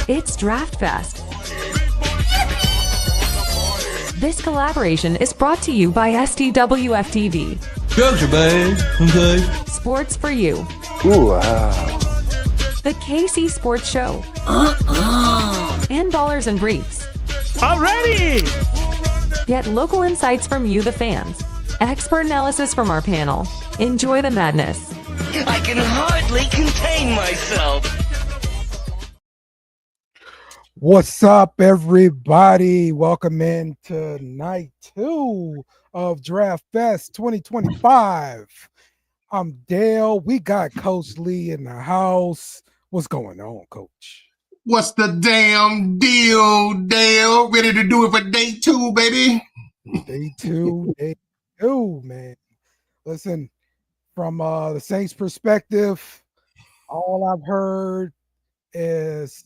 It's Draft Fest. This collaboration is brought to you by SDWF-TV. Gotcha, babe. Okay. Sports for you. Ooh, wow. The KC Sports Show. And Ballers and Briefs. Alrighty! Get local insights from you, the fans. Expert analysis from our panel. Enjoy the madness. I can hardly contain myself. What's up, everybody? Welcome in to night 2 of Draft Fest 2025. I'm Dale. We got Coach Lee in the house. What's going on, Coach? What's the damn deal, Dale? Ready to do it for day 2, baby? Day two, man. Listen, from the Saints' perspective, all I've heard is,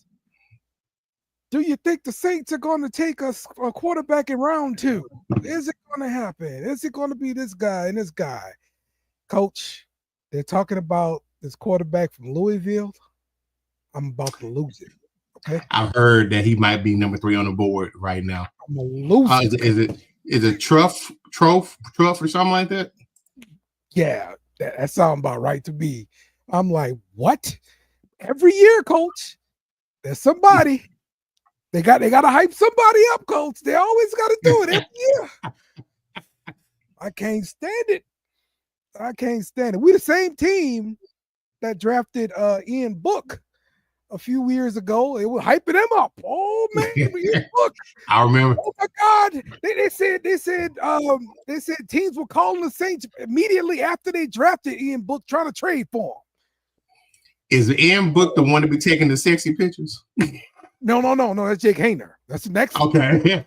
do you think the Saints are going to take a quarterback in round 2? Is it going to happen? Is it going to be this guy and this guy? Coach, they're talking about this quarterback from Louisville. I'm about to lose it. Okay, I've heard that he might be number 3 on the board right now. I'm gonna lose it. Is it Truff or something like that? Yeah, that sounds about right to me. I'm like, what? Every year, Coach, there's somebody. They got to hype somebody up, Coach. They always got to do it every year. I can't stand it. We're the same team that drafted Ian Book a few years ago. They were hyping him up. Oh man, Ian Book. I remember. Oh my God. They said teams were calling the Saints immediately after they drafted Ian Book, trying to trade for him. Is Ian Book the one to be taking the sexy pictures? No. That's Jake Hayner. That's the next one. Okay.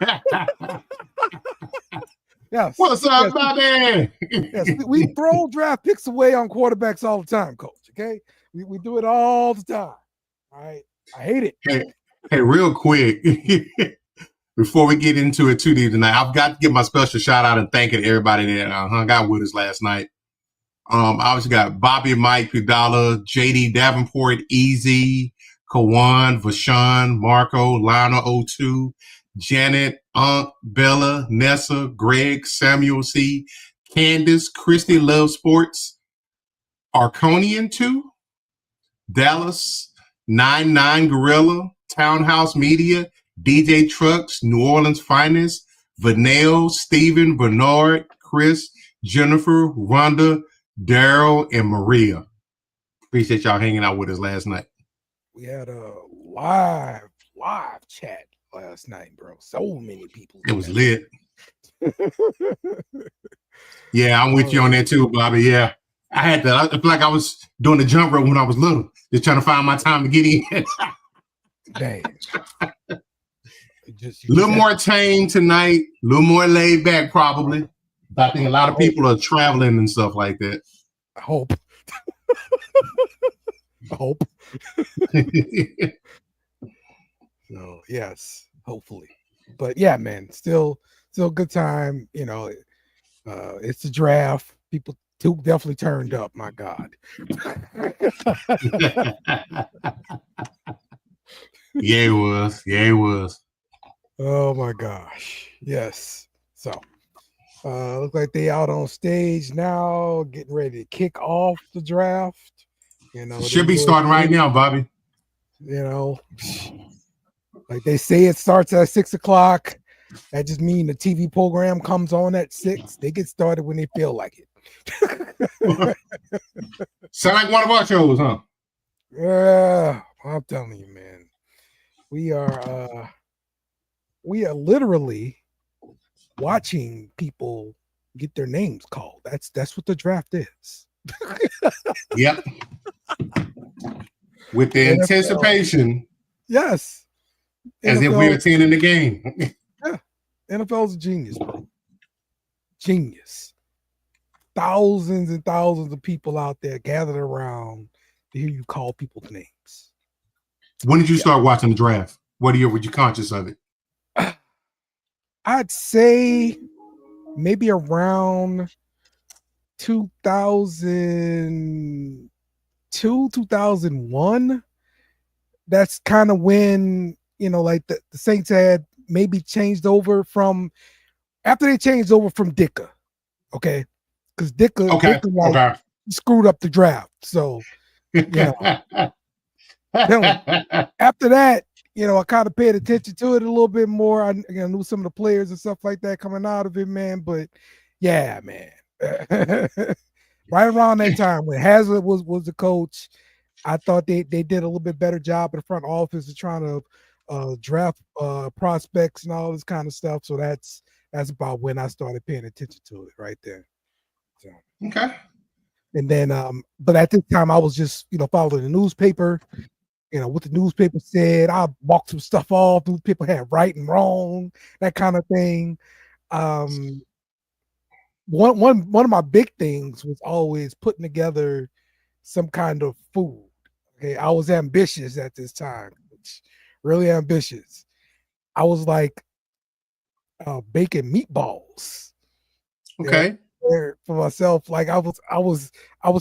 Yes. What's up, Bobby? Yes, we throw draft picks away on quarterbacks all the time, Coach. Okay, we do it all the time. All right, I hate it. Hey, real quick, before we get into it too deep tonight, I've got to give my special shout out and thanking everybody that hung out with us last night. Obviously got Bobby, Mike, Pudala, JD Davenport, Easy, Kawan, Vashawn, Marco, Lionel O2, Janet, Bella, Nessa, Greg, Samuel C, Candace, Christy Love Sports, Arconian 2, Dallas, 99 Gorilla, Townhouse Media, DJ Trucks, New Orleans Finest, Vanell, Stephen, Bernard, Chris, Jennifer, Rhonda, Daryl, and Maria. Appreciate y'all hanging out with us last night. We had a live chat last night, bro. So many people. It was lit. Yeah, I'm with you on that too, Bobby. Yeah. I feel like I was doing the jump rope when I was little, just trying to find my time to get in. Dang. A little more tame tonight, a little more laid back, probably. I think a lot of people are traveling and stuff like that. I hope. So yes, hopefully. But yeah, man, still a good time. You know, it's a draft. People definitely turned up. My God. Yeah, it was. Oh my gosh. Yes. So looks like they out on stage now, getting ready to kick off the draft. You know, should be starting right now, Bobby. You know, like they say, it starts at 6:00. That just means the TV program comes on at 6. They get started when they feel like it. Sound like one of our shows, huh? Yeah, I'm telling you, man. We are literally watching people get their names called. That's what the draft is. Yep. With the NFL. Anticipation. Yes. As NFL, if we were attending the game. Yeah. NFL's a genius, bro. Genius. Thousands and thousands of people out there gathered around to hear you call people's names. When did you start watching the draft? Were you conscious of it? I'd say maybe around 2002, 2001. that's kind of when, like the Saints had maybe changed over from after they changed over from Ditka. Okay. Because Ditka like screwed up the draft. So, after that, I kind of paid attention to it a little bit more. I knew some of the players and stuff like that coming out of it, man. But yeah, man. Right around that time when Hazard was the coach, I thought they did a little bit better job in the front office of trying to draft prospects and all this kind of stuff. So that's about when I started paying attention to it right there. So. Okay. And then, but at this time I was just, following the newspaper, what the newspaper said. I walked some stuff off. People had right and wrong, that kind of thing. One of my big things was always putting together some kind of food. Okay, I was ambitious at this time, really ambitious. I was like baking meatballs. Okay. For myself, like I was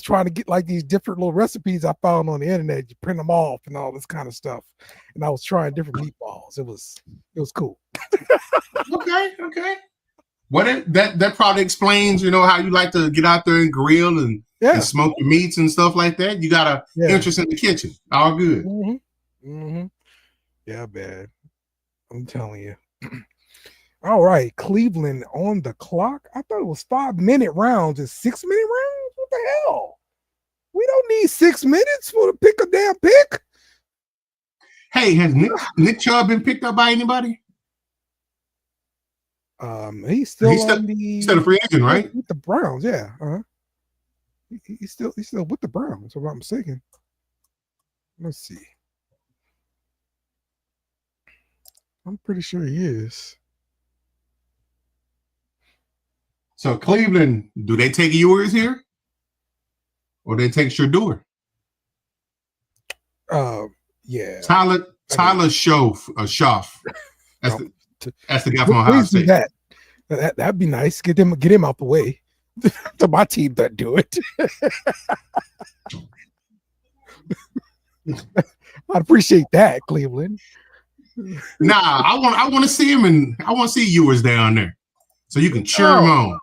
trying to get like these different little recipes I found on the internet. You print them off and all this kind of stuff, and I was trying different meatballs. It was cool. Okay. What that probably explains, how you like to get out there and grill and smoke your meats and stuff like that. You got a interest in the kitchen. All good. Mm-hmm. Yeah, man. I'm telling you. All right, Cleveland on the clock. I thought it was 5-minute rounds. It's 6-minute rounds? What the hell? We don't need 6 minutes for to pick a damn pick. Hey, has Nick Chubb been picked up by anybody? He's still a free agent, right? With the Browns, yeah. He's still with the Browns, if I'm not mistaken. Let's see. I'm pretty sure he is. So Cleveland, do they take Ewers here, or they take Shador? Yeah. Tyler Schaff. That's the guy from Ohio State. That'd be nice. Get him out the way. So my team doesn't do it. I'd appreciate that, Cleveland. Nah, I want to see him, and I want to see Ewers down there, so you can cheer him on.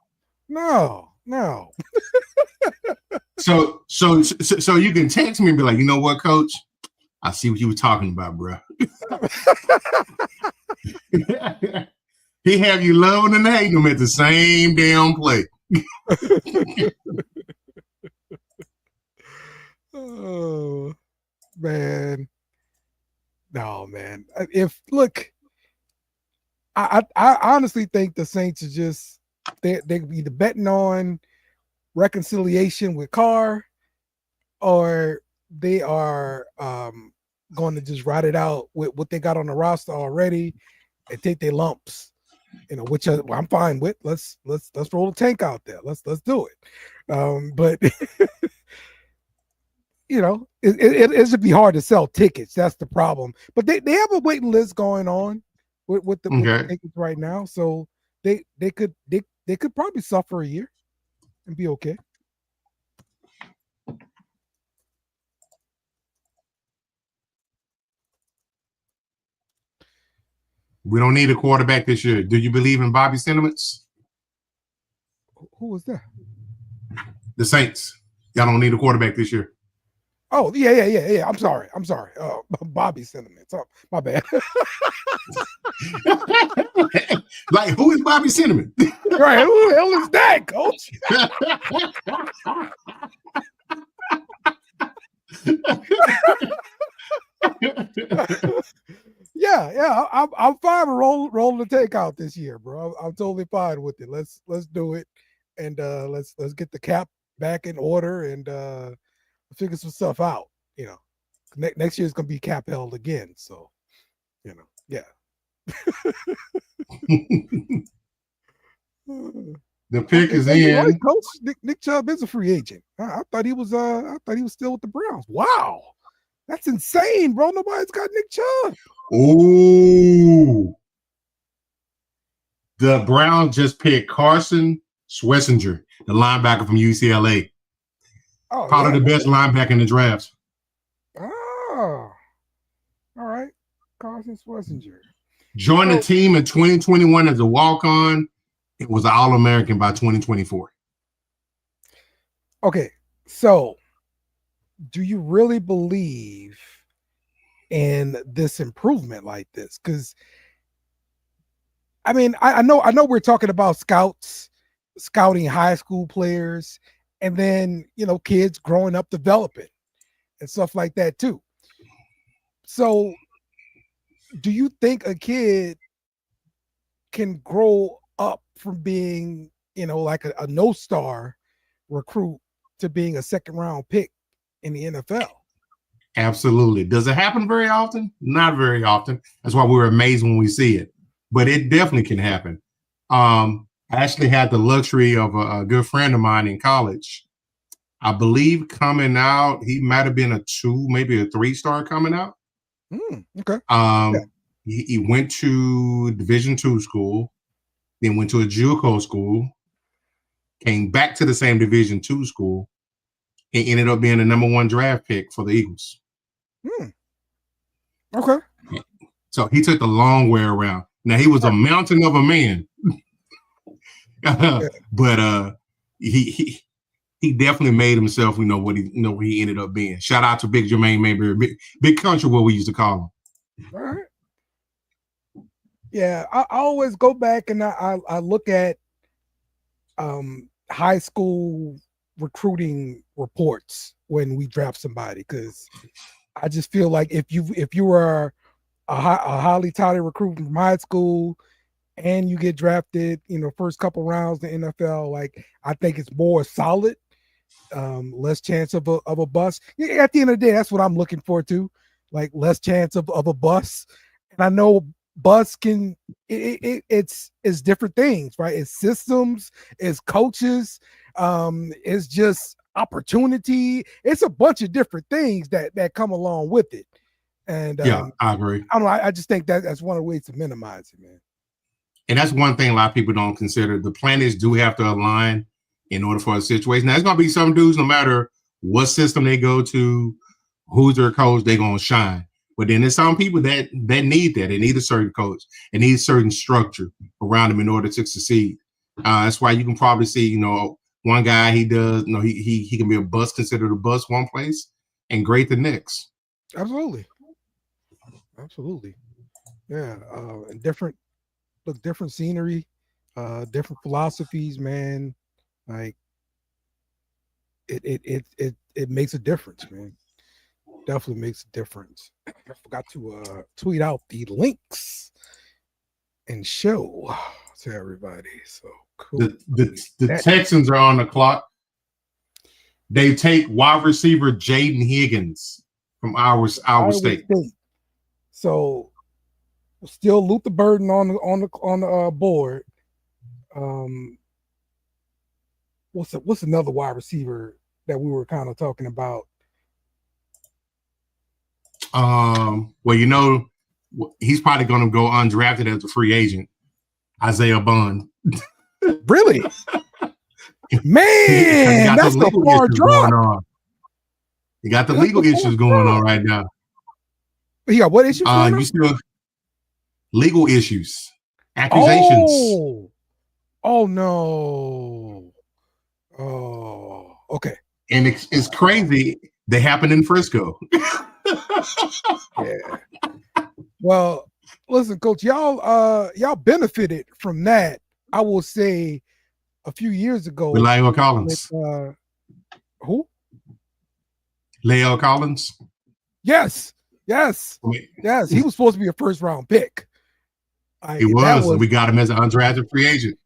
No. So you can text me and be like, you know what, Coach? I see what you were talking about, bro. He have you loving and hating him at the same damn play. Oh man, no man. I honestly think the Saints are just they're either betting on reconciliation with Carr, or they are going to just ride it out with what they got on the roster already and take their lumps. Which I'm fine with. Let's roll the tank out there. Let's do it. But it should be hard to sell tickets. That's the problem. But they have a waiting list going on with the tickets right now, so they could probably suffer a year and be okay. We don't need a quarterback this year. Do you believe in Bobby sentiments? Who was that? The Saints. Y'all don't need a quarterback this year. Oh, yeah. I'm sorry. Bobby sentiments. Oh, my bad. Like, who is Bobby sentiment? Right. Who the hell is that, Coach? Yeah. I'm fine with rolling the takeout this year, bro. I'm totally fine with it. Let's do it, and let's get the cap back in order and figure some stuff out. Next year is gonna be cap held again, so yeah. The pick is in. Right, Coach. Nick Chubb is a free agent. I thought he was still with the Browns. Wow. That's insane, bro. Nobody's got Nick Chubb. Ooh. The Browns just picked Carson Schwarzenegger, the linebacker from UCLA. Oh, Probably the best linebacker in the draft. Oh. Carson Schlesinger. Joined the team in 2021 as a walk-on. It was an All-American by 2024. Okay, so do you really believe in this improvement like this? Because I mean, I know we're talking about scouting high school players, and then kids growing up developing and stuff like that too. So do you think a kid can grow up from being, like a no-star recruit to being a second-round pick in the NFL? Absolutely. Does it happen very often? Not very often. That's why we're amazed when we see it. But it definitely can happen. I actually had the luxury of a good friend of mine in college. I believe coming out, he might have been a 2, maybe a 3-star coming out. Okay. He went to Division II school, then went to a JUCO school, came back to the same Division II school, and ended up being the number 1 draft pick for the Eagles. Okay. So he took the long way around. Now he was a mountain of a man, but he definitely made himself. What he ended up being. Shout out to Big Jermaine Mayberry, big country, what we used to call him. All right. Yeah, I always go back and I look at high school recruiting reports when we draft somebody, because I just feel like if you were a highly touted recruit from high school and you get drafted, first couple rounds in the NFL, like I think it's more solid, less chance of a bust. Yeah, at the end of the day, that's what I'm looking for too, like less chance of a bust. And I know bust can it's different things, right? It's systems, it's coaches, it's just opportunity. It's a bunch of different things that come along with it. And yeah, I agree. I just think that's one of the ways to minimize it, man. And that's one thing a lot of people don't consider. The planets do have to align in order for a situation. Now, there's going to be some dudes, no matter what system they go to, who's their coach, they're going to shine. But then there's some people that need that. They need a certain coach. They need a certain structure around them in order to succeed. That's why you can probably see, one guy, he does, he can be a bust, considered a bust one place, and great the next. Absolutely. Yeah. And different scenery, different philosophies, man. Like it makes a difference, man. Definitely makes a difference. I forgot to tweet out the links and show to everybody. So cool. The Texans are on the clock. They take wide receiver Jaden Higgins from Iowa State. So still Luther Burden on the board. What's another wide receiver that we were kind of talking about? Well, he's probably going to go undrafted as a free agent. Isaiah Bond. Really? Man, that's a far drop. You got the legal issues going on right now. Yeah, what issues? You still legal issues, accusations. Oh no. Oh, okay. And it's crazy. They happen in Frisco. Yeah. Well, listen, Coach, y'all benefited from that. I will say a few years ago. With La'el Collins. Who? La'el Collins. Yes. He was supposed to be a first-round pick. He was, and we got him as an undrafted free agent.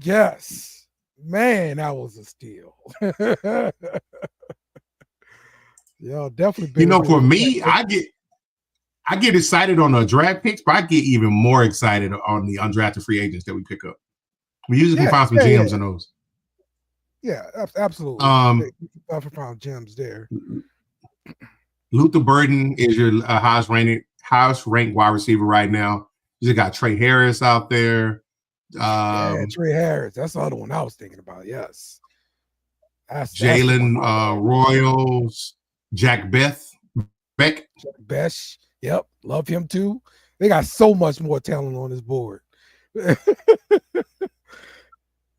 Yes. Man, that was a steal. Yeah, definitely. For me, I get excited on the draft picks, but I get even more excited on the undrafted free agents that we pick up. We usually can find some gems in those. Yeah, absolutely. Found gems there. Luther Burden is your highest ranked wide receiver right now. You just got Trey Harris out there. Trey Harris. That's the other one I was thinking about. Yes. Jalen Royals, Jack Beck. Besh. Yep, love him too. They got so much more talent on this board.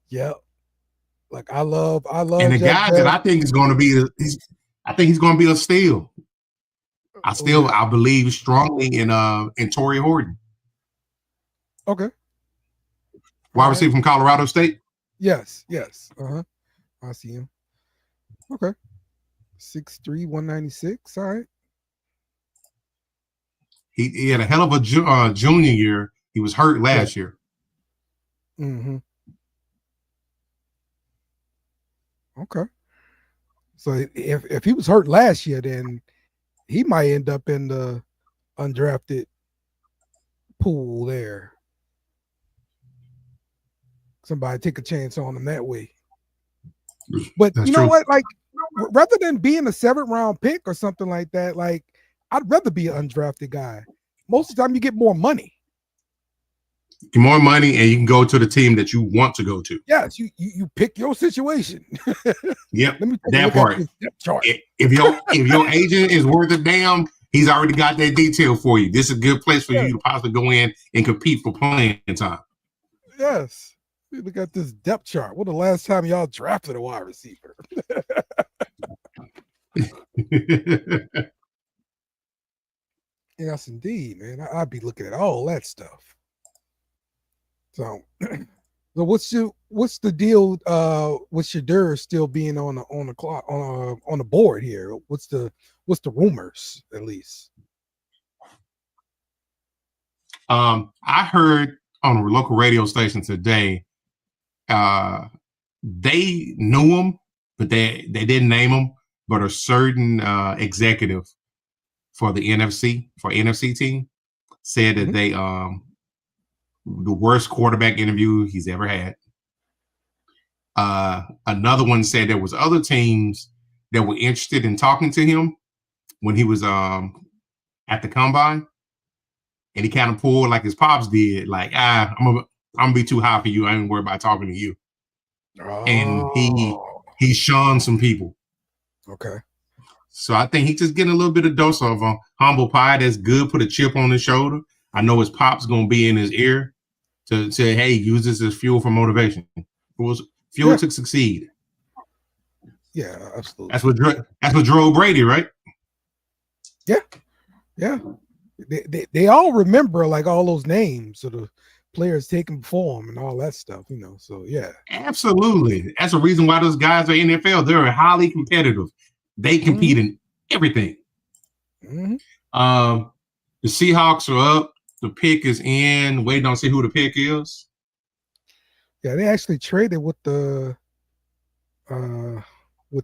Yep. Like I love And the Jack guys that Bell. I think is going to be, I think he's going to be a steal. I believe strongly in Torrey Horton, Okay. wide receiver from Colorado State. Yes. I see him. Okay. 6'3", 196. All right. He had a hell of a junior year. He was hurt last year. Mm-hmm. Okay. So if he was hurt last year, then he might end up in the undrafted pool there. Somebody take a chance on him that way. But That's you know true. what? Like, rather than being a 7th round pick or something like that, like I'd rather be an undrafted guy. Most of the time, you get more money. More money, and you can go to the team that you want to go to. Yes, you pick your situation. Yep, Let me take that a look part. at this depth chart. If your agent is worth a damn, he's already got that detail for you. This is a good place for you to possibly go in and compete for playing time. Yes. Look at this depth chart. When the last time y'all drafted a wide receiver? Yes, indeed, man. I'd be looking at all that stuff. So, so what's the deal with Shadur still being on the clock on the board here? What's the rumors at least? I heard on a local radio station today, they knew him, but they didn't name him. But a certain executive for the NFC team said that they the worst quarterback interview he's ever had. Another one said there was other teams that were interested in talking to him when he was at the combine, and he kind of pulled like his pops did, like I'm gonna be too high for you. I ain't worried about talking to you. Oh. And he shunned some people. Okay. So I think he's just getting a little bit of dose of humble pie. That's good. Put a chip on his shoulder. I know his pop's gonna be in his ear to say, "Hey, use this as fuel for motivation. Fuel to succeed." Yeah, absolutely. That's what drove Brady, right? Yeah. They all remember like all those names of the players taken before him and all that stuff, you know. So yeah. Absolutely. That's the reason why those guys are in the NFL. They're highly competitive. They compete in everything. Mm-hmm. The Seahawks are up. The pick is in. Waiting on see who the pick is. Yeah, they actually traded with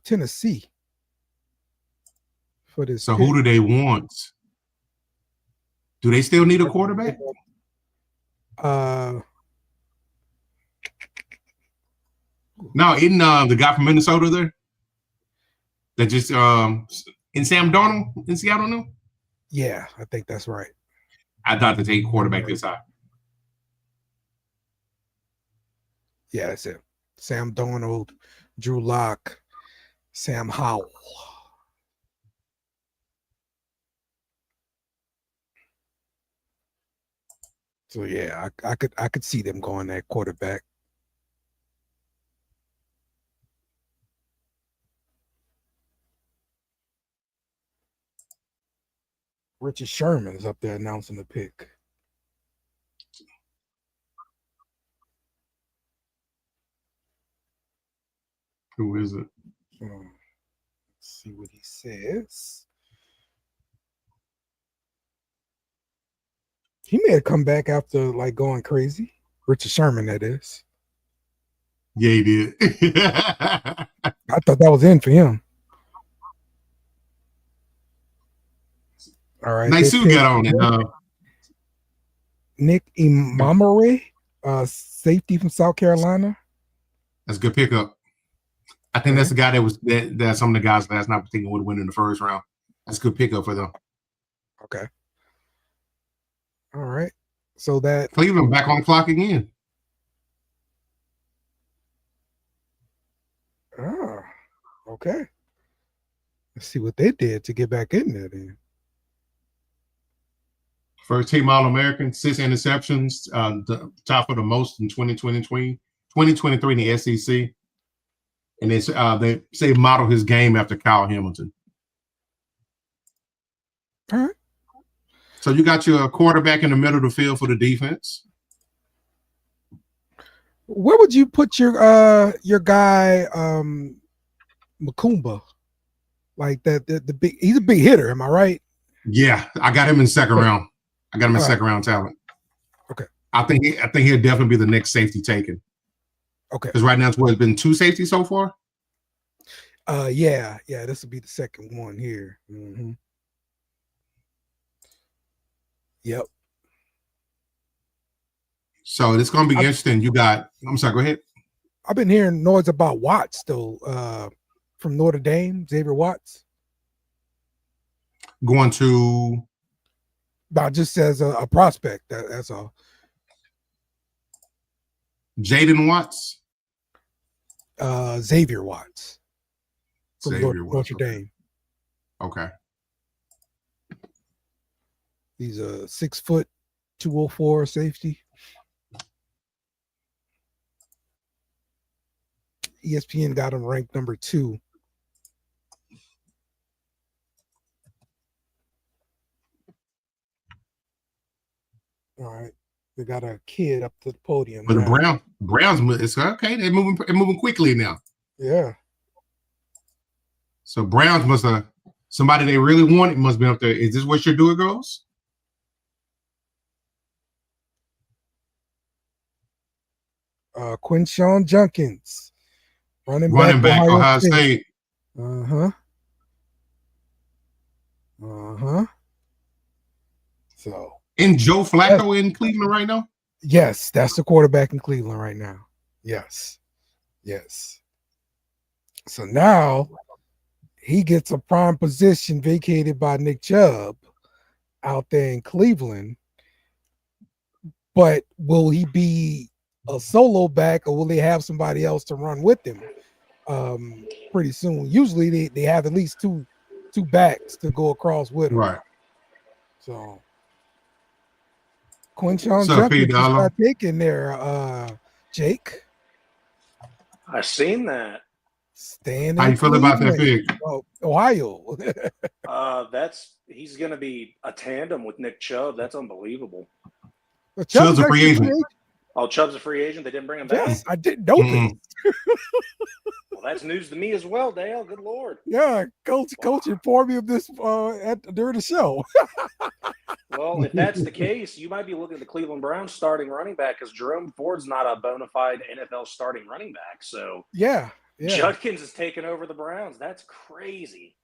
Tennessee for this. So pick. who do they want? Do they still need a quarterback? No, isn't the guy from Minnesota there? That just in Sam Darnold in Seattle now? Yeah, I think that's right. I thought to take quarterback this high. Yeah, that's it. Sam Darnold, Drew Lock, Sam Howell. So yeah, I could see them going that quarterback. Richard Sherman is up there announcing the pick. Who is it? Let's see what he says. He may have come back after like going crazy. Richard Sherman, that is. Yeah, he did. I thought that was in for him. All right. Nice suit got on it. Nick Imamare, safety from South Carolina. That's a good pickup. I think that's the guy that some of the guys last night were thinking would win in the first round. That's a good pickup for them. Okay. All right. So that Cleveland back on the clock again. Okay. Let's see what they did to get back in there then. First team All-American, 6 interceptions, the top of the most in 2023 in the SEC. And they say model his game after Kyle Hamilton. All right. So you got your quarterback in the middle of the field for the defense. Where would you put your guy Makumba? Like that the big, he's a big hitter, am I right? Yeah, I got him in second round. I got him in second round talent. Okay. I think he'll definitely be the next safety taken. Okay. Because right now it's been 2 safeties so far. Yeah, this will be the second one here. Mm-hmm. Yep. So it's going to be interesting. I'm sorry, go ahead. I've been hearing noise about Watts though, from Notre Dame, Xavier Watts. Going to About just as a prospect. That's all. Jaden Watts. Xavier Watts from Notre Okay. Dame. Okay. He's a 6 foot, 204 safety. ESPN got him ranked number 2. All right. They got a kid up to the podium. But the Browns, it's okay. They're moving quickly now. Yeah. So Browns must have somebody they really wanted must be up there. Is this where Shadua goes? Quinshawn Junkins, running back, Ohio State. So, and Joe Flacco in Cleveland right now? Yes, that's the quarterback in Cleveland right now. Yes. So now he gets a prime position vacated by Nick Chubb out there in Cleveland. But will he be a solo back, or will they have somebody else to run with him pretty soon? Usually they have at least two backs to go across with him. Right. So Quinshawn Junkins got taken there, Jake. I seen that. How you feel about that pick? Ohio. He's going to be a tandem with Nick Chubb. That's unbelievable. Well, Chubb's a free agent. Oh, Chubb's a free agent. They didn't bring him back. Yes, I didn't know this. Well, that's news to me as well, Dale. Good Lord. Yeah, coach informed me of this during the show. Well, if that's the case, you might be looking at the Cleveland Browns starting running back, because Jerome Ford's not a bona fide NFL starting running back. So yeah. Judkins is taking over the Browns. That's crazy.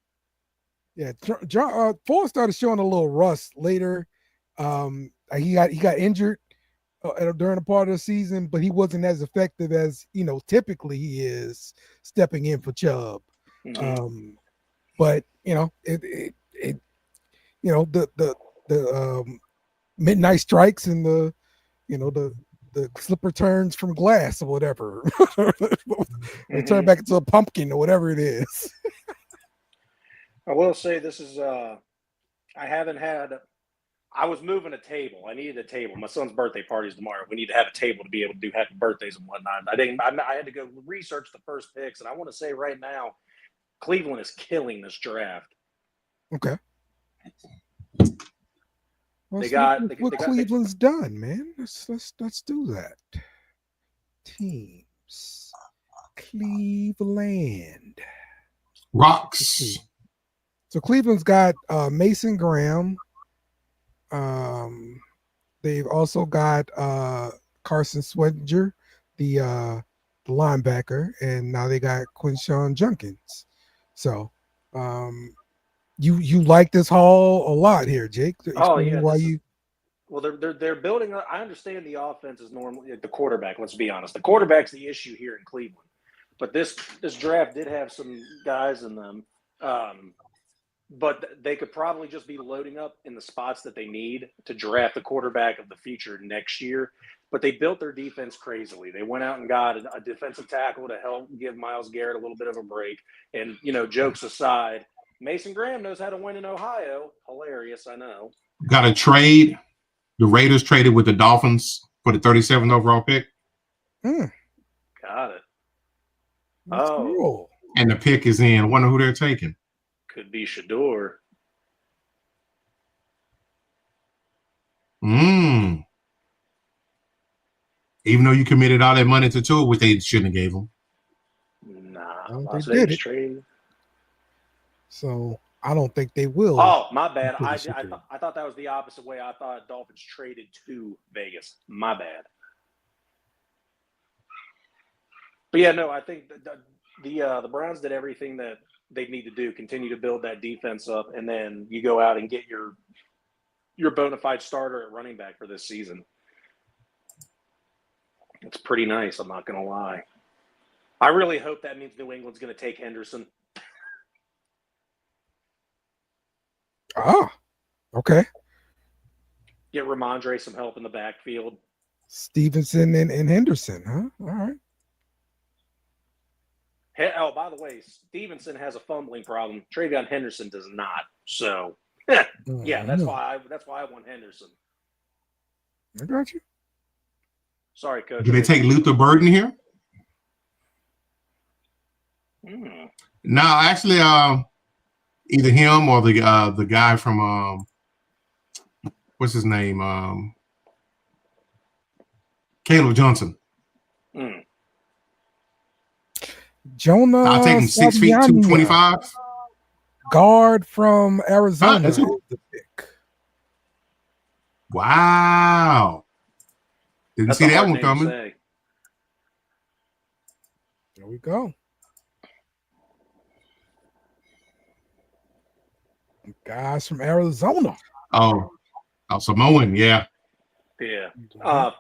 Yeah, Ford started showing a little rust later. He got injured during a part of the season, but he wasn't as effective as typically he is stepping in for Chubb. Mm-hmm. But the midnight strikes and the slipper turns from glass or whatever. They turn back into a pumpkin or whatever it is. I will say this is I was moving a table. I needed a table. My son's birthday party is tomorrow. We need to have a table to be able to do happy birthdays and whatnot. I had to go research the first picks, and I want to say right now, Cleveland is killing this draft. Okay. What Cleveland's done, man. Let's do that. Teams. Cleveland. Rocks. So Cleveland's got Mason Graham. They've also got Carson Swedinger, the linebacker, and now they got Quinshawn Junkins. So you like this haul a lot here, Jake. Oh yeah. They're building. I understand the offense is normally the quarterback. Let's be honest. The quarterback's the issue here in Cleveland. But this draft did have some guys in them. But they could probably just be loading up in the spots that they need to draft the quarterback of the future next year. But they built their defense crazily. They went out and got a defensive tackle to help give Myles Garrett a little bit of a break. And, jokes aside, Mason Graham knows how to win in Ohio. Hilarious, I know. Got a trade. The Raiders traded with the Dolphins for the 37th overall pick. Got it. That's cool. And the pick is in. I wonder who they're taking. Could be Shador. Even though you committed all that money to Tua, which they shouldn't have gave him. Nah, Well, Las they did Vegas it. trade. So I don't think they will. Oh, my bad. Pretty I sure. thought that was the opposite way. I thought Dolphins traded to Vegas. My bad. But yeah, no, I think the Browns did everything that they need to do. Continue to build that defense up, and then you go out and get your bona fide starter at running back for this season. It's pretty nice. I'm not going to lie. I really hope that means New England's going to take Henderson. Okay. Get Ramondre some help in the backfield. Stevenson and Henderson, huh? All right. Oh, by the way, Stevenson has a fumbling problem. Travion Henderson does not. So, yeah, that's why I want Henderson. I got you. Sorry, Coach. Do they take Luther Burden here? No, actually, either him or the guy from what's his name? Caleb Johnson. Jonah. I'll take him 6 feet, 225. Guard from Arizona. That's is it. the pick. Wow. Didn't That's see a that hard one name to coming. say. There we go. Guys from Arizona. Oh, Samoan, yeah. Yeah.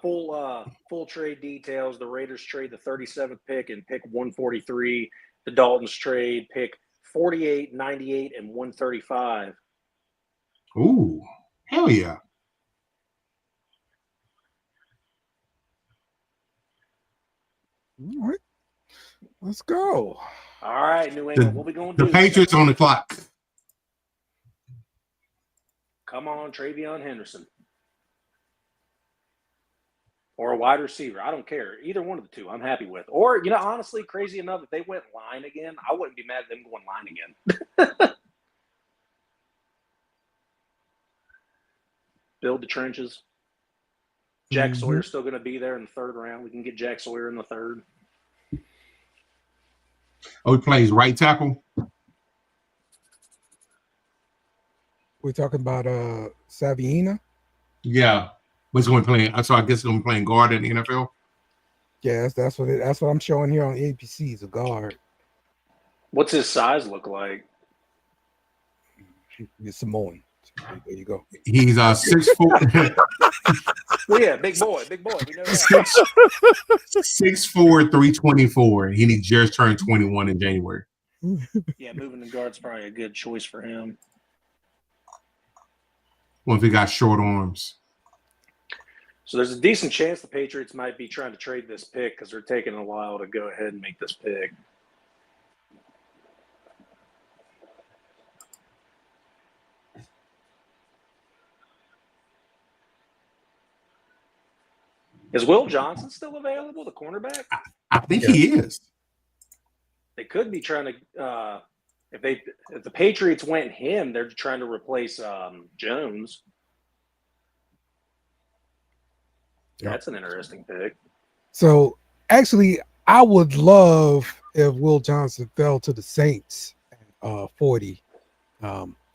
Full trade details. The Raiders trade the 37th pick and pick 143. The Dolphins trade pick 48, 98, and 135. Ooh, hell yeah. All right. Let's go. All right, New England. What we going to The do? Patriots on the clock. Come on, Travion Henderson. Or a wide receiver. I don't care. Either one of the two I'm happy with. Or, honestly, crazy enough, if they went line again, I wouldn't be mad at them going line again. Build the trenches. Jack Sawyer's still going to be there in the third round. We can get Jack Sawyer in the third. Oh, he plays right tackle. We're talking about Saviina. Yeah. What's going to play? So I guess he's going to be playing guard in the NFL. Yes, that's what I'm showing here on ABC. He's a guard. What's his size look like? He's Samoan. There you go. He's 6'4". Well, yeah, big boy. We know that. 6'4", 324. He just turned 21 in January. Yeah, moving the guard's probably a good choice for him. Well, if he got short arms. So there's a decent chance the Patriots might be trying to trade this pick because they're taking a while to go ahead and make this pick. Is Will Johnson still available, the cornerback? I think he is. They could be trying to if the Patriots went him, they're trying to replace Jones. Yep. That's an interesting pick. So actually, I would love if Will Johnson fell to the Saints at 40.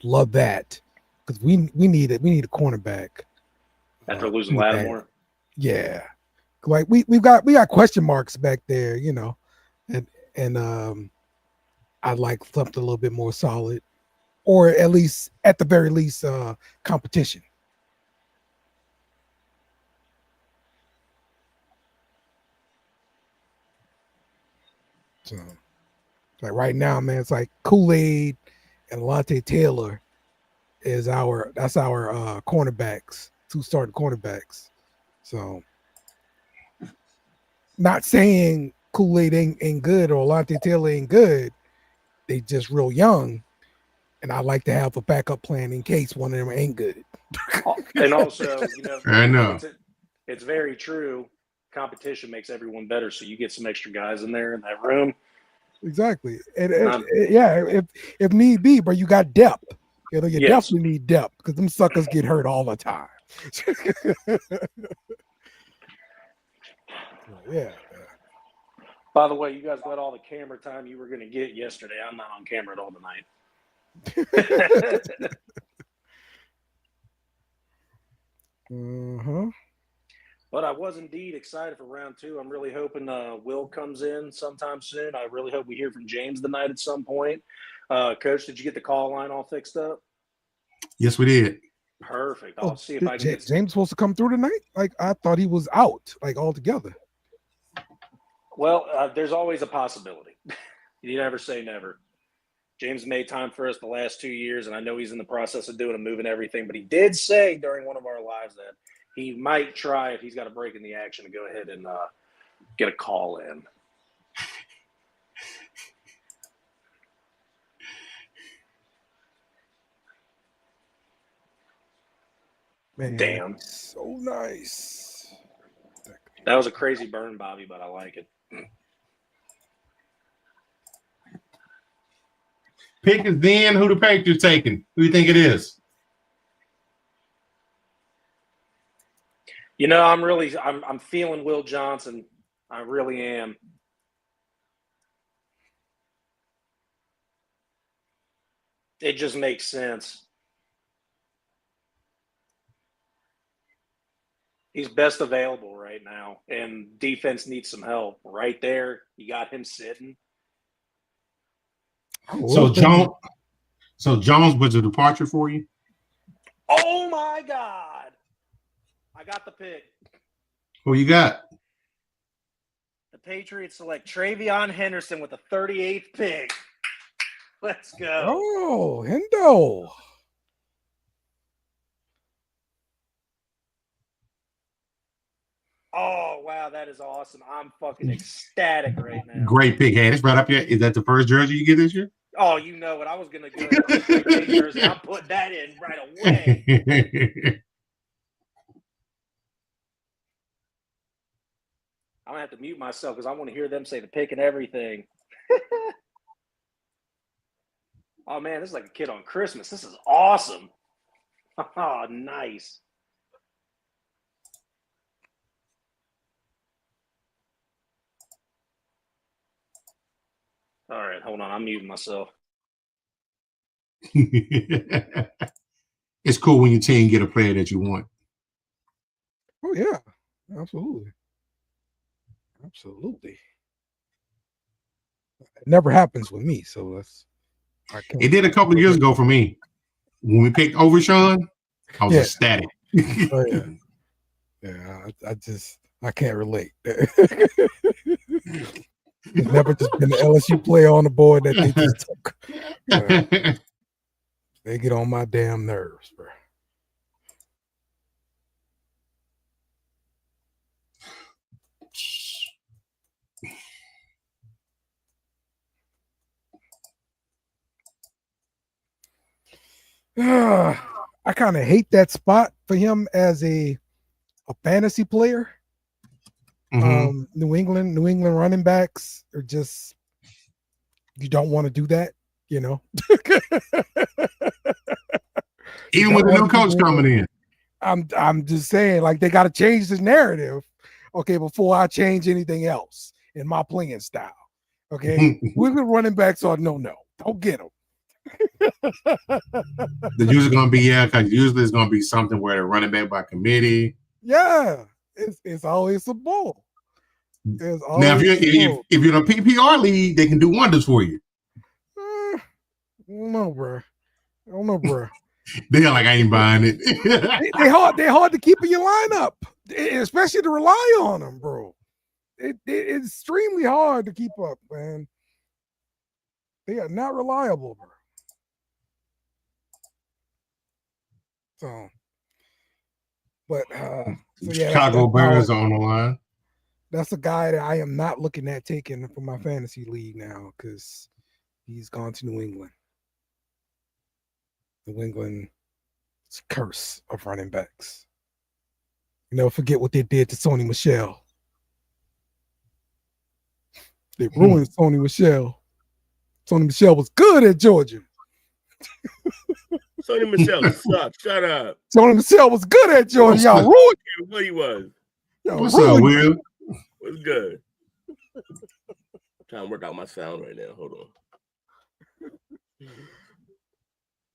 Love that because we need it. We need a cornerback After losing Lattimore. Yeah, like we got question marks back there, and I'd like something a little bit more solid, or at the very least competition. So, like right now, man, it's like Kool-Aid and Lante Taylor is our cornerbacks, 2 starting cornerbacks. So, not saying Kool-Aid ain't good or Lante Taylor ain't good. They just real young, and I like to have a backup plan in case one of them ain't good. And also, I know. it's very true. Competition makes everyone better, so you get some extra guys in there in that room. Exactly. And yeah, if need be, but you got depth. You definitely need depth because them suckers get hurt all the time. Yeah. By the way, you guys got all the camera time you were going to get yesterday. I'm not on camera at all tonight. But I was indeed excited for round 2. I'm really hoping Will comes in sometime soon. I really hope we hear from James tonight at some point. Coach, did you get the call line all fixed up? Yes, we did. Perfect. I'll see if I can get James supposed to come through tonight? Like, I thought he was out, like, altogether. Well, there's always a possibility. You never say never. James made time for us the last 2 years, and I know he's in the process of doing and moving everything. But he did say during one of our lives that he might try, if he's got a break in the action, to go ahead and get a call in. Man, damn. So nice. That was a crazy burn, Bobby, but I like it. Pick is then who the Patriots taking. Who do you think it is? I'm feeling Will Johnson. I really am. It just makes sense. He's best available right now, and defense needs some help. Right there, you got him sitting. So Jones was a departure for you? Oh my God! I got the pick. Who you got? The Patriots select Travion Henderson with the 38th pick. Let's go. Oh, Hendo. Oh, wow, that is awesome. I'm fucking ecstatic right now. Great pick. Hey, it's right up here. Is that the first jersey you get this year? Oh, you know what? I was going to go ahead and pick jersey. I'll put that in right away. I'm going to have to mute myself because I want to hear them say the pick and everything. Oh, man, this is like a kid on Christmas. This is awesome. Oh, nice. All right, hold on. I'm muting myself. It's cool when your team get a player that you want. Oh, yeah. Absolutely. Absolutely. It never happens with me, so that's. It did a couple of years ago for me. When we picked Overshawn, I was ecstatic. Oh, yeah. Yeah, I can't relate. It's never just been the LSU player on the board that they just took. They get on my damn nerves, bro. I kind of hate that spot for him as a fantasy player. Mm-hmm. New England running backs are just, you don't want to do that, Even with the new coach coming in. I'm just saying, like, they got to change the narrative, okay, before I change anything else in my playing style. Okay, we're running backs are no, don't get them. The usually going to be because usually it's going to be something where they're running back by committee. Yeah, it's always a bull. Now, if you're in a PPR league, they can do wonders for you. I don't know, bro. They're like, I ain't buying it. They're hard to keep in your lineup, especially to rely on them, bro. It's extremely hard to keep up, man. They are not reliable, bro. So, but Chicago Bears are on the line. That's a guy that I am not looking at taking for my fantasy league now because he's gone to New England. New England It's a curse of running backs. You never forget what they did to Sony Michel. They ruined Sony Michel. Sony Michel was good at Georgia. Sony Michel sucks. Shut up. Sony Michel was good at Georgia. Y'all ruined. I don't care what he was. What's up, Will? What's good? I'm trying to work out my sound right now. Hold on.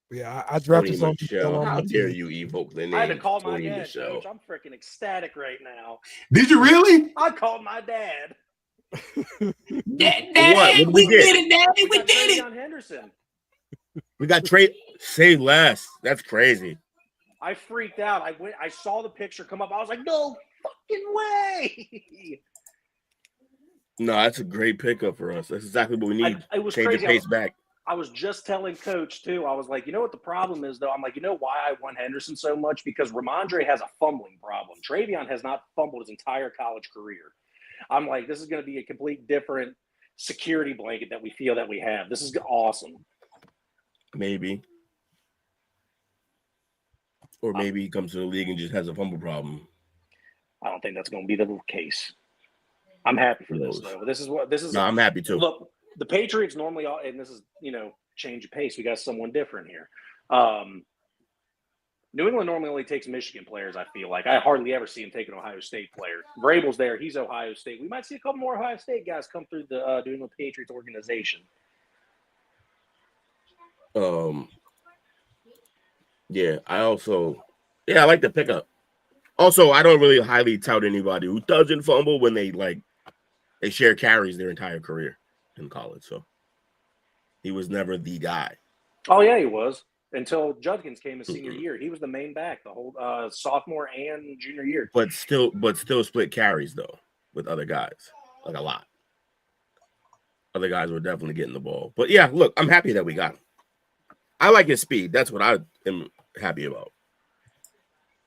Yeah, I drafted Tony Sony Michel. Michel. How dare you evoke the name? I had to call my Tony dad, Michel. Coach. I'm freaking ecstatic right now. Did you really? I called my dad. Daddy, we did it, Daddy. We did it. Henderson. We got Trey. Say less. That's crazy. I freaked out. I saw the picture come up. I was like, no fucking way. No, that's a great pickup for us. That's exactly what we need. It was Change crazy. the pace back. I was just telling Coach, too. I was like, you know what the problem is, though? I'm like, you know why I want Henderson so much? Because Ramondre has a fumbling problem. Travion has not fumbled his entire college career. I'm like, this is going to be a complete different security blanket that we feel that we have. This is awesome. Maybe. Or maybe he comes to the league and just has a fumble problem. I don't think that's going to be the case. I'm happy for this, though. This is. No, I'm happy, too. Look, the Patriots normally, and this is, change of pace. We got someone different here. New England normally only takes Michigan players, I feel like. I hardly ever see him take an Ohio State player. Vrabel's there. He's Ohio State. We might see a couple more Ohio State guys come through the New England Patriots organization. Yeah, I like the pickup. Also, I don't really highly tout anybody who doesn't fumble when they share carries their entire career in college. So he was never the guy. Oh, yeah, he was. Until Judkins came his senior year. He was the main back the whole sophomore and junior year. But still split carries, though, with other guys. Like a lot. Other guys were definitely getting the ball. But, yeah, look, I'm happy that we got him. I like his speed. That's what I am happy about.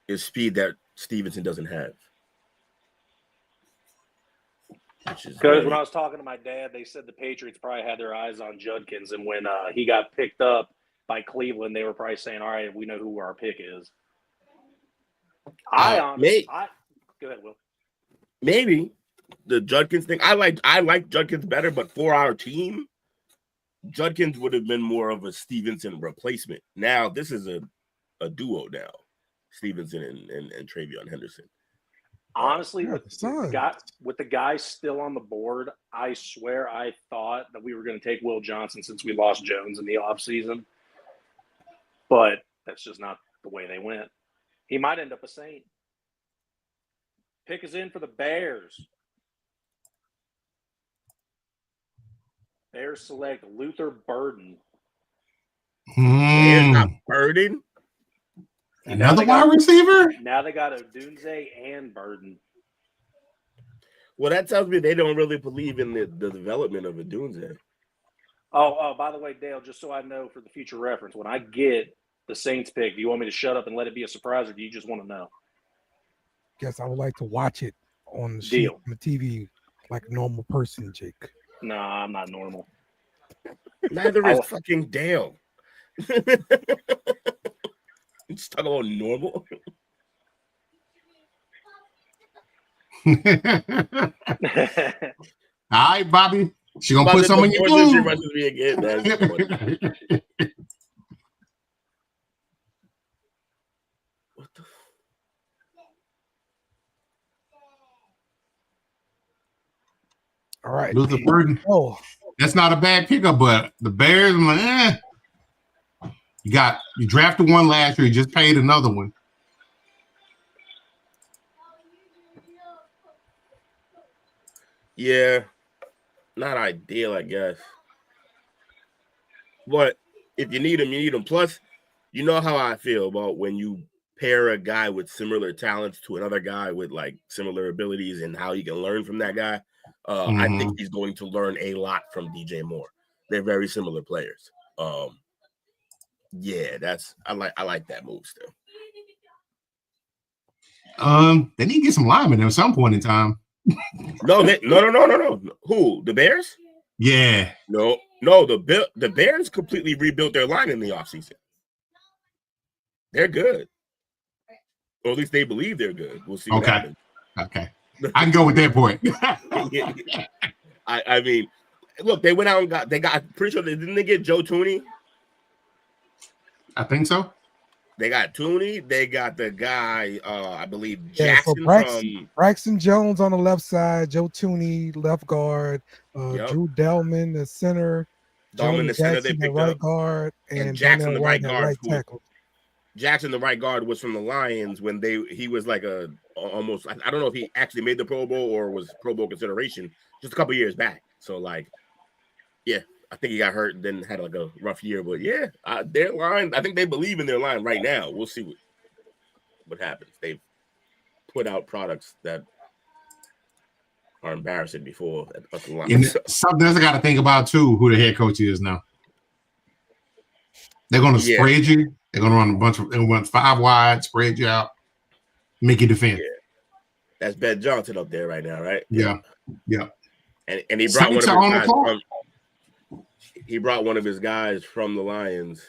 His speed that Stevenson doesn't have. Because when I was talking to my dad, they said the Patriots probably had their eyes on Judkins, and when he got picked up by Cleveland, they were probably saying, all right, we know who our pick is. Go ahead, Will. Maybe the Judkins thing. I like Judkins better, but for our team, Judkins would have been more of a Stevenson replacement. Now this is a duo now, Stevenson and Travion Henderson. Honestly, with the guy still on the board, I swear I thought that we were going to take Will Johnson since we lost Jones in the offseason. But that's just not the way they went. He might end up a Saint. Pick is in for the Bears. Bears select Luther Burden. Bears got Burden? Another wide receiver? Now they got Odunze and Burden. Well, that tells me they don't really believe in the development of Odunze. Oh, by the way, Dale, just so I know for the future reference, when I get the Saints pick, do you want me to shut up and let it be a surprise, or do you just want to know? Guess I would like to watch it on the sheet, on the TV like a normal person, Jake. No, I'm not normal. Neither is fucking Dale. Just talk about normal. All right, Bobby. She gonna put some in your food. What the? All right, Luther Burden. Oh, that's not a bad pickup, but the Bears, I'm like, You drafted one last year. You just paid another one. Yeah, not ideal, I guess. But if you need him, you need him. Plus, you know how I feel about when you pair a guy with similar talents to another guy with like similar abilities and how you can learn from that guy. I think he's going to learn a lot from DJ Moore. They're very similar players. Yeah, I like that move still. They need to get some linemen at some point in time. No. Who? The Bears? Yeah. No. The Bears completely rebuilt their line in the offseason. They're good. Or at least they believe they're good. We'll see what happens. Okay. I can go with that point. I mean, look, they went out and got pretty sure didn't they get Joe Tooney? I think so. They got Tooney. They got the guy, I believe, Jackson from Braxton Jones on the left side, Joe Tooney, left guard, Drew Delman, the center, Delman, the center they Jackson, picked the right up, guard, and Jackson, the right White, guard, right tackle. Jackson, the right guard, was from the Lions when he was like almost. I don't know if he actually made the Pro Bowl or was Pro Bowl consideration just a couple years back. So like, yeah. I think he got hurt and then had like a rough year, but yeah, their line. I think they believe in their line right now. We'll see what happens. They've put out products that are embarrassing before at the line. And something else I got to think about too: who the head coach is now. They're going to spread you. They're going to run they're going to run 5 wide, spread you out, make you defend. Yeah. That's Ben Johnson up there right now, right? Yeah. And he brought one of his guys he brought one of his guys from the Lions.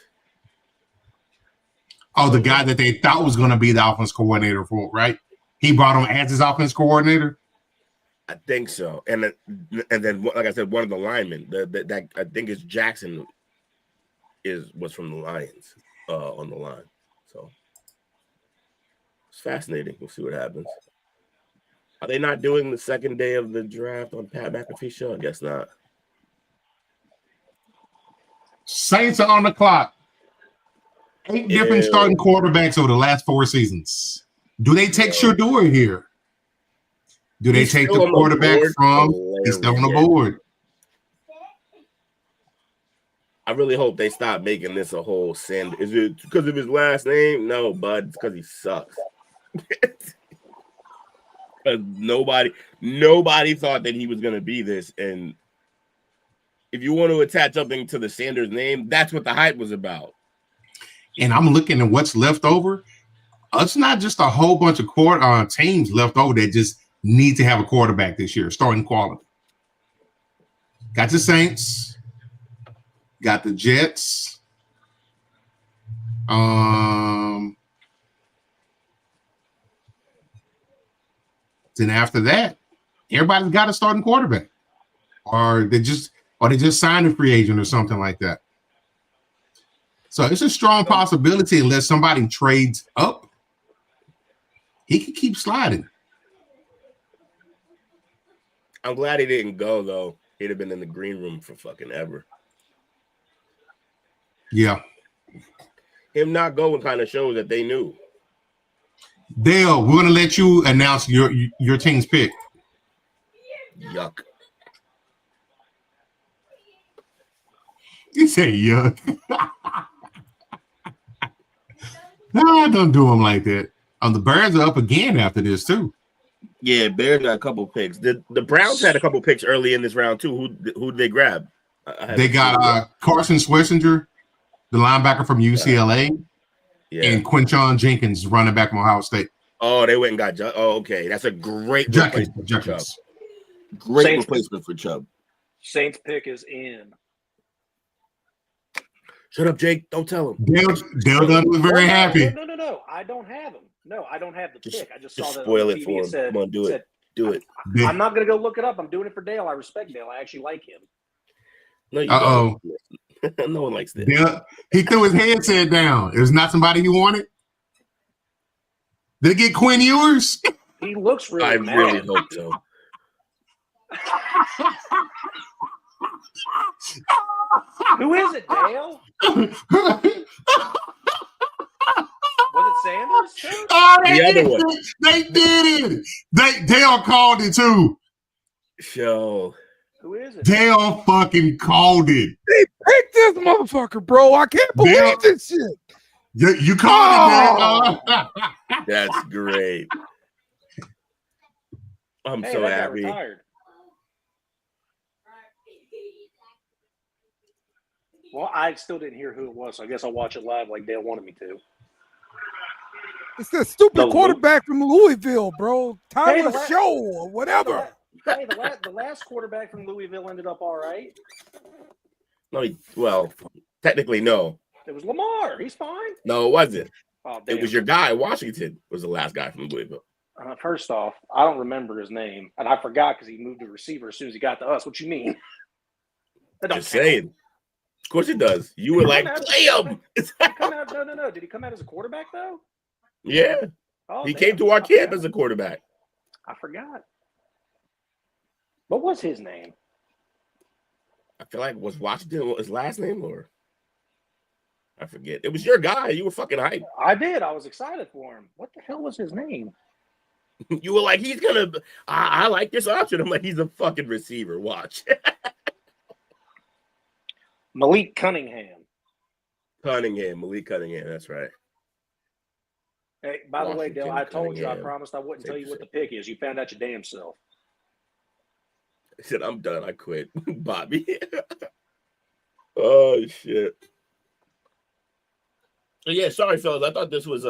Oh, the guy that they thought was going to be the offense coordinator for, right? He brought him as his offense coordinator. I think so. And then like I said, one of the linemen that I think is Jackson was from the Lions on the line. So it's fascinating. We'll see what happens. Are they not doing the second day of the draft on Pat McAfee show? I guess not. Saints are on the clock. 8 different starting quarterbacks over the last 4 seasons. Do they take Shador here? Do they take the quarterback from? He's still on the board. I really hope they stop making this a whole sin. Is it because of his last name? No, bud. It's because he sucks. Nobody thought that he was going to be this. And if you want to attach something to the Sanders name, that's what the hype was about. And I'm looking at what's left over. It's not just a whole bunch of teams left over that just need to have a quarterback this year, starting quality. Got the Saints. Got the Jets. Then after that, everybody's got a starting quarterback. Or they just signed a free agent or something like that. So it's a strong possibility unless somebody trades up, he could keep sliding. I'm glad he didn't go, though. He'd have been in the green room for fucking ever. Yeah. Him not going kind of shows that they knew. Dale, we're going to let you announce your team's pick. Yuck. You say yuck. No, don't do them like that. The Bears are up again after this, too. Yeah, Bears got a couple picks. The Browns had a couple picks early in this round, too. Who did they grab? They got Carson Schlesinger, the linebacker from UCLA, and Quinshon Jenkins, running back from Ohio State. Oh, they went and got okay. That's a great replacement for Chubb. Great replacement for Chubb. Saints pick is in. Shut up, Jake. Don't tell him. Dale Dunn was very happy. No. I don't have him. No, I don't have the pick. I just saw that. Spoil it for him. Come on, do it. Do it. I'm not going to go look it up. I'm doing it for Dale. I respect Dale. I actually like him. No, you don't. No one likes that. Dale, he threw his headset down. It was not somebody he wanted. Did it get Quinn Ewers? He looks really mad. I really hope so. Who is it, Dale? Was it Sanders too? Oh, they did it. Dale called it too. Show. Who is it? Dale fucking called it. They picked this motherfucker, bro. I can't believe this shit. You called it, Dale. That's great. I'm so happy. Well, I still didn't hear who it was, so I guess I'll watch it live like Dale wanted me to. It's that stupid quarterback from Louisville, bro. Tyler Show or whatever. The last quarterback from Louisville ended up all right. No, well, technically, no. It was Lamar. He's fine. No, it wasn't. Oh, damn. It was your guy, Washington, was the last guy from Louisville. First off, I don't remember his name, and I forgot because he moved to receiver as soon as he got to us. What you mean? That don't Just count. saying. Of course it does. You were like, play him. Did he come out? No. Did he come out as a quarterback though? Yeah. Oh, He damn. came to our camp as a quarterback. I forgot. What was his name? I feel like was Washington his last name or I forget. It was your guy. You were fucking hyped. I did. I was excited for him. What the hell was his name? You were like, he's gonna. I like this option. I'm like, he's a fucking receiver. Watch. Malik Cunningham. Malik Cunningham. That's right. Hey, by the way, Washington, Dale, I told you I Cunningham. promised I wouldn't tell you what the pick is. You found out your damn self. I said, I'm done. I quit. Bobby. Oh shit. Yeah, sorry, fellas. I thought this was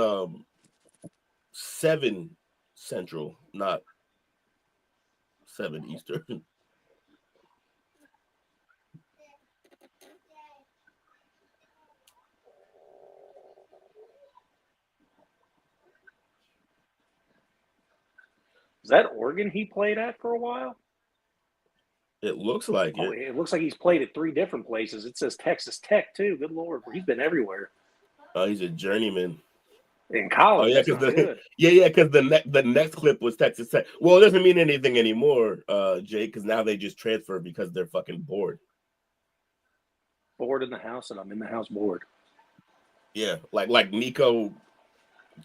7 Central, not 7 Eastern. Is that Oregon he played at for a while? It looks like Oh, it. it looks like he's played at 3 different places. It says Texas Tech too. Good Lord, he's been everywhere. Oh, he's a journeyman. In college, Oh yeah, that's because not good. because the next clip was Texas Tech. Well, it doesn't mean anything anymore, Jay, because now they just transfer because they're fucking bored. Bored in the house, and I'm in the house bored. Yeah, like Nico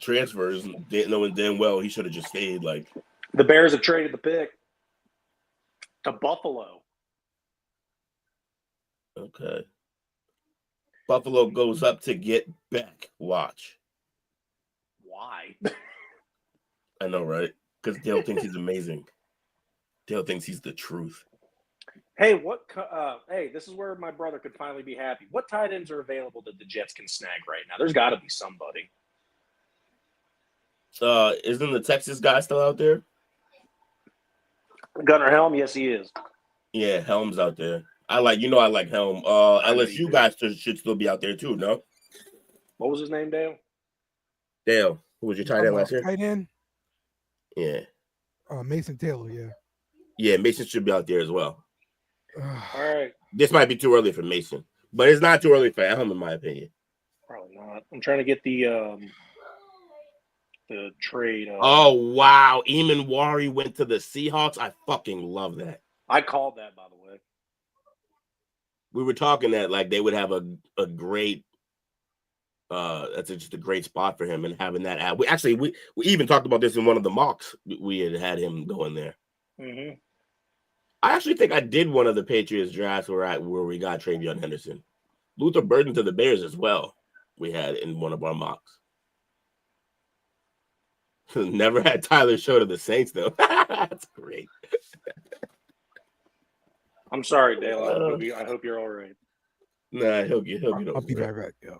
transfers, knowing damn well he should have just stayed. Like The Bears have traded the pick to Buffalo. okay, Buffalo goes up to get Beck. Watch. Why? I know, right? Because Dale thinks he's amazing. Dale thinks he's the truth. Hey, hey, this is where my brother could finally be happy. What tight ends are available that the Jets can snag right now? There's got to be somebody. Isn't the Texas guy still out there? Gunnar Helm, yes, he is. Yeah, Helm's out there. I like Helm. LSU guys should still be out there too, no? What was his name, Dale? Dale, who was your tight end last year? Tight end? Yeah. Mason Taylor, yeah. Yeah, Mason should be out there as well. All right. This might be too early for Mason, but it's not too early for Helm, in my opinion. Probably not. I'm trying to get the trade. Oh, wow. Eamon Wari went to the Seahawks. I fucking love that. I called that, by the way. We were talking that like they would have a great that's just a great spot for him, and having that ad. We even talked about this in one of the mocks. We had him going there. Mm-hmm. I actually think I did one of the Patriots drafts where we got Travion Henderson. Luther Burden to the Bears as well. We had in one of our mocks. Never had Tyler Show to the Saints though. That's great. I'm sorry, Dale. I hope you're all right. Nah, he'll get I'll over be it. right back, yo.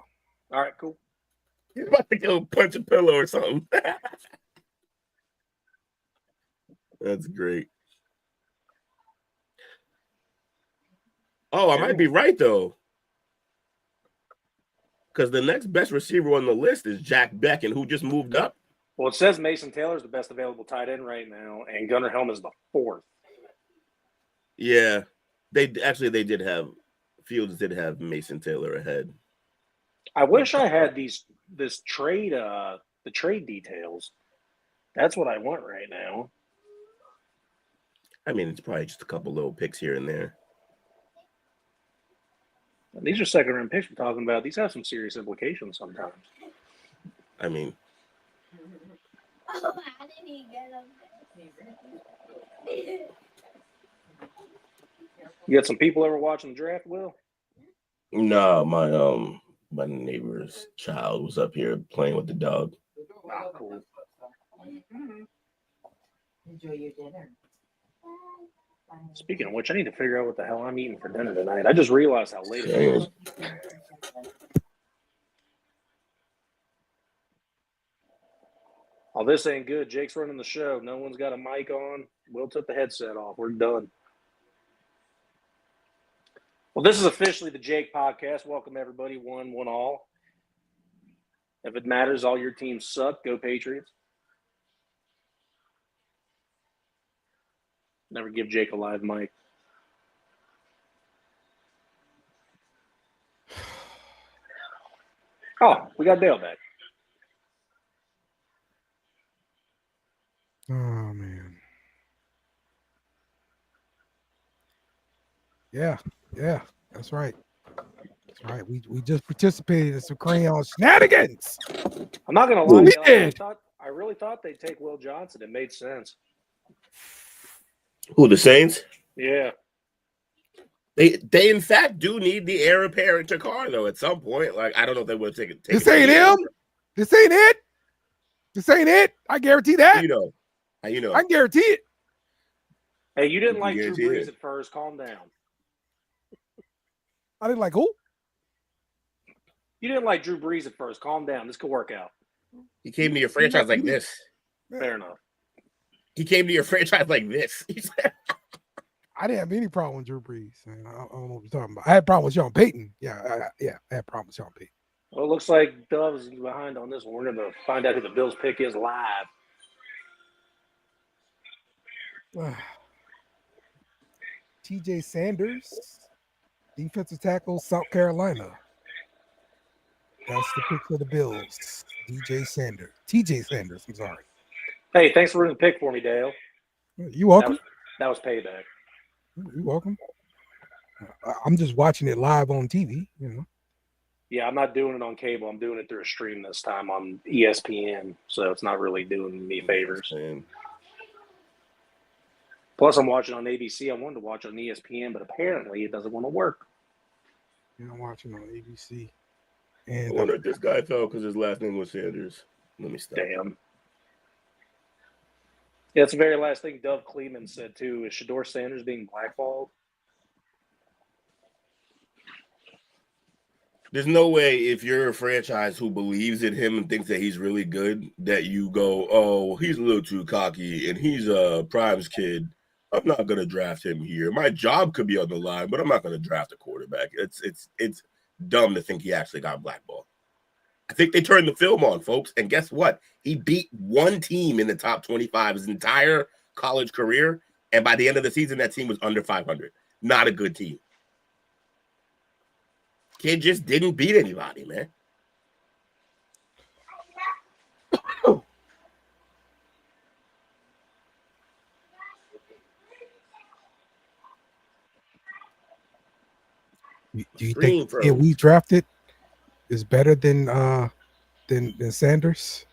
All right, cool. He's about to go punch a pillow or something. That's great. Oh, I might be right though. Because the next best receiver on the list is Jack Beck, and who just moved up. Well, it says Mason Taylor is the best available tight end right now, and Gunnar Helm is the 4th. Yeah, they did have Fields did have Mason Taylor ahead. I wish I had this trade the trade details. That's what I want right now. I mean, it's probably just a couple little picks here and there. These are second-round picks we're talking about. These have some serious implications sometimes. I mean, You got some people ever watching the draft, Will? no, my neighbor's child was up here playing with the dog. Ah, cool. Enjoy your dinner. Speaking of which, I need to figure out what the hell I'm eating for dinner tonight. I just realized how late it is. Oh, this ain't good. Jake's running the show. No one's got a mic on. Will took the headset off. We're done. Well, this is officially the Jake Podcast. Welcome, everybody, one all. If it matters, all your teams suck. Go Patriots. Never give Jake a live mic. Oh, we got Dale back. Oh man. Yeah, that's right. That's right. We just participated in some crayon shenanigans. I'm not gonna lie, We Dale, did. I really thought they'd take Will Johnson. It made sense. Who, the Saints? Yeah. They in fact do need the heir apparent to Carr though. At some point, like I don't know if they would take it. This ain't him. This ain't it. This ain't it. I guarantee that. You know. I can guarantee it. Hey, you didn't like Drew guarantee Brees it. at first. Calm down. I didn't like who? You didn't like Drew Brees at first. Calm down. This could work out. He came to your franchise like this. Fair enough. He came to your franchise like this. I didn't have any problem with Drew Brees. I don't know what you're talking about. I had a problem with Sean Payton. I had a problem with Sean Payton. Well, it looks like Dove's behind on this one. We're going to find out who the Bills pick is live. TJ Sanders, defensive tackle, South Carolina. That's the pick for the Bills. TJ Sanders, I'm sorry. Hey, thanks for running the pick for me, Dale. You welcome. That was payback. You're welcome. I'm just watching it live on TV, you know. Yeah, I'm not doing it on cable. I'm doing it through a stream this time on ESPN, so it's not really doing me favors. Plus, I'm watching on ABC. I wanted to watch on ESPN, but apparently it doesn't want to work. Yeah, I'm watching on ABC. I And wonder if this guy fell because his last name was Sanders. Let me stop. Damn. Yeah, that's the very last thing Dove Kleeman said, too. Is Shador Sanders being blackballed? There's no way if you're a franchise who believes in him and thinks that he's really good that you go, oh, he's a little too cocky and he's a Prime's kid. I'm not going to draft him here. My job could be on the line, but I'm not going to draft a quarterback. It's dumb to think he actually got blackballed. I think they turned the film on, folks, and guess what? He beat one team in the top 25 his entire college career, and by the end of the season, that team was under 500. Not a good team. Kid just didn't beat anybody, man. do you think we drafted is better than Sanders?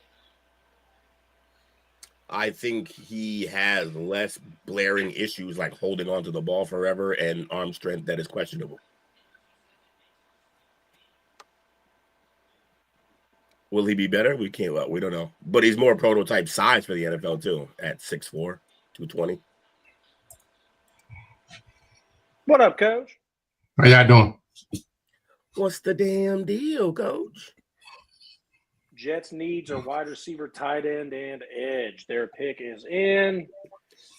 I think he has less blaring issues like holding on to the ball forever and arm strength that is questionable. Will he be better? We don't know. But he's more prototype size for the NFL too at 6'4", 220. What up, Coach? How y'all doing? What's the damn deal, Coach? Jets' needs are wide receiver, tight end, and edge. Their pick is in.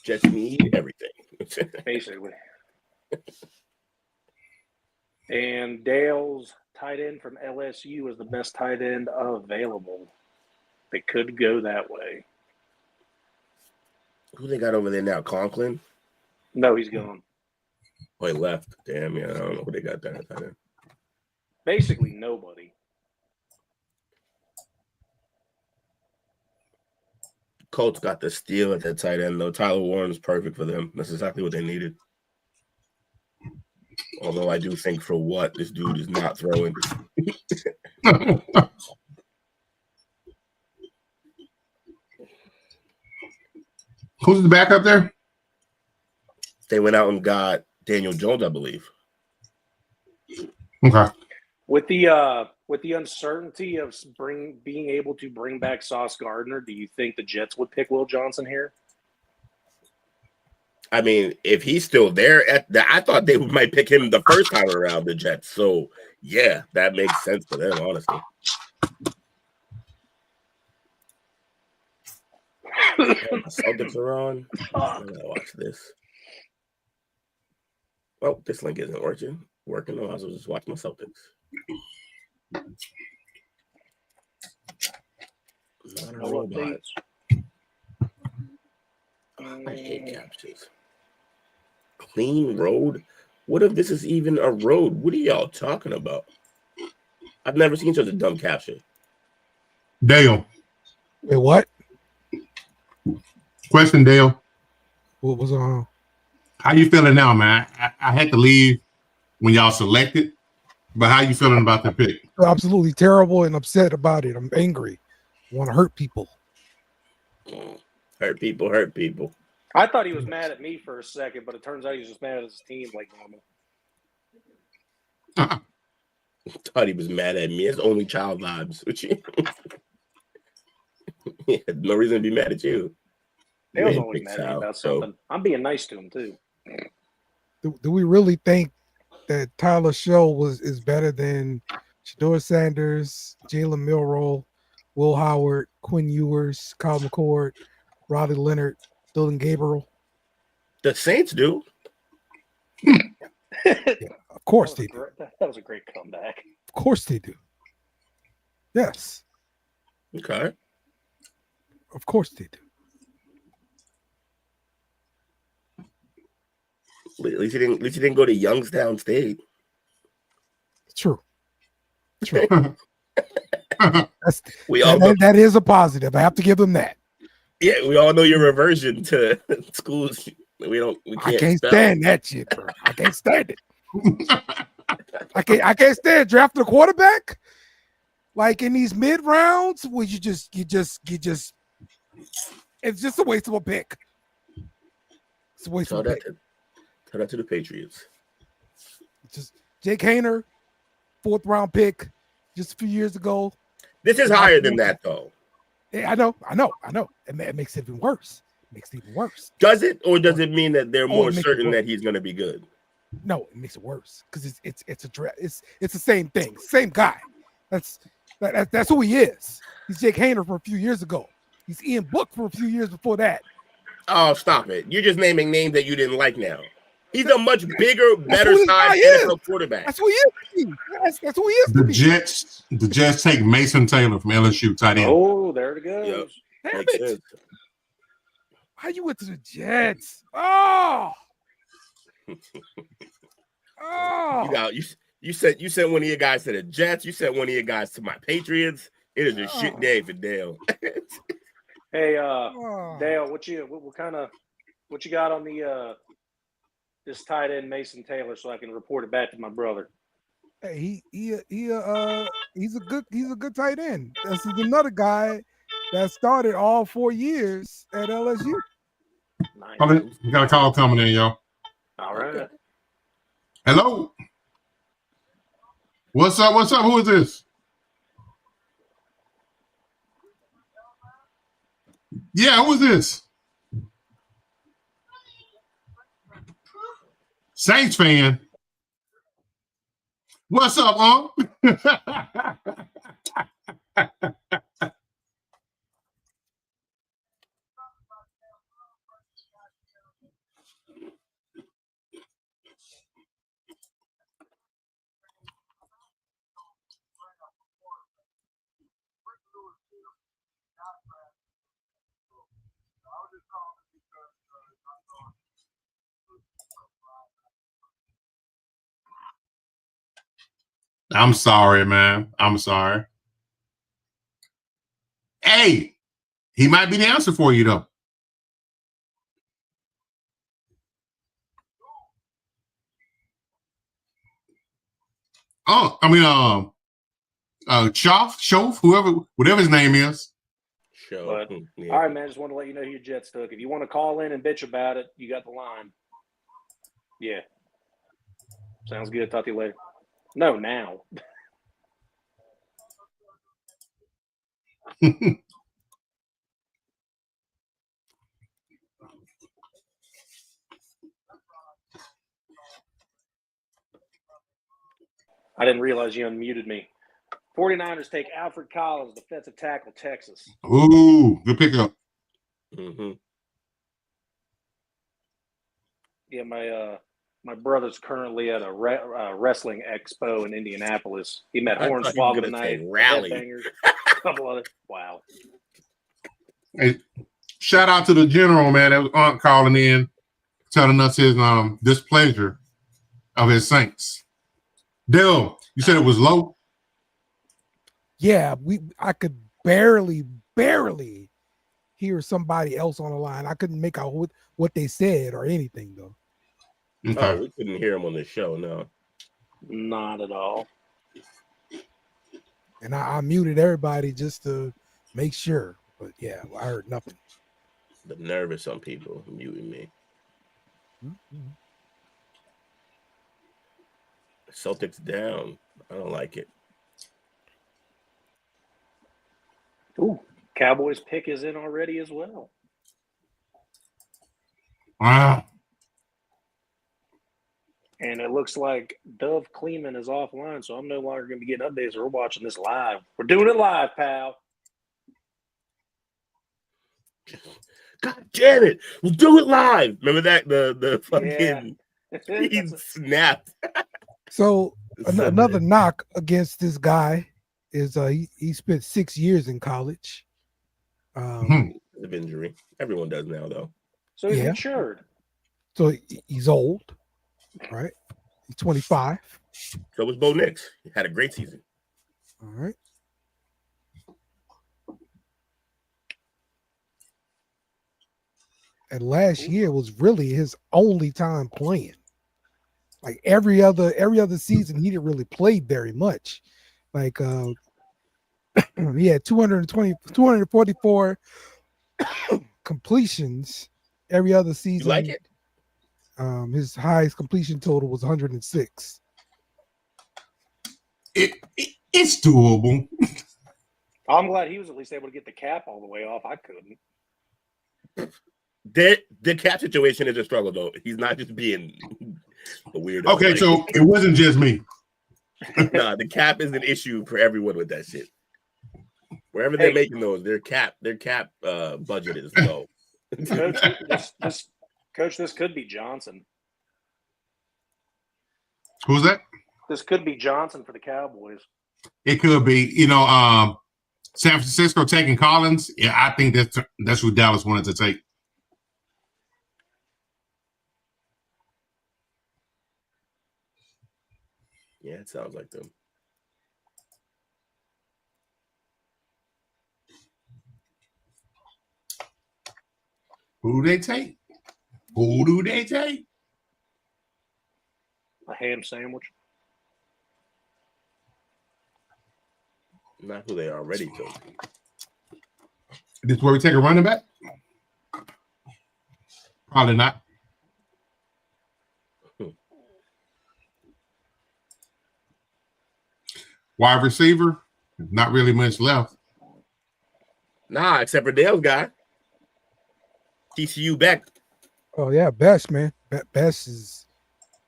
Jets need everything. Basically. And Dale's tight end from LSU is the best tight end available. They could go that way. Who they got over there now? Conklin? No, he's gone. Oh, he left. Damn, yeah, I don't know who they got there. Basically nobody. Colts got the steal at that tight end, though. Tyler Warren's perfect for them. That's exactly what they needed. Although I do think for what this dude is not throwing. Who's the backup there? They went out and got Daniel Jones, I believe. Okay. With the uncertainty of being able to bring back Sauce Gardner, do you think the Jets would pick Will Johnson here? I mean, if he's still there, I thought they might pick him the first time around, the Jets. So, yeah, that makes sense for them, honestly. The Celtics are on. I gotta watch this. Well, this link isn't working. No, I was just watching my Celtics. Not a No robot. updates. I hate captions. Clean road? What if this is even a road? What are y'all talking about? I've never seen such a dumb caption. Dale. Wait, what? Question, Dale. What was How you feeling now, man? I had to leave when y'all selected, but how you feeling about the pick? absolutely terrible and upset about it. I'm angry. I want to hurt people. Hurt people, hurt people. I thought he was mad at me for a second, but it turns out he's just mad at his team like normal. Thought he was mad at me. It's only child vibes. Which he had no reason to be mad at you. He was always mad at me about something. I'm being nice to him too. Do we really think that Tyler Show is better than Shador Sanders, Jalen Milroe, Will Howard, Quinn Ewers, Kyle McCord, Riley Leonard, Dylan Gabriel? The Saints do. Of course they do. That was a great comeback. Of course they do. Yes. Okay. Of course they do. At least you didn't go to Youngstown State. True. True. That is a positive. I have to give them that. Yeah, we all know your reversion to schools. I can't stand that shit, bro. I can't stand it. I can't stand drafting a quarterback like in these mid rounds where you just it's just a waste of a pick. It's a waste of a pick. Tell that to the Patriots. Just Jake Hayner, 4th round pick just a few years ago. This is higher than that, though. Yeah, I know. It makes it even worse. Does it, or does it mean that they're more certain that he's going to be good? No, it makes it worse because it's a draft. It's the same thing, same guy. That's who he is. He's Jake Hayner for a few years ago. He's Ian Book for a few years before that. Oh, stop it! You're just naming names that you didn't like now. He's a much bigger, better size NFL quarterback. That's who he is. That's who he is. The Jets take Mason Taylor from LSU tight end. Oh, there it goes. Yep. Damn it. How you went to the Jets? Oh. You sent one of your guys to the Jets. You sent one of your guys to my Patriots. It is a shit day for Dale. Hey, Dale, what you got on the this tight end Mason Taylor so I can report it back to my brother? Hey, he's a good tight end. This is another guy that started all 4 years at LSU. Nice. You got a call coming in, y'all. All right. Okay. Hello. What's up? Who is this? Yeah, who is this? Saints fan. What's up, I'm sorry, man. I'm sorry. Hey, he might be the answer for you, though. Oh, I mean, Schoff, whatever his name is. But, yeah. All right, man. Just want to let you know who your Jets took. If you want to call in and bitch about it, you got the line. Yeah. Sounds good. Talk to you later. No, now. I didn't realize you unmuted me. 49ers take Alfred Collins, defensive tackle, Texas. Ooh, good pickup. Mm-hmm. Yeah, my brother's currently at a wrestling expo in Indianapolis. He met Hornswoggle tonight. Rally. A couple other. Wow. Hey, shout out to the general, man. That was Aunt calling in, telling us his displeasure of his Saints. Dale, you said it was low? Yeah, I could barely hear somebody else on the line. I couldn't make out what they said or anything though. Okay. Oh, we couldn't hear him on the show, no. Not at all. And I muted everybody just to make sure. But yeah, I heard nothing. The nerve of some people muting me. Mm-hmm. Celtics down. I don't like it. Ooh, Cowboys pick is in already as well. Wow. And it looks like Dove Kleeman is offline, so I'm no longer going to be getting updates. We're watching this live. We're doing it live, pal. God damn it! We'll do it live. Remember that the fucking he snapped. So another knock against this guy is he spent 6 years in college. Of injury. Everyone does now, though. So he's matured. So he's old, right? He's 25. So was Bo Nix. He had a great season. All right. And last year was really his only time playing. Like every other season, he didn't really play very much. Like he had 244 completions every other season. You like it? His highest completion total was 106. It's doable. I'm glad he was at least able to get the cap all the way off. I couldn't. The cap situation is a struggle, though. He's not just being a weirdo. Okay, so it wasn't just me. Nah, the cap is an issue for everyone with that shit. Wherever they're making those, their cap budget is low. Coach, this could be Johnson. Who's that? This could be Johnson for the Cowboys. It could be. San Francisco taking Collins. Yeah, I think that's who Dallas wanted to take. Yeah, it sounds like them. Who do they take? Who do they take? A ham sandwich. Not who they already took. This is where we take a running back? Probably not. Wide receiver, not really much left. Nah, except for Dale's guy. TCU back. Oh yeah, Best, man. Best is.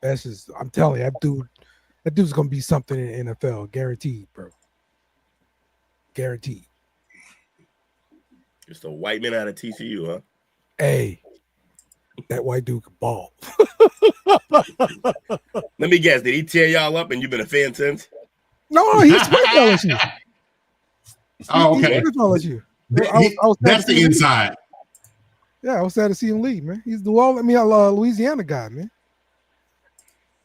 I'm telling you, that dude's gonna be something in the NFL, guaranteed, bro. Guaranteed. Just a white man out of TCU, huh? Hey, that white dude can ball. Let me guess. Did he tear y'all up and you've been a fan since? No, he's with LSU. Oh, okay. He's with LSU. That's the inside. Yeah, I was sad to see him leave, man. He's the Louisiana guy, man.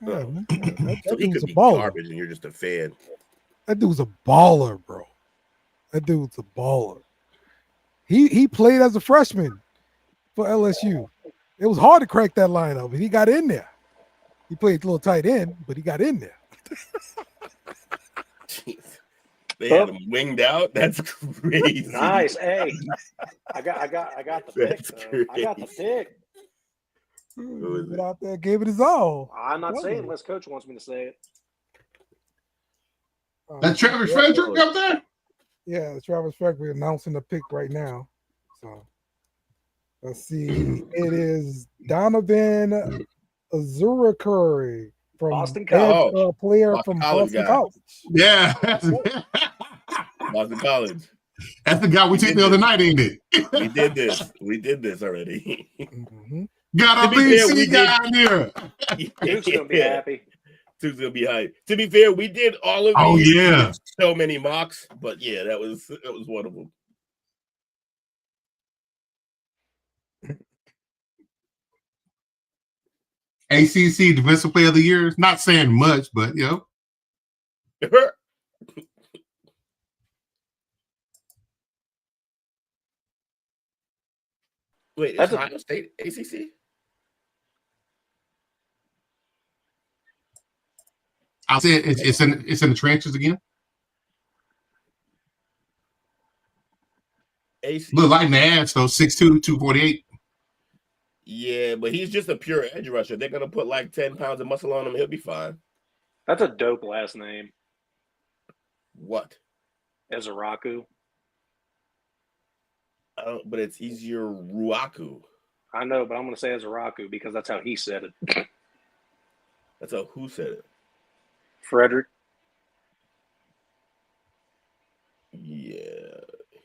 Yeah, man. So he could be baller. garbage and you're just a fan. That dude's a baller, bro. That dude's a baller. He played as a freshman for LSU. It was hard to crack that lineup, but he got in there. He played a little tight end, but he got in there. They had him winged out. That's crazy. Nice. Hey, I got the pick. I got the pick. Get out there, gave it his all. I'm not saying unless Coach wants me to say it. That's Travis Frederick up there? Yeah, Travis Frederick announcing the pick right now. So let's see. It is Donovan Azurikuri from Boston College. Player from Boston College. Yeah. Boston College. That's the guy we took the other night, ain't it? We did this. We did this already. Mm-hmm. Got a BC guy in here. Duke's gonna be happy. Duke's gonna be hyped. To be fair, we did all of these. Oh yeah, so many mocks, but yeah, that was one of them. ACC Defensive Player of the Year. Not saying much, but you know. Wait, it's Ohio State ACC? I'll say it's in the trenches again. ACC. Look like the ass though, 6'2", 248. Yeah, but he's just a pure edge rusher. They're gonna put like 10 pounds of muscle on him. He'll be fine. That's a dope last name. What? Ezeraku. But it's easier Ruaku. I know, but I'm going to say Ezeraku because that's how he said it. That's how who said it? Frederick. Yeah,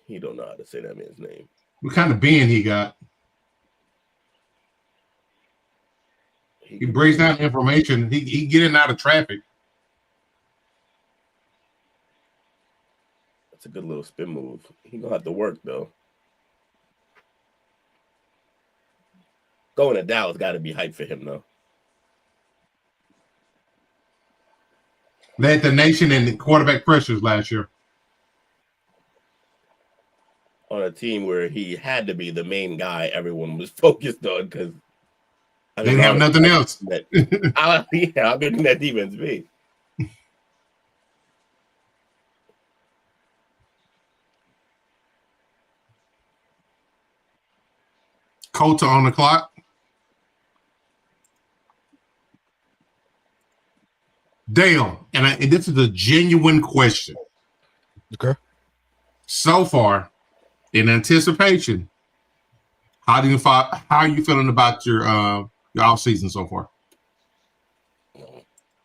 he don't know how to say that man's name. What kind of being he got? He breaks down information. He get in and out of traffic. That's a good little spin move. He gonna have to work though. Going to Dallas got to be hype for him though. Led the nation in the quarterback pressures last year. On a team where he had to be the main guy everyone was focused on because they didn't have nothing else. How big can that defense be? Coulter on the clock. Dale, and this is a genuine question. Okay. So far, in anticipation, how are you feeling about your off season so far?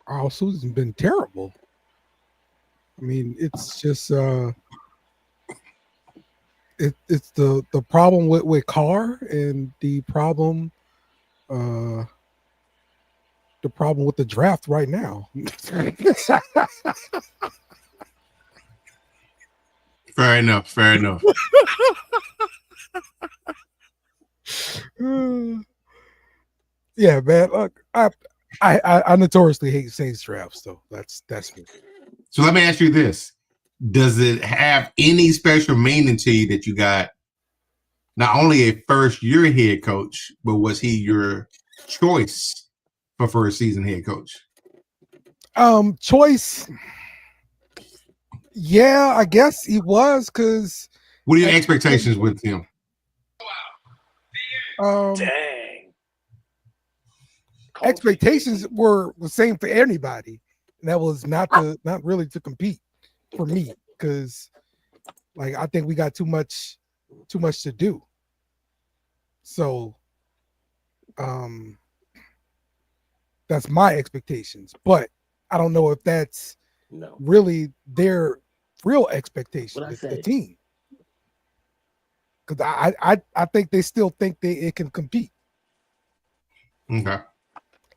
Our season's been terrible. I mean, it's just it's the problem with Carr and the problem with the draft right now. Fair enough. Yeah, man. Look, I notoriously hate Saints drafts, though. That's me. So let me ask you this: does it have any special meaning to you that you got not only a first-year head coach, but was he your choice for first season head coach? Choice. Yeah, I guess he was because. What are your expectations with him? Dang. Expectations were the same for anybody, and that was not really to compete for me because, like, I think we got too much to do. So, that's my expectations, but I don't know if that's really their real expectation, the team. Because I think they still think it can compete. Okay.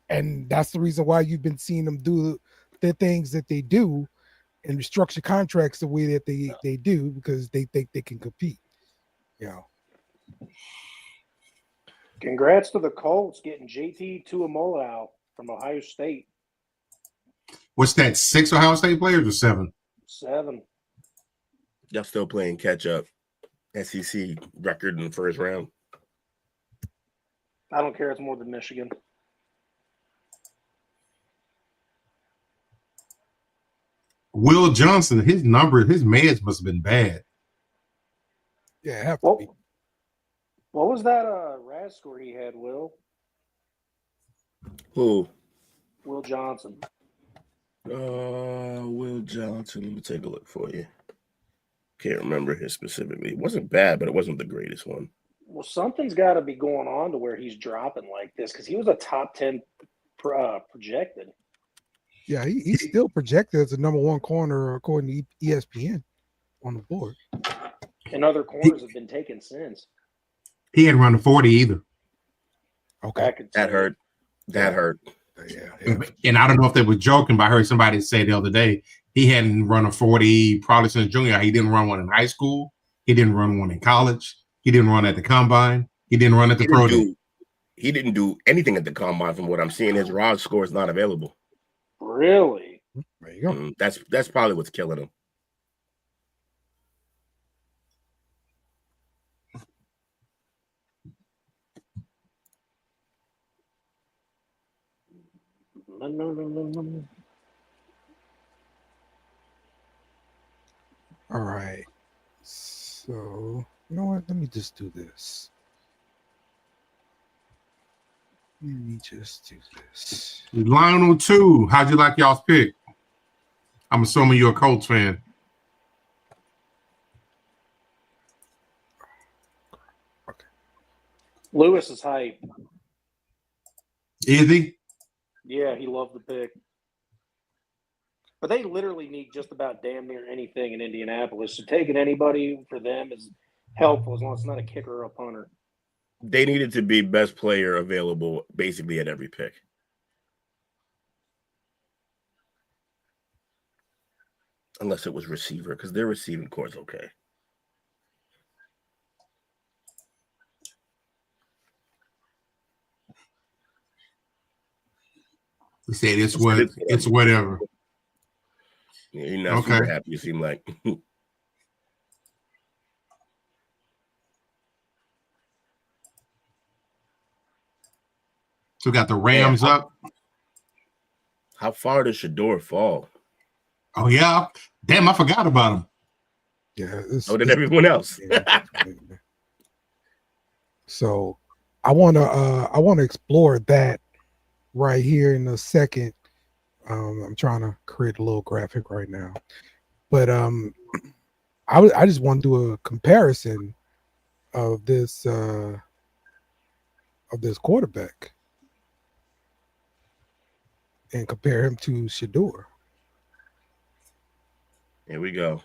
And that's the reason why you've been seeing them do the things that they do and restructure contracts the way that they do because they think they can compete. You know. Congrats to the Colts getting JT Tuimoloau from Ohio State. What's that? 6 Ohio State players or 7? 7. Y'all still playing catch up. SEC record in the first round. I don't care. It's more than Michigan. Will Johnson, his meds must have been bad. Yeah, have to be. What was that RAS score he had, Will? Who? Will Johnson. Will Johnson. Let me take a look for you. Can't remember his specifically. It wasn't bad, but it wasn't the greatest one. Well, something's got to be going on to where he's dropping like this because he was a top 10 projected. Yeah, he's still projected as the number 1 corner according to ESPN on the board. And other corners have been taken since. He hadn't run a 40 either. Okay. That hurt. That hurt. Yeah. And I don't know if they were joking, but I heard somebody say the other day he hadn't run a 40 probably since junior. He didn't run one in high school. He didn't run one in college. He didn't run at the combine. He didn't run at the pro day. he didn't do anything at the combine. From what I'm seeing, his raw score is not available. Really? There you go. That's probably what's killing him. All right. So, you know what? Let me just do this. Let me just do this. Lionel 2. How'd you like y'all's pick? I'm assuming you're a Colts fan. Lewis is hype. Is he? Yeah, he loved the pick. But they literally need just about damn near anything in Indianapolis. So taking anybody for them is helpful as long as it's not a kicker or a punter. They needed to be best player available basically at every pick. Unless it was receiver, because their receiving core is okay. He said it's whatever. Yeah, you're not super happy, you seem like. So we got the Rams up. How far does Shador fall? Oh yeah. Damn, I forgot about him. Yeah. So did everyone else. So I wanna explore that right here in a second. I'm trying to create a little graphic right now. But I just want to do a comparison of this quarterback and compare him to Shador. Here we go.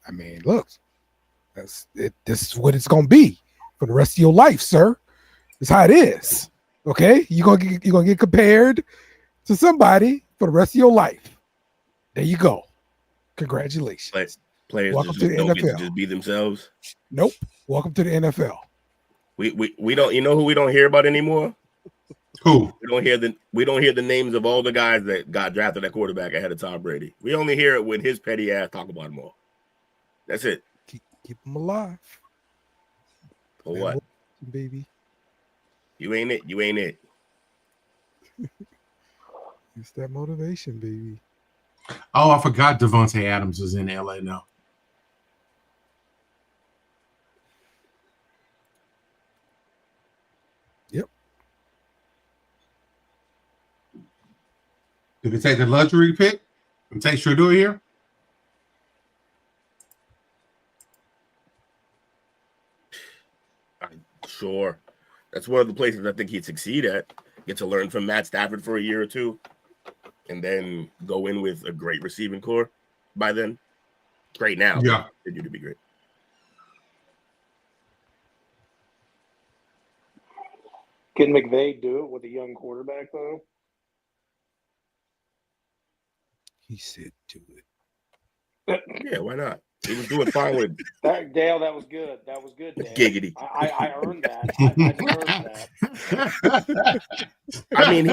I mean, look, that's it. This is what it's gonna be for the rest of your life, sir. It's how it is. Okay, you're gonna get compared to somebody for the rest of your life. There you go. Congratulations. Players Welcome just to the don't get to NFL. just be themselves. Nope. Welcome to the NFL. We don't. You know who we don't hear about anymore? Who? We don't hear the names of all the guys that got drafted at quarterback ahead of Tom Brady. We only hear it when his petty ass talk about them all. That's it. Keep them alive. For what? Baby. You ain't it. You ain't it. It's that motivation, baby. Oh, I forgot Devontae Adams is in LA now. Yep. Did we take the luxury pick and take Shador here? Sure. That's one of the places I think he'd succeed at. Get to learn from Matt Stafford for a year or two, and then go in with a great receiving core by then. Great now. Yeah. Continue to be great. Can McVay do it with a young quarterback, though? He said do it. Yeah, why not? He was doing fine with that. Dale, that was good. That was good, Dale. Giggity. I earned that. I deserved that. I mean,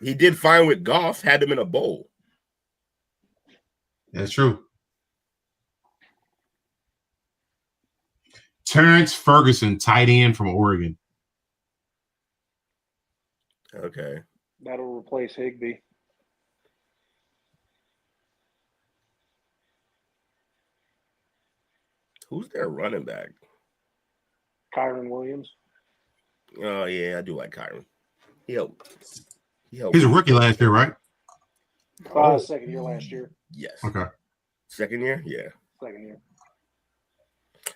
he did fine with Goff, had him in a bowl. That's true. Terrence Ferguson, tight end from Oregon. Okay. That'll replace Higbee. Who's their running back? Kyron Williams. Oh, yeah, I do like Kyron. He helped. He's a rookie last year, right? Second year last year. Yes. Okay. Second year? Yeah. Second year.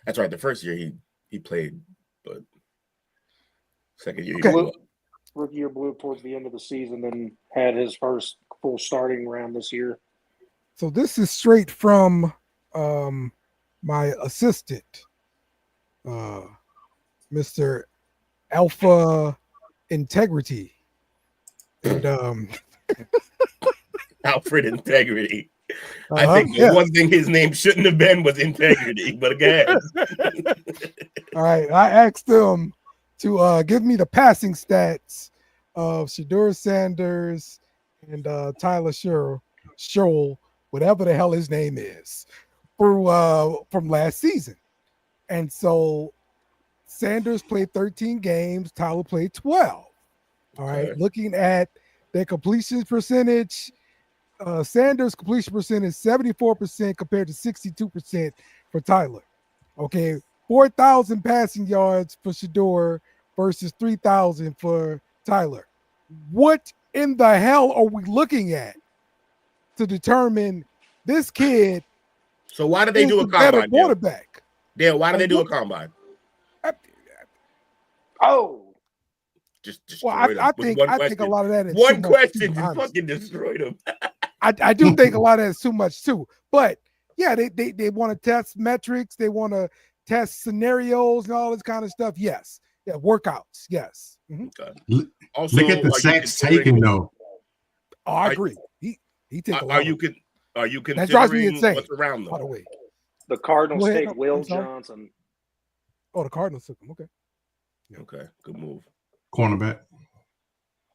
That's right. The first year he played, but second year he blew. Rookie year blew towards the end of the season, then had his first full starting round this year. So this is straight from my assistant, Mr. Alpha Integrity. And Alfred Integrity. I think the one thing his name shouldn't have been was Integrity, but again. All right. I asked him to give me the passing stats of Shedeur Sanders and Tyler Sherrill, whatever the hell his name is, from last season. And so Sanders played 13 games, Tyler played 12. All right. Okay. Looking at their completion percentage, Sanders' completion percentage 74% compared to 62% for Tyler. Okay. 4,000 passing yards for Shedeur versus 3,000 for Tyler. What in the hell are we looking at to determine this kid So why did they is do the a better combine, Dale? quarterback? Dale, why did they do a combine? Oh, Just Well, destroyed him I with think one I question. think a lot of that is too One much, question too, just honestly. fucking destroyed him. I do think a lot of that is too much too. But yeah, they want to test metrics, they want to test scenarios and all this kind of stuff. Yes. Yeah, workouts. Yes. Mhm. Okay. Also, Look at the are you sacks considering- taken though. Oh, I agree. He take a lot. Are you that drives me considering insane, what's around by the them? way. the Cardinals Go ahead. take I'm Will sorry. Johnson. Oh, the Cardinals took him. Okay. Okay, good move. Cornerback.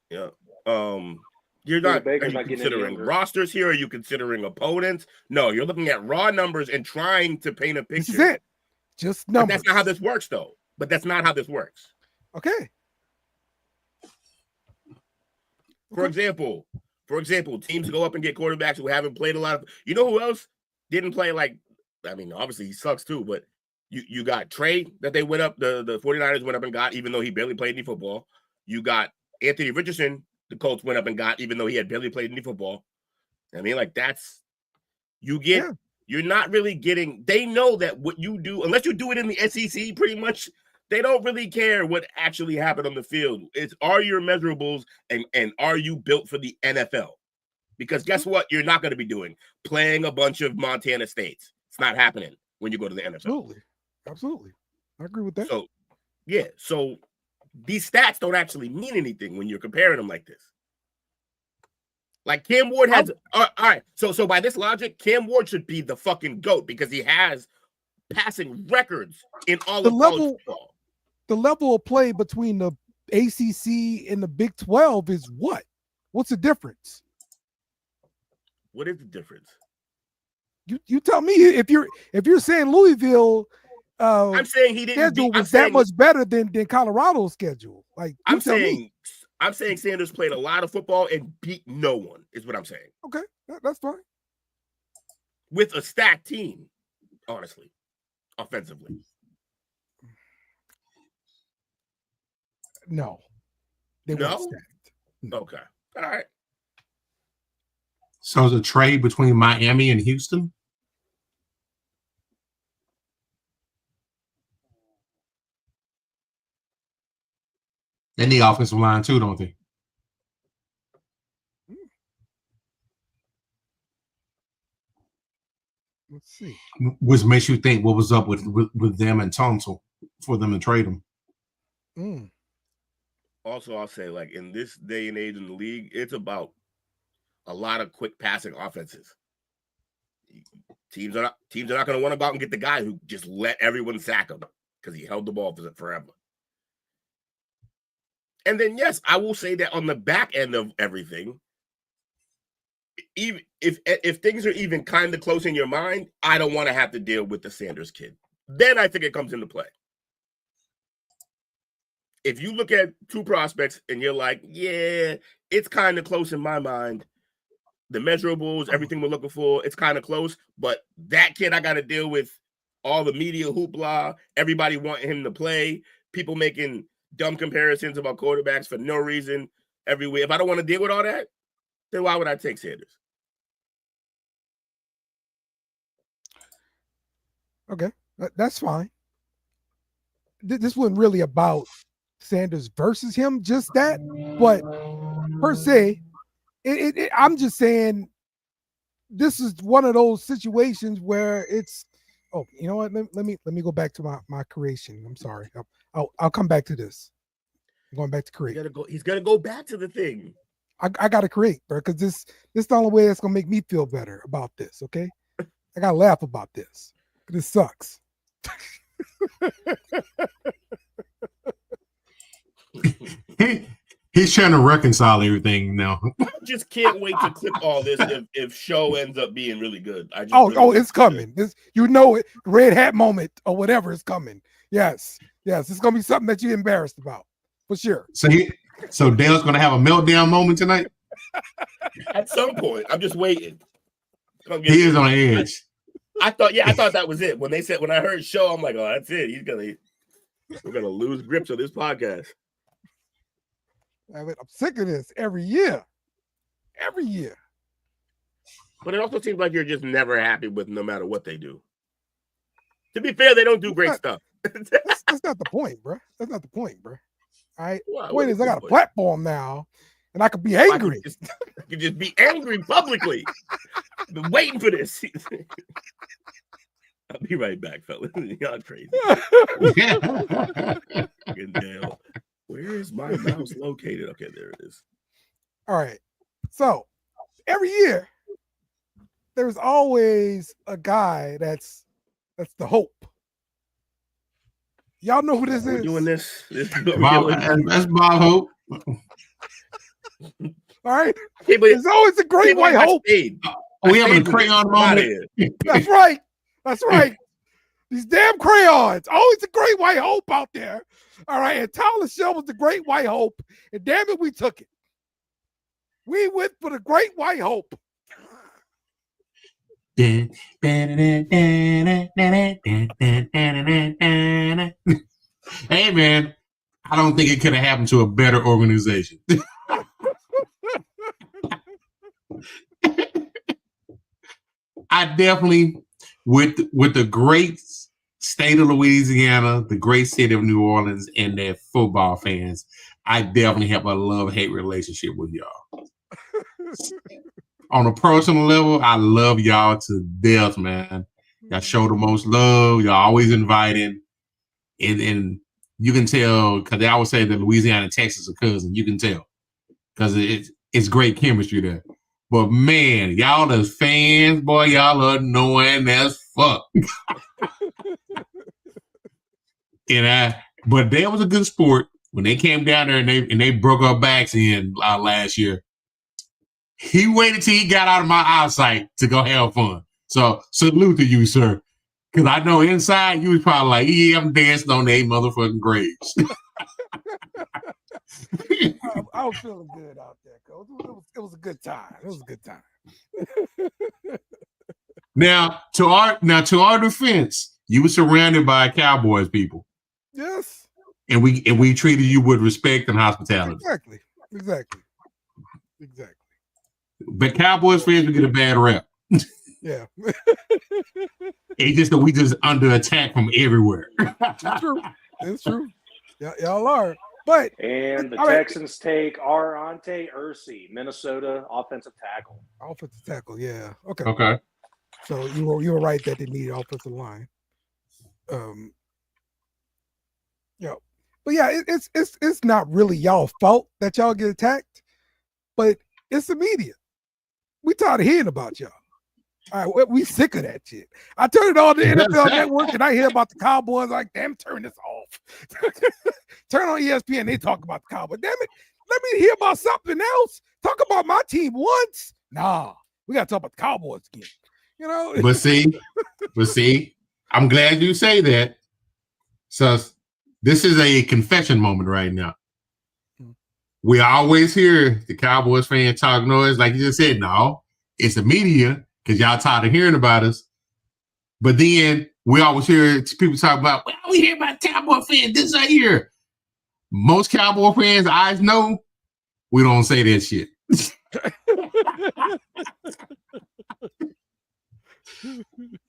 Yeah. You're Budda not. Are Baker's you not getting any considering younger. rosters here? Are you considering opponents? No, you're looking at raw numbers and trying to paint a picture. This is it. Just But numbers. that's not how this works, though. But that's not how this works. Okay. For example, teams go up and get quarterbacks who haven't played a lot of. You know who else didn't play? Like, I mean, obviously he sucks too, but you got Trey that they went up. The 49ers went up and got, even though he barely played any football. You got Anthony Richardson. The Colts went up and got, even though he had barely played any football. I mean, like that's you get. Yeah. You're not really getting. They know that what you do, unless you do it in the SEC, pretty much. They don't really care what actually happened on the field. It's are your measurables and are you built for the NFL? Because guess what? You're not going to be doing playing a bunch of Montana States. It's not happening when you go to the NFL. Absolutely. I agree with that. So, yeah. So these stats don't actually mean anything when you're comparing them like this. Like Cam Ward has. All right. So by this logic, Cam Ward should be the fucking GOAT because he has passing records in all of college football. The level of play between the ACC and the Big 12 is what? What's the difference? What is the difference? You tell me if you're saying Louisville. I'm saying he didn't. Schedule was that much better than Colorado's schedule. Like I'm saying Sanders played a lot of football and beat no one. Is what I'm saying. Okay, that's fine. With a stacked team, honestly, offensively. No, they weren't stacked. No. Okay, all right. So it's a trade between Miami and Houston. They need offensive line too, don't they? Let's see. Which makes you think what was up with them and Tonsil for them to trade them. Also, I'll say, like, in this day and age in the league, it's about a lot of quick passing offenses. Teams are not going to want to go out and get the guy who just let everyone sack him because he held the ball forever. And then, yes, I will say that on the back end of everything, even if things are even kind of close in your mind, I don't want to have to deal with the Sanders kid. Then I think it comes into play. If you look at two prospects and you're like, yeah, it's kind of close in my mind. The measurables, everything we're looking for, it's kind of close. But that kid, I got to deal with all the media hoopla, everybody wanting him to play, people making dumb comparisons about quarterbacks for no reason everywhere. If I don't want to deal with all that, then why would I take Sanders? Okay, that's fine. This wasn't really about Sanders versus him, just that. But per se, I'm just saying this is one of those situations where it's. Oh, you know what? Let me go back to my creation. I'm sorry. I'll come back to this. I'm going back to create. He's gonna go back to the thing. I gotta create, bro, because this is the only way that's gonna make me feel better about this. Okay, I gotta laugh about this. This sucks. He's trying to reconcile everything now. I just can't wait to clip all this if show ends up being really good. It's coming. It. Red hat moment or whatever is coming. Yes, it's gonna be something that you're embarrassed about for sure. So Dale's gonna have a meltdown moment tonight. At some point, I'm just waiting. He is on edge. I thought that was it. When I heard show, I'm like, oh, that's it. We're gonna lose grips on this podcast. I'm sick of this every year. But it also seems like you're just never happy with no matter what they do. To be fair, they don't do great stuff. That's not the point, bro. That's not the point, bro. All right. Well, the point is, I got a platform now, and I can be angry. I can just be angry publicly. I've been waiting for this. I'll be right back, fellas. Y'all crazy. Dale. Where is my mouse located? Okay, there it is. All right. So every year, there's always a guy that's the hope. Y'all know who this is? Doing this? That's Bob Hope. All right. Hey, but there's always a great white hope. We having a crayon moment. That's right. These damn crayons. Always a great white hope out there. All right. And Tyler Shell was the great white hope. And damn it, we took it. We went for the great white hope. Hey man, I don't think it could have happened to a better organization. I definitely, with the great state of Louisiana, the great city of New Orleans, and their football fans, I definitely have a love-hate relationship with y'all. On a personal level, I love y'all to death, man. Y'all show the most love. Y'all always inviting. And you can tell, because they always say that Louisiana and Texas are cousins. You can tell. Because it's great chemistry there. But man, y'all as fans, boy, y'all are annoying as fuck. But they was a good sport when they came down there and they broke our backs in last year. He waited till he got out of my eyesight to go have fun. So salute to you, sir. Because I know inside you was probably like, yeah, I'm dancing on their motherfucking graves. I was feeling good out there, Coach. It was a good time. It was a good time. Now, to our defense, you were surrounded by Cowboys people. Yes. And we treated you with respect and hospitality. Exactly. But Cowboys fans, we get a bad rep. Yeah. It's just that we just under attack from everywhere. It's true. Y'all are. And the Texans take Arante Ursi, Minnesota offensive tackle. Offensive tackle, yeah. Okay. So you were right that they needed offensive line. But yeah, it's not really y'all fault that y'all get attacked, but it's the media. We tired of hearing about y'all. All right, we sick of that shit. I turn it on the NFL Network and I hear about the Cowboys. Like, damn, turn this off. Turn on ESPN, they talk about the Cowboys. Damn it, let me hear about something else. Talk about my team once. Nah, we gotta talk about the Cowboys again. You know. But see, I'm glad you say that. So this is a confession moment right now. We always hear the Cowboys fan talk noise, like you just said. No, it's the media because y'all tired of hearing about us. But then we always hear people talk about, well, we hear about Cowboy fans this right here. Most Cowboy fans I know, we don't say that shit.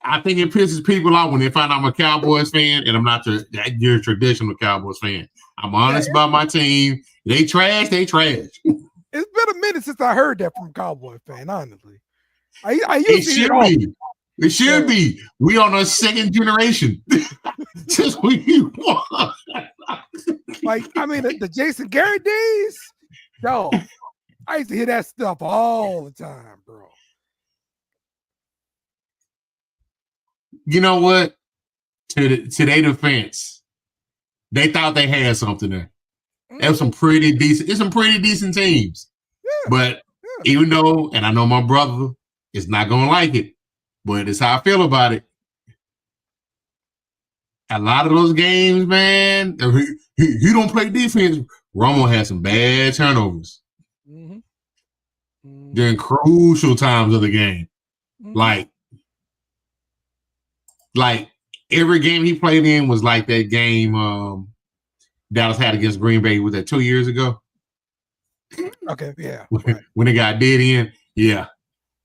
I think it pisses people off when they find out I'm a Cowboys fan and I'm not your traditional Cowboys fan. I'm honest about my team. They trash. It's been a minute since I heard that from a Cowboy fan, honestly. It should be. We on a second generation. Since we won. The Jason Garrett days, yo, I used to hear that stuff all the time, bro. You know what? To their defense, they thought they had something there. There's some pretty decent. It's some pretty decent teams. Yeah, But yeah. even though, and I know my brother is not gonna like it, but it's how I feel about it. A lot of those games, man, he don't play defense. Romo had some bad turnovers during crucial times of the game. Like every game he played in was like that game Dallas had against Green Bay. Was that 2 years ago? Okay, yeah. When it got dead in, yeah.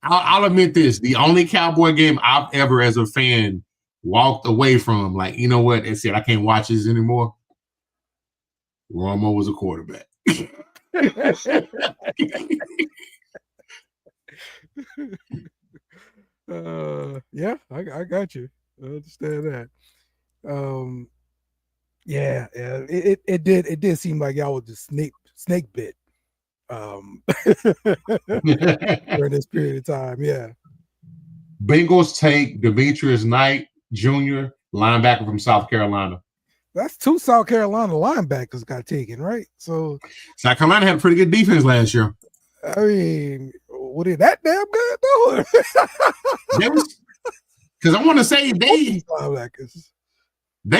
I'll admit this: the only Cowboy game I've ever, as a fan, walked away from, like, you know what, and said I can't watch this anymore. Romo was a quarterback. Yeah, I got you. I understand that. Yeah, it did seem like y'all was just snake bit during this period of time. Yeah. Bengals take Demetrius Knight Jr., linebacker from South Carolina. That's 2 South Carolina linebackers got taken, right? So South Carolina had a pretty good defense last year. I mean, was it that damn good though? They was, because I want to say they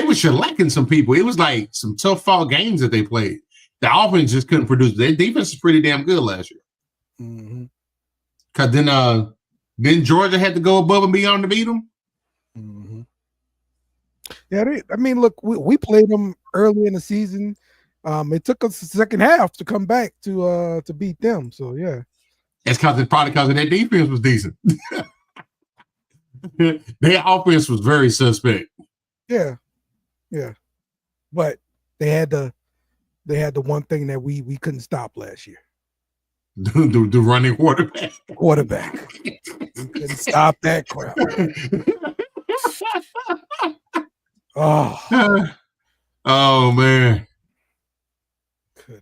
were shellacking some people. It was like some tough fall games that they played. The offense just couldn't produce. Their defense was pretty damn good last year. Because then Georgia had to go above and beyond to beat them. Yeah, I mean, look, we played them early in the season. It took us the second half to come back to beat them. So yeah, it's probably because of their defense was decent. Their offense was very suspect. Yeah, but they had the one thing that we couldn't stop last year. The running quarterback. We couldn't stop that crap. Oh man.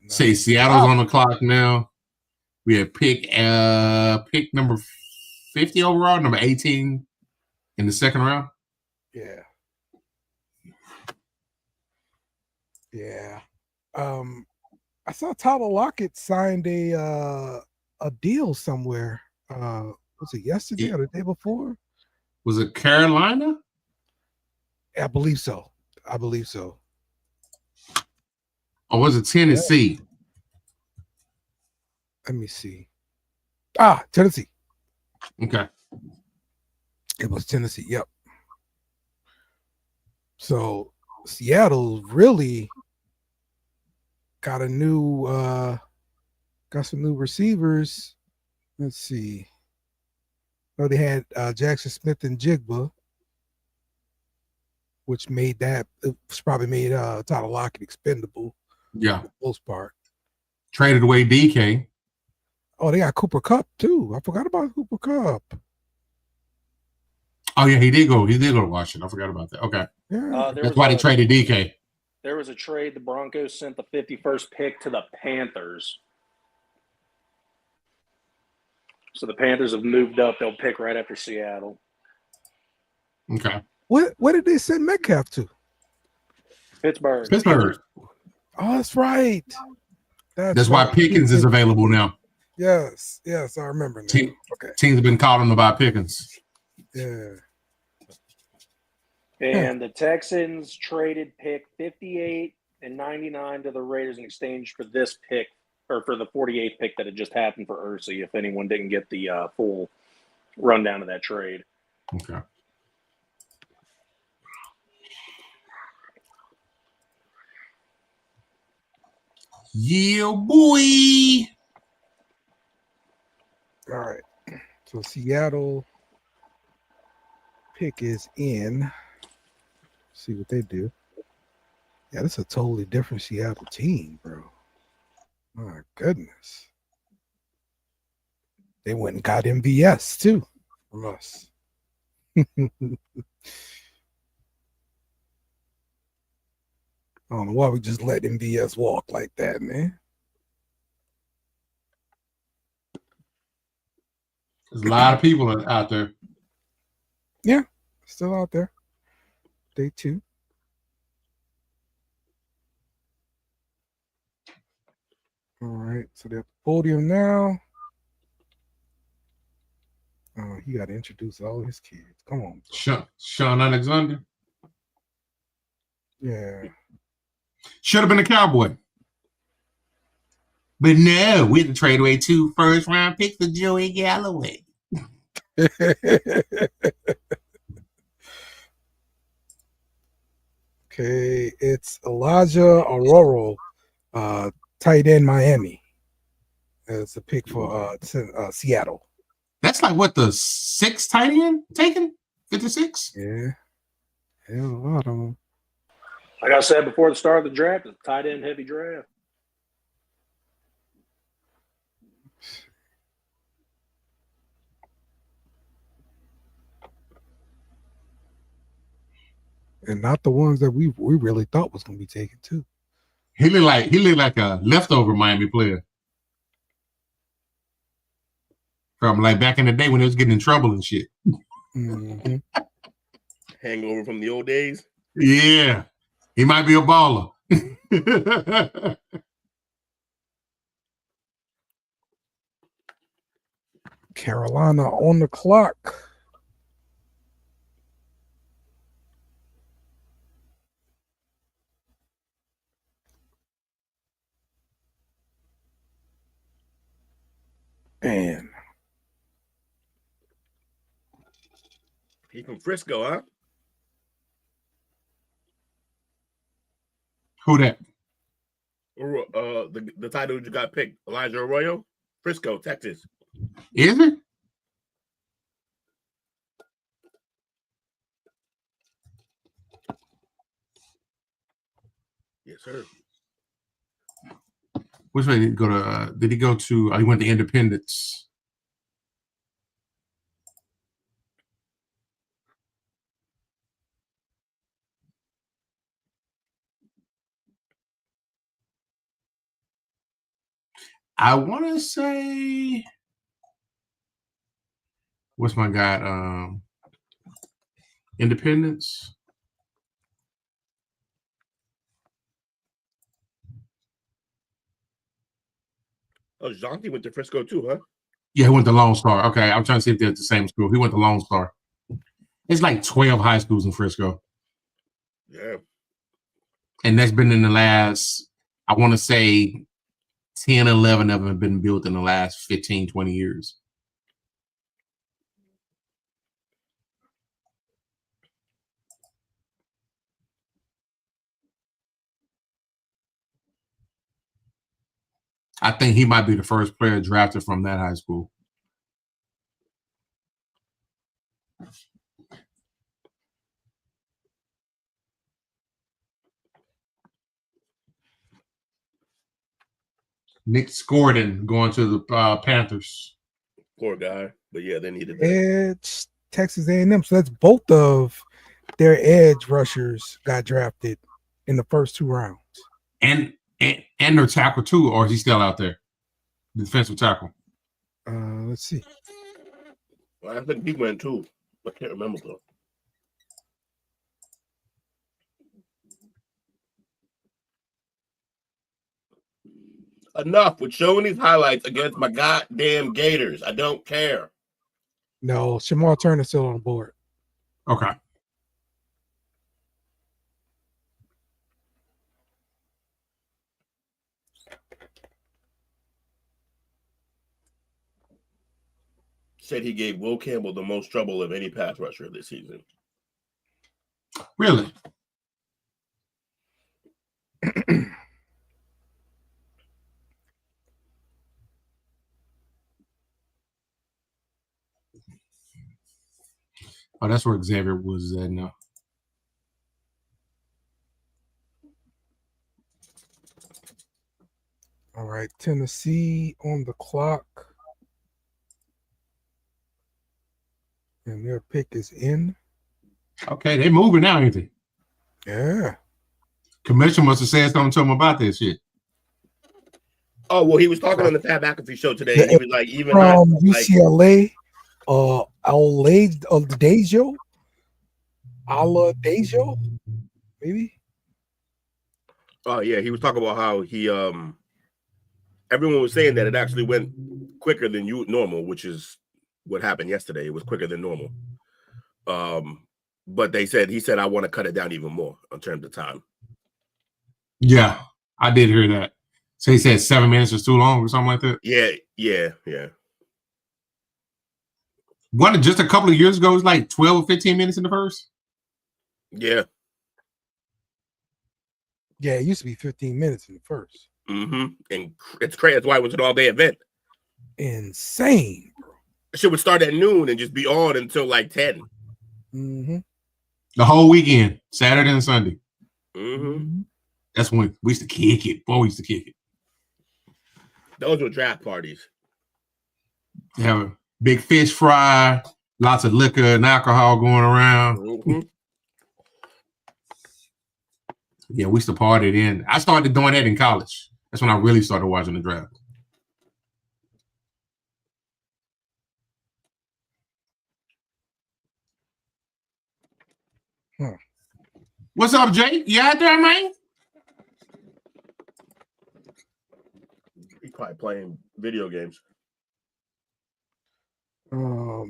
Say Seattle's on the clock now. We have pick number 50 overall, number 18 in the second round. Yeah. I saw Tyler Lockett signed a deal somewhere. Was it yesterday or the day before? Was it Carolina? I believe so. Or was it Tennessee? Let me see. Tennessee. Okay. It was Tennessee. Yep. So Seattle really got some new receivers. Let's see. Oh, they had Jackson Smith and Jigba, which probably made Tyler Lockett expendable. Yeah. For the most part. Traded away DK. Oh, they got Cooper Kupp too. I forgot about Cooper Kupp. Oh yeah, he did go to Washington. I forgot about that. Okay. Yeah. That's why they traded DK. There was a trade. The Broncos sent the 51st pick to the Panthers. So the Panthers have moved up. They'll pick right after Seattle. Okay. What did they send Metcalf to? Pittsburgh. Oh, that's right. That's why Pickens is available now. Yes, I remember now. Okay. Teams have been calling about Pickens. Yeah. And the Texans traded pick 58 and 99 to the Raiders in exchange for this pick, or for the 48th pick that had just happened for Ursi, if anyone didn't get the full rundown of that trade. Okay. Yeah, boy. All right. So Seattle pick is in. Let's see what they do. Yeah, this is a totally different Seattle team, bro. My goodness. They went and got MVS too from us. I don't know why we just let MVS walk like that, man. There's a lot of people out there. Yeah, still out there. Day 2. All right, so they're at the podium now. He got to introduce all his kids. Come on. Sean Alexander. Yeah. Should have been a Cowboy. But no, we had to trade away 2 first-round picks for Joey Galloway. Okay, it's Elijah Aurora, tight end Miami. It's a pick for Seattle. That's like what, the 6th tight end taken? 56? Yeah. Hell, a lot of them. Like I said before the start of the draft, it's a tight end heavy draft. And not the ones that we really thought was going to be taken too. He looked like a leftover Miami player from like back in the day when he was getting in trouble and shit. Mm-hmm. Hangover from the old days. Yeah, he might be a baller. Carolina on the clock. And He from Frisco, huh? Who that? The title you got picked, Elijah Arroyo, Frisco, Texas. Is it? Yes, sir. Which way did he go to? Did he go to? He went to Independence. I want to say, what's my guy? Independence. Oh, Jonty went to Frisco too, huh? Yeah, he went to Lone Star. Okay, I'm trying to see if they're at the same school. He went to Lone Star. It's like 12 high schools in Frisco. Yeah. And that's been in the last, I want to say 10, 11 of them have been built in the last 15, 20 years. I think he might be the first player drafted from that high school. Nick Scordon going to the Panthers. Poor guy. But yeah, they needed that. edge, Texas A&M. So that's both of their edge rushers got drafted in the first 2 rounds. And their tackle too, or is he still out there? The defensive tackle. Let's see. Well, I think he went too. I can't remember though. Enough with showing these highlights against my goddamn Gators. I don't care. No, Shamar Turner's still on the board. Okay. Said he gave Will Campbell the most trouble of any pass rusher this season. Really? Oh, that's where Xavier was at now. All right, Tennessee on the clock. And their pick is in. Okay, they moving now, ain't they? Yeah. Commissioner must have said something to him about this shit. Oh, well, he was talking on the Pat McAfee show today, and he was like, even from UCLA, Aladejo, maybe. Oh yeah, he was talking about how he everyone was saying that it actually went quicker than normal, which is what happened yesterday. It was quicker than normal. But he said, I want to cut it down even more in terms of time. Yeah, I did hear that. So he said 7 minutes is too long or something like that? Yeah. What, just a couple of years ago, it was like 12 or 15 minutes in the first? Yeah. Yeah, it used to be 15 minutes in the first. Mm-hmm. And it's crazy. That's why it was an all-day event. Insane, bro. Shit would start at noon and just be on until like 10. Mm-hmm. The whole weekend, Saturday and Sunday. Mm-hmm. That's when we used to kick it. Boy, we used to kick it. Those were draft parties. They have a big fish fry, lots of liquor and alcohol going around. Mm-hmm. Yeah, we used to party then. I started doing that in college. That's when I really started watching the draft. What's up, Jay? You out there, man? He's probably playing video games. The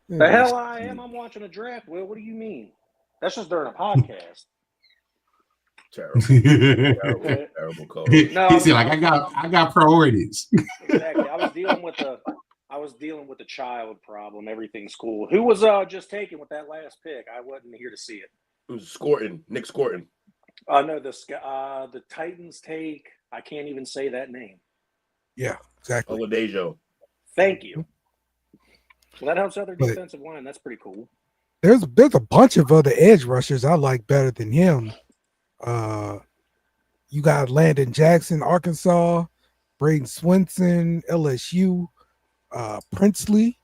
hell I am. I'm watching a draft, Will. What do you mean? That's just during a podcast. Terrible. Terrible call. No, He said, like, I got priorities. Exactly. I was dealing with the child problem. Everything's cool. Who was just taken with that last pick? I wasn't here to see it. It was Nick Scorton. No, the Titans take. I can't even say that name. Yeah, exactly. Oladejo. Thank you. Well, that helps other defensive line. That's pretty cool. There's a bunch of other edge rushers I like better than him. You got Landon Jackson, Arkansas, Braden Swinson, LSU, Princely,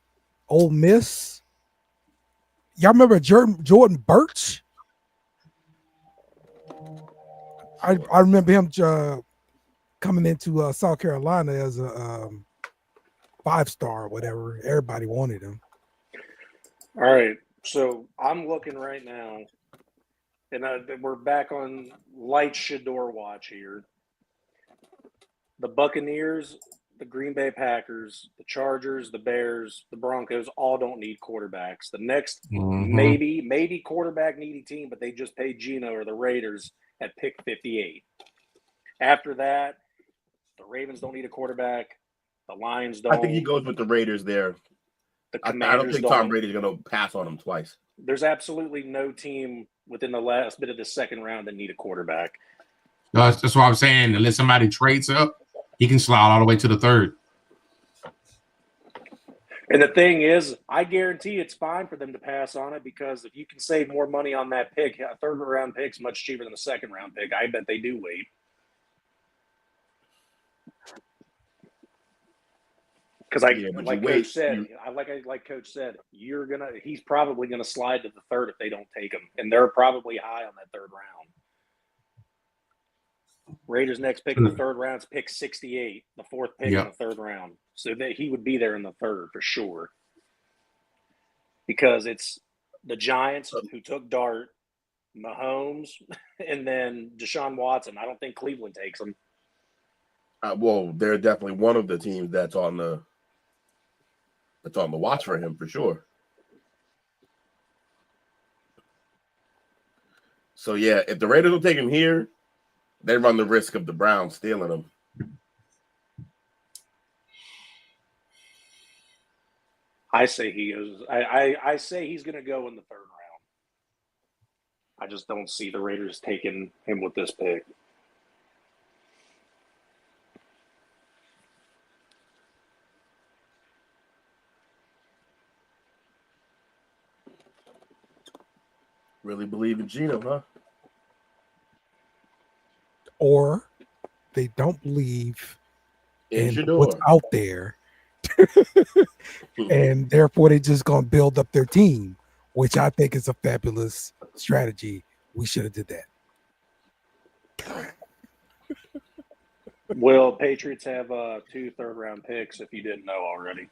Ole Miss. Y'all remember Jordan Birch? I remember him coming into South Carolina as a 5-star or whatever. Everybody wanted him. All right. So I'm looking right now, and we're back on light Shador watch here. The Buccaneers, the Green Bay Packers, the Chargers, the Bears, the Broncos all don't need quarterbacks. The next maybe quarterback needy team, but they just paid Geno, or the Raiders at pick 58. After that, the Ravens don't need a quarterback. The Lions don't. I think he goes with the Raiders there. I don't think Tom Brady's going to pass on him twice. There's absolutely no team within the last bit of the second round that need a quarterback. That's what I'm saying. Unless somebody trades up, he can slide all the way to the third. And the thing is, I guarantee it's fine for them to pass on it, because if you can save more money on that pick, a third-round pick's much cheaper than a second-round pick. I bet they do wait. Because like Coach said, he's probably gonna slide to the third if they don't take him, and they're probably high on that third round. Raiders' next pick in the third round is pick 68, the fourth pick in the third round. So that he would be there in the third for sure. Because it's the Giants who took Dart, Mahomes, and then Deshaun Watson. I don't think Cleveland takes him. Well, they're definitely one of the teams that's on the watch for him for sure. So yeah, if the Raiders will take him here, they run the risk of the Browns stealing him. I say he goes. I say he's going to go in the third round. I just don't see the Raiders taking him with this pick. Really believe in Geno, huh? Or they don't believe in Shador. what's out there. And therefore they're just going to build up their team, which I think is a fabulous strategy. We should have did that. Will Patriots have 2 third-round picks, if you didn't know already?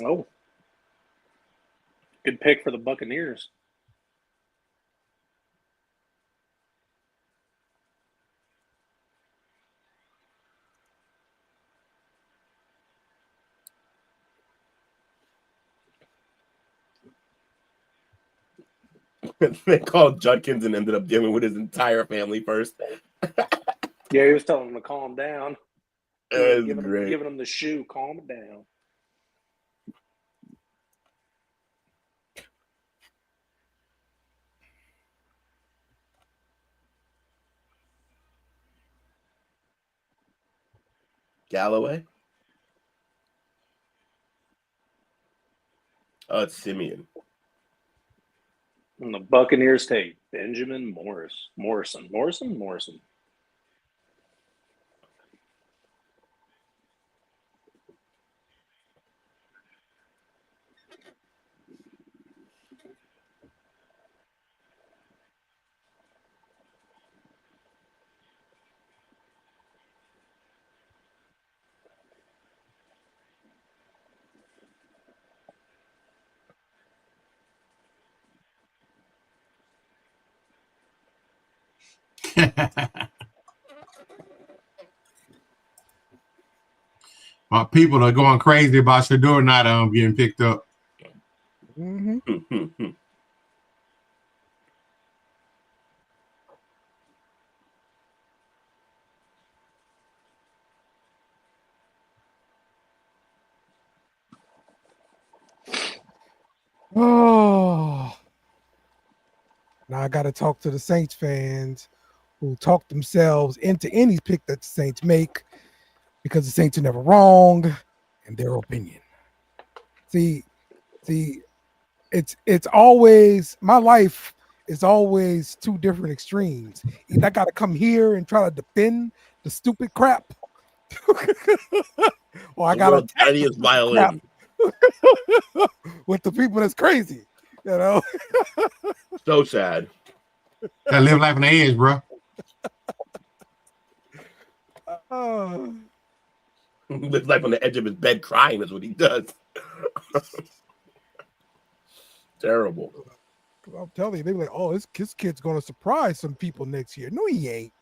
Oh, good pick for the Buccaneers. They called Judkins and ended up dealing with his entire family first. Yeah, he was telling him to calm down. That's Giving great. him the shoe, calm it down. Galloway? Oh, it's Simeon. And the Buccaneers take Benjamin Morrison. My people are going crazy about Shador not getting picked up. Mm-hmm. Oh, now I got to talk to the Saints fans who talk themselves into any pick that the Saints make because the Saints are never wrong in their opinion. See, it's always my life is always two different extremes. Either I got to come here and try to defend the stupid crap, or I got to attack the Tiniest violin. with the people that's crazy, you know. So sad. Gotta live life on the edge, bro. Lives life on the edge of his bed crying is what he does. Terrible. I'm telling you, they be like, "Oh, this kid's gonna surprise some people next year." No, he ain't.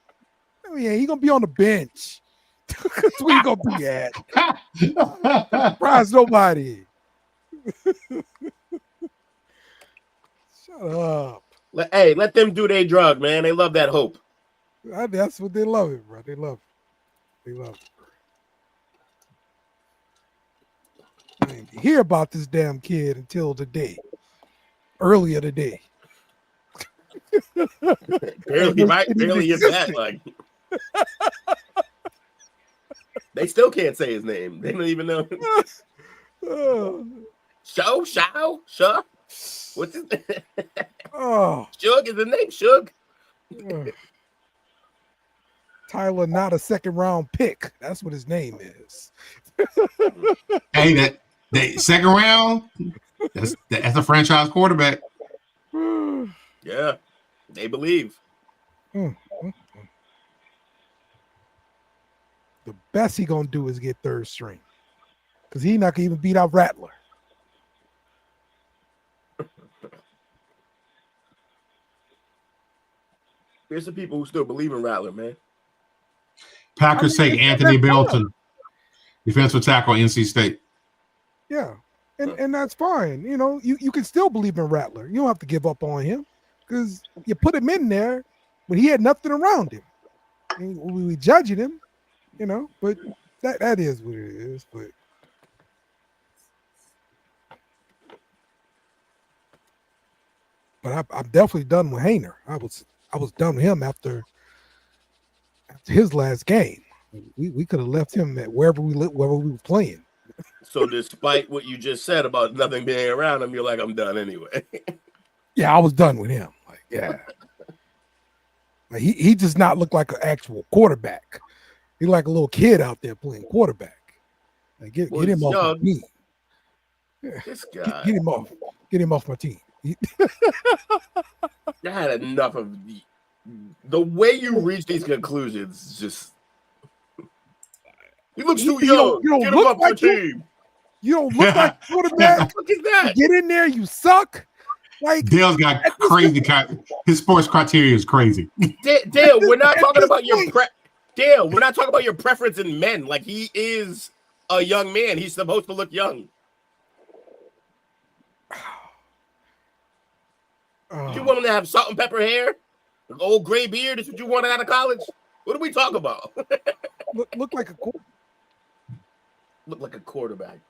No, he ain't. He gonna be on the bench. That's where he gonna be at. Surprise nobody. Shut up. Let them do their drug, man. They love that hope. That's what they love it, bro. They love it. They love it. I didn't hear about this damn kid until earlier today. Barely hit that. Like, they still can't say his name. They don't even know. Shao. What's his name? Oh, Shug is the name. Shug. Tyler, not a second round pick. That's what his name is. Hey, that second round, that's a franchise quarterback. Yeah, they believe. The best he gonna do is get third string, because he not gonna even beat out Rattler. There's some people who still believe in Rattler, man. Packers take Anthony Belton, defensive tackle, NC State. Yeah, and that's fine. You know, you can still believe in Rattler. You don't have to give up on him because you put him in there when he had nothing around him. And we judging him, you know, but that is what it is. But I'm definitely done with Hainer. I was done with him after his last game. We could have left him at wherever we were playing. So despite what you just said about nothing being around him, you're like, I'm done anyway. Yeah, I was done with him. Like, yeah. Like he does not look like an actual quarterback. He like a little kid out there playing quarterback. Like get him off my team. Yeah. This guy. Get him off. Get him off my team. I had enough of the way you reach these conclusions. Just he looks too young. Get him off your team. You don't look like a quarterback. What the fuck is that? You get in there, you suck. Like Dale's got crazy. His sports criteria is crazy. Dale, we're not talking this about your point- Dale, we're not talking about your preference in men. Like, he is a young man. He's supposed to look young. You want him to have salt and pepper hair? An old gray beard is what you wanted out of college? What are we talking about? look like a quarterback. Look like a quarterback.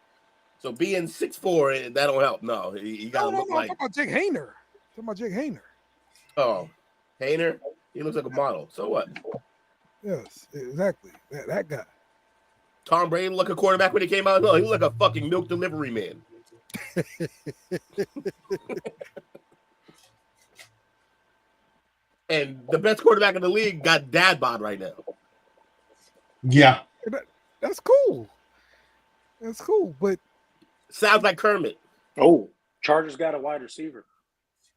So being 6'4", that don't help. No, he got to look I'm like. talking about Jake Hayner. I'm talking about Jake Hayner. Oh, Hayner? He looks like a model. So what? Yes, exactly. That guy. Tom Brady looked like a quarterback when he came out. No, he looked like a fucking milk delivery man. And the best quarterback in the league got dad bod right now. Yeah. That's cool. That's cool. But sounds like Kermit. Oh, Chargers got a wide receiver.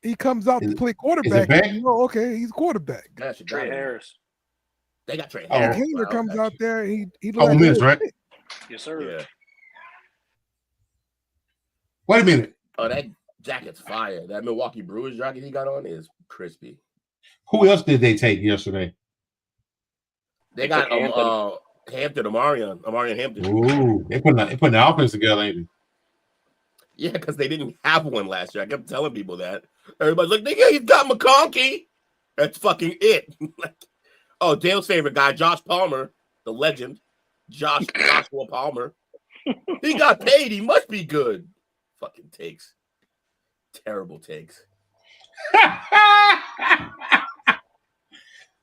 He comes out to play quarterback. You know, okay, he's quarterback. Trey Harris. They got Trey Harris. Harris. Hayner comes out there. He Ole Miss, right? Yes, sir. Yeah. Wait a minute. Oh, that jacket's fire. That Milwaukee Brewers jacket he got on is crispy. Who else did they take yesterday? They got Hampton, Amarian Hampton. Ooh, they putting the offense together, ain't they? Yeah, because they didn't have one last year. I kept telling people that. Everybody's like, nigga, he's got McConkey. That's fucking it. Oh, Dale's favorite guy, Josh Palmer, the legend. Joshua Palmer. He got paid. He must be good. Fucking takes. Terrible takes.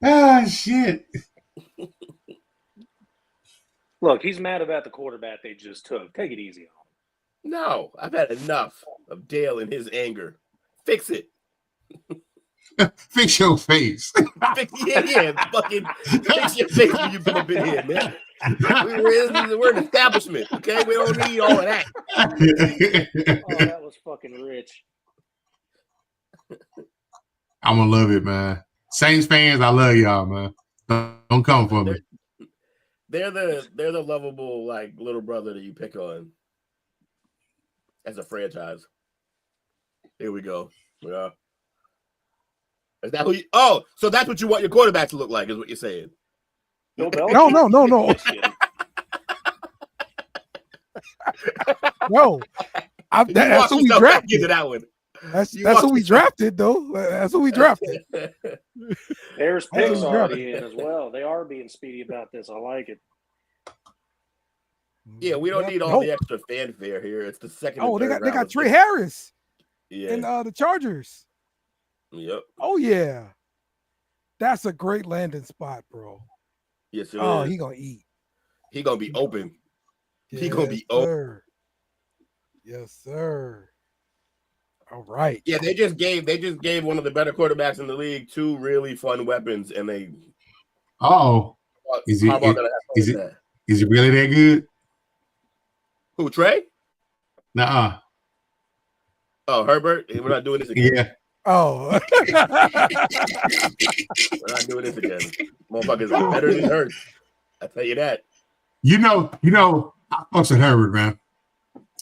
Ah, shit. Look, he's mad about the quarterback they just took. Take it easy on him. No, I've had enough of Dale and his anger. Fix it. Fix your face. Yeah, fucking fix your face when you come up in here, man. We're an establishment, okay? We don't need all of that. Oh, that was fucking rich. I'm gonna love it, man. Saints fans, I love y'all, man. Don't come for me. They're the lovable like little brother that you pick on as a franchise. Here we go. Yeah. Is that who you? Oh, so that's what you want your quarterback to look like? Is what you're saying? No. No. That's who we drafted. Into that one. That's who we drafted, though. That's who we drafted. There's picks already in as well. They are being speedy about this. I like it. Yeah, we don't need all the extra fanfare here. It's the second. Oh, they got Trey Harris. Yeah. And the Chargers. Yep. Oh yeah, that's a great landing spot, bro. Yes, sir. Oh, he gonna eat. He gonna be open. Yes, he gonna be open. Yes, sir. All right. Yeah, they just gave one of the better quarterbacks in the league 2 really fun weapons, and they. Is he really that good? Who, Trey? Nuh-uh. Oh, Herbert. We're not doing this again. Yeah. Oh. We're not doing this again. Motherfuckers are better than Hurts. I tell you that. You know, I fucks with Herbert, man.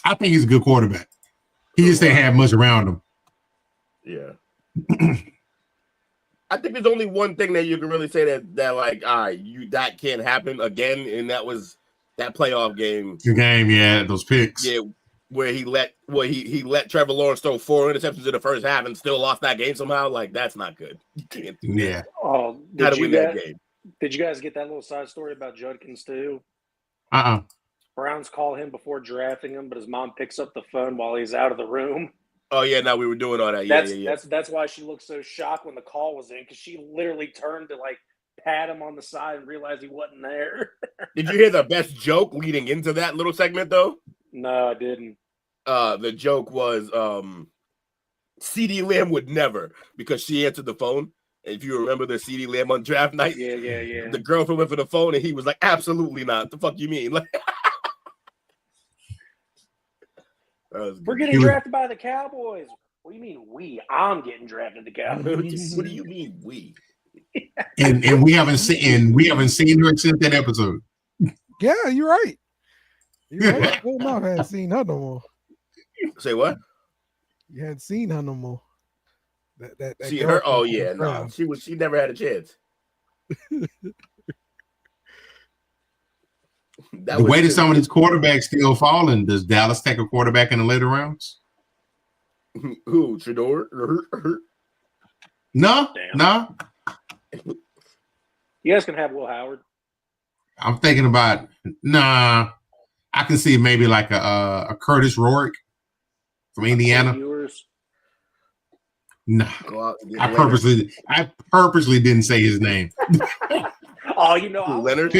I think he's a good quarterback. He just didn't have much around him. Yeah. I think there's only one thing that you can really say that like, all right, that can't happen again, and that was that playoff game. The game, yeah, those picks. Yeah, where he let Trevor Lawrence throw 4 interceptions in the first half and still lost that game somehow. Like, that's not good. You can't do that. Yeah. Oh, How to win that game. Did you guys get that little side story about Judkins too? Browns call him before drafting him, but his mom picks up the phone while he's out of the room. Oh yeah, no, we were doing all that. Yeah. That's why she looked so shocked when the call was in, because she literally turned to like pat him on the side and realized he wasn't there. Did you hear the best joke leading into that little segment though? No, I didn't. The joke was CeeDee Lamb would never, because she answered the phone. If you remember the CeeDee Lamb on draft night, yeah. The girlfriend went for the phone and he was like, "Absolutely not." The fuck you mean? Like, we're getting drafted by the Cowboys. What do you mean we? I'm getting drafted the Cowboys. What do you mean we? and we haven't seen her since that episode. Yeah, you're right. You right? Well, no, I hadn't seen her no more. Say what? You hadn't seen her no more. That See girl her? Oh from yeah, no. Brown. She never had a chance. The way that some of these quarterbacks still falling, does Dallas take a quarterback in the later rounds? Who? Shador? No, Damn. no. You guys can have Will Howard. I'm thinking about nah. I can see maybe like a Curtis Rourke from Indiana. Viewers. No, Go out and get I purposely didn't say his name. Oh, you know, Leonard?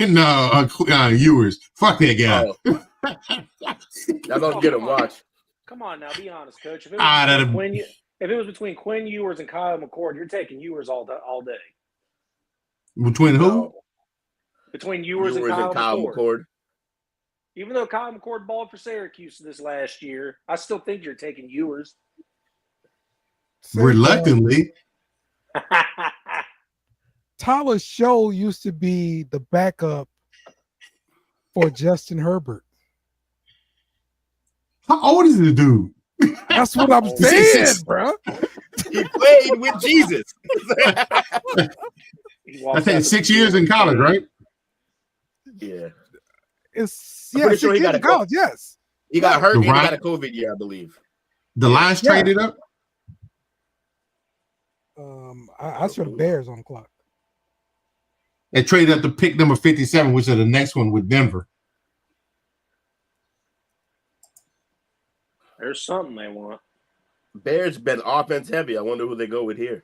No, Ewers. Fuck that guy. Oh. Y'all gonna get him. Watch. Come on now, be honest, Coach. If it was between Quinn Ewers and Kyle McCord, you're taking Ewers all day. Between who? No. Between Ewers and Kyle McCord. Even though Kyle McCord balled for Syracuse this last year, I still think you're taking Ewers. Reluctantly. Tyler Show used to be the backup for Justin Herbert. How old is this dude? That's what I'm saying, bro. He played with Jesus. I think 6 years in college, right? Yeah. I'm pretty sure he got a college. Yes. He got hurt and he got a COVID year, I believe. The Lions traded up? I saw the Bears on the clock. They traded up to pick number 57, which is the next one with Denver. There's something they want. Bears been offense heavy. I wonder who they go with here.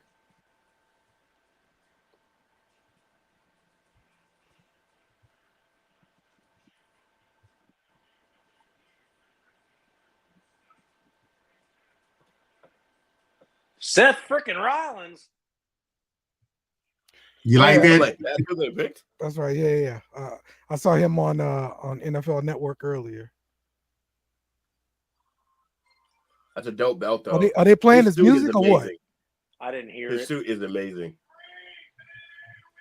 Seth freaking Rollins. You like that? That's who they picked. That's right. Yeah. I saw him on NFL Network earlier. That's a dope belt, though. Are they playing his music or what? I didn't hear His suit is amazing.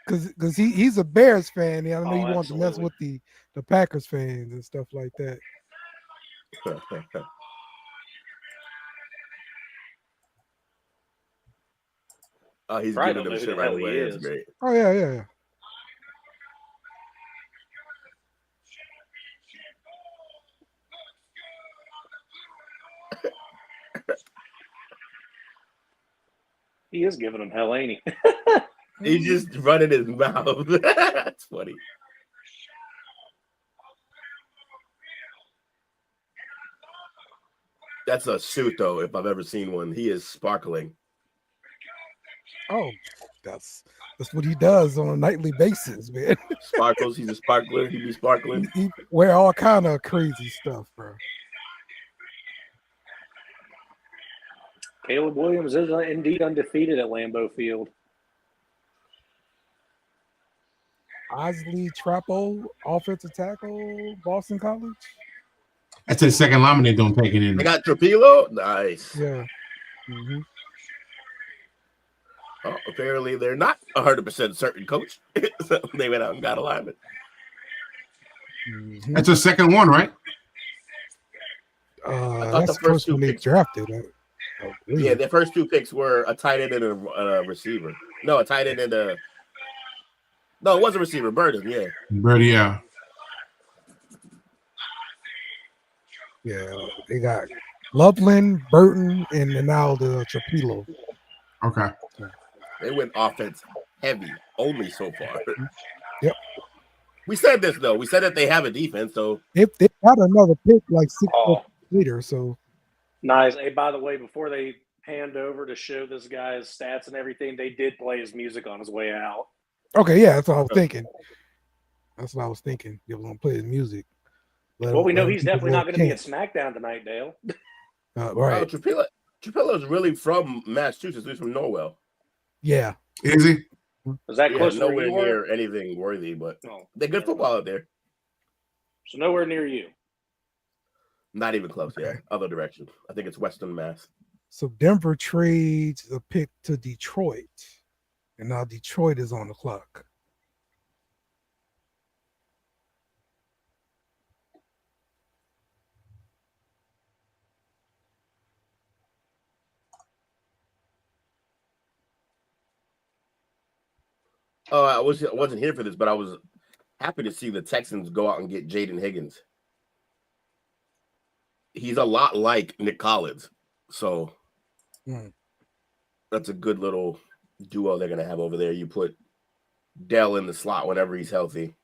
Because he's a Bears fan. I know he wants to mess absolutely. with the Packers fans and stuff like that. Oh, he's Probably giving don't them know shit who the right hell he away. That's is. great. Oh, yeah. He is giving him hell, ain't he? He's just running his mouth. That's funny. That's a suit, though, if I've ever seen one. He is sparkling. Oh, that's what he does on a nightly basis, man. Sparkles. He's a sparkler. He be sparkling. He wear all kind of crazy stuff, bro. Caleb Williams is indeed undefeated at Lambeau Field. Osley Trapo, offensive tackle, Boston College. That's the second lineman they don't take it in. They got Trapilo. Nice. Yeah. Mm-hmm. Oh, apparently they're not 100% certain, coach. So they went out and got a lineman. Mm-hmm. That's the second one, right? That's the first one they drafted. Yeah, their first two picks were a tight end and a receiver. No, a tight end and a. No, it was a receiver. Burden, yeah. Birdie, yeah. Yeah, they got Loveland, Burton, and now the Trapilo. Okay. They went offense heavy only so far. Yep. We said this, though. We said that they have a defense, so. They got another pick like 6 months later, so. Nice. Hey, by the way, before they panned over to show this guy's stats and everything, they did play his music on his way out. Okay, yeah, that's what I was thinking. They was going to play his music. Well, we know he's definitely not going to be at SmackDown tonight, Dale. Right. Trapilo is really from Massachusetts. He's from Norwell. Yeah. Is he? Was that close to nowhere where you were? near anything worthy, but they're good football out there. So nowhere near you. Not even close, yeah. Other direction. I think it's Western Mass. So Denver trades a pick to Detroit. And now Detroit is on the clock. I wasn't here for this, but I was happy to see the Texans go out and get Jaden Higgins. He's a lot like Nick Collins, so that's a good little duo they're gonna have over there. You put Dell in the slot whenever he's healthy.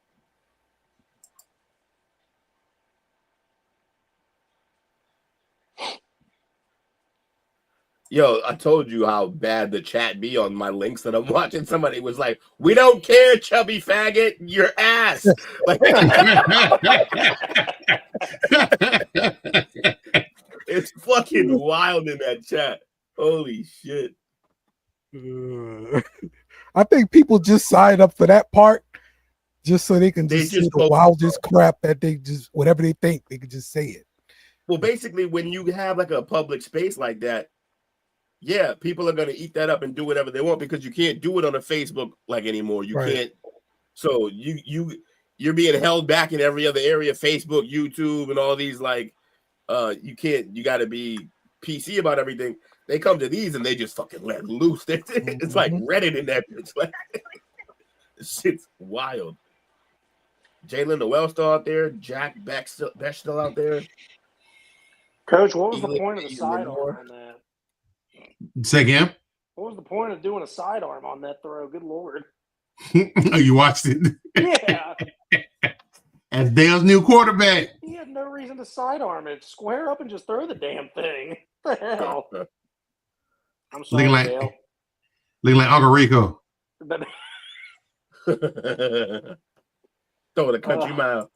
Yo, I told you how bad the chat be on my links that I'm watching. Somebody was like, "We don't care, chubby faggot, your ass." Like, it's fucking wild in that chat. Holy shit! I think people just sign up for that part just so they can just say the wildest crap that they just whatever they think they can just say it. Well, basically, when you have like a public space like that. Yeah, people are going to eat that up and do whatever they want because you can't do it on a Facebook like anymore. You can't. So you're being held back in every other area, Facebook, YouTube, and all these like you can't. You got to be PC about everything. They come to these and they just fucking let loose. It's like Reddit in that bitch. Like, shit's wild. Jalen Noel still out there. Jack Beck still out there. Coach, what was the point of the sidearm on that? Say again? What was the point of doing a sidearm on that throw? Good Lord. Oh, you watched it? Yeah. As Dale's new quarterback. He had no reason to sidearm it. Square up and just throw the damn thing. What the hell? I'm sorry, Dale. Looking like Uncle Rico. Throw the country mile.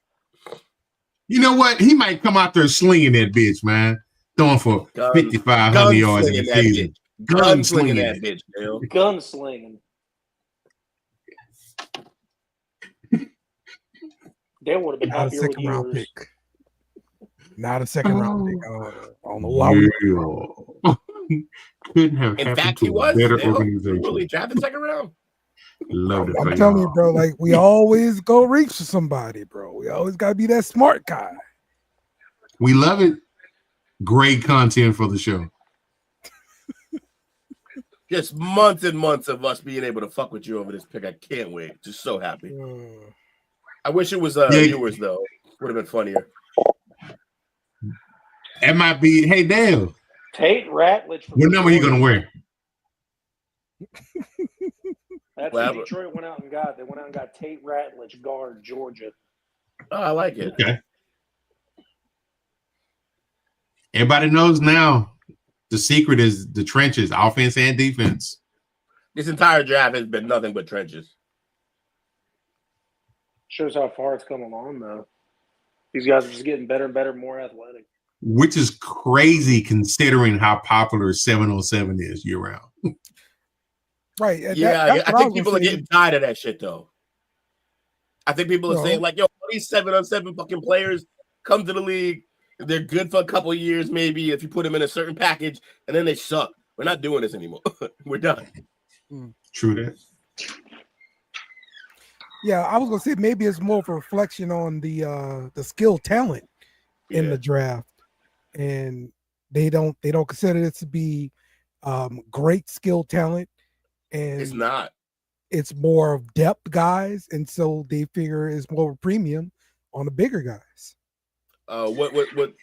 You know what? He might come out there slinging that bitch, man. Throwing for 5,500 yards in the season. Gunslinging that bitch, Dale. Gunslinging. Dale would have been happier with round yours. pick. Not a second round pick. I don't know why. Couldn't have In fact, he was. better Dale, organization. really drafted second round. Love it. I'm telling you, bro. Like we always go reach for somebody, bro. We always gotta be that smart guy. We love it. Great content for the show. Just months and months of us being able to fuck with you over this pick. I can't wait. Just so happy. I wish it was yours though. Would have been funnier. It might be. Hey, Dale. Tate Ratledge. What number are you gonna wear? That's what Detroit went out and got. They went out and got Tate Ratledge, guard, Georgia. Oh, I like it. Okay. Everybody knows now the secret is the trenches, offense and defense. This entire draft has been nothing but trenches. Shows how far it's come along, though. These guys are just getting better and better, more athletic. Which is crazy considering how popular 707 is year round. Right. Yeah, I think people are getting tired of that shit, though. I think people are saying, like, yo, these 7-on-7 fucking players come to the league. They're good for a couple of years, maybe, if you put them in a certain package, and then they suck. We're not doing this anymore. We're done. True that. Yeah, I was gonna say maybe it's more of a reflection on the skill talent in the draft, and they don't consider it to be great skill talent, and it's not. It's more of depth guys, and so they figure it's more of a premium on the bigger guys. What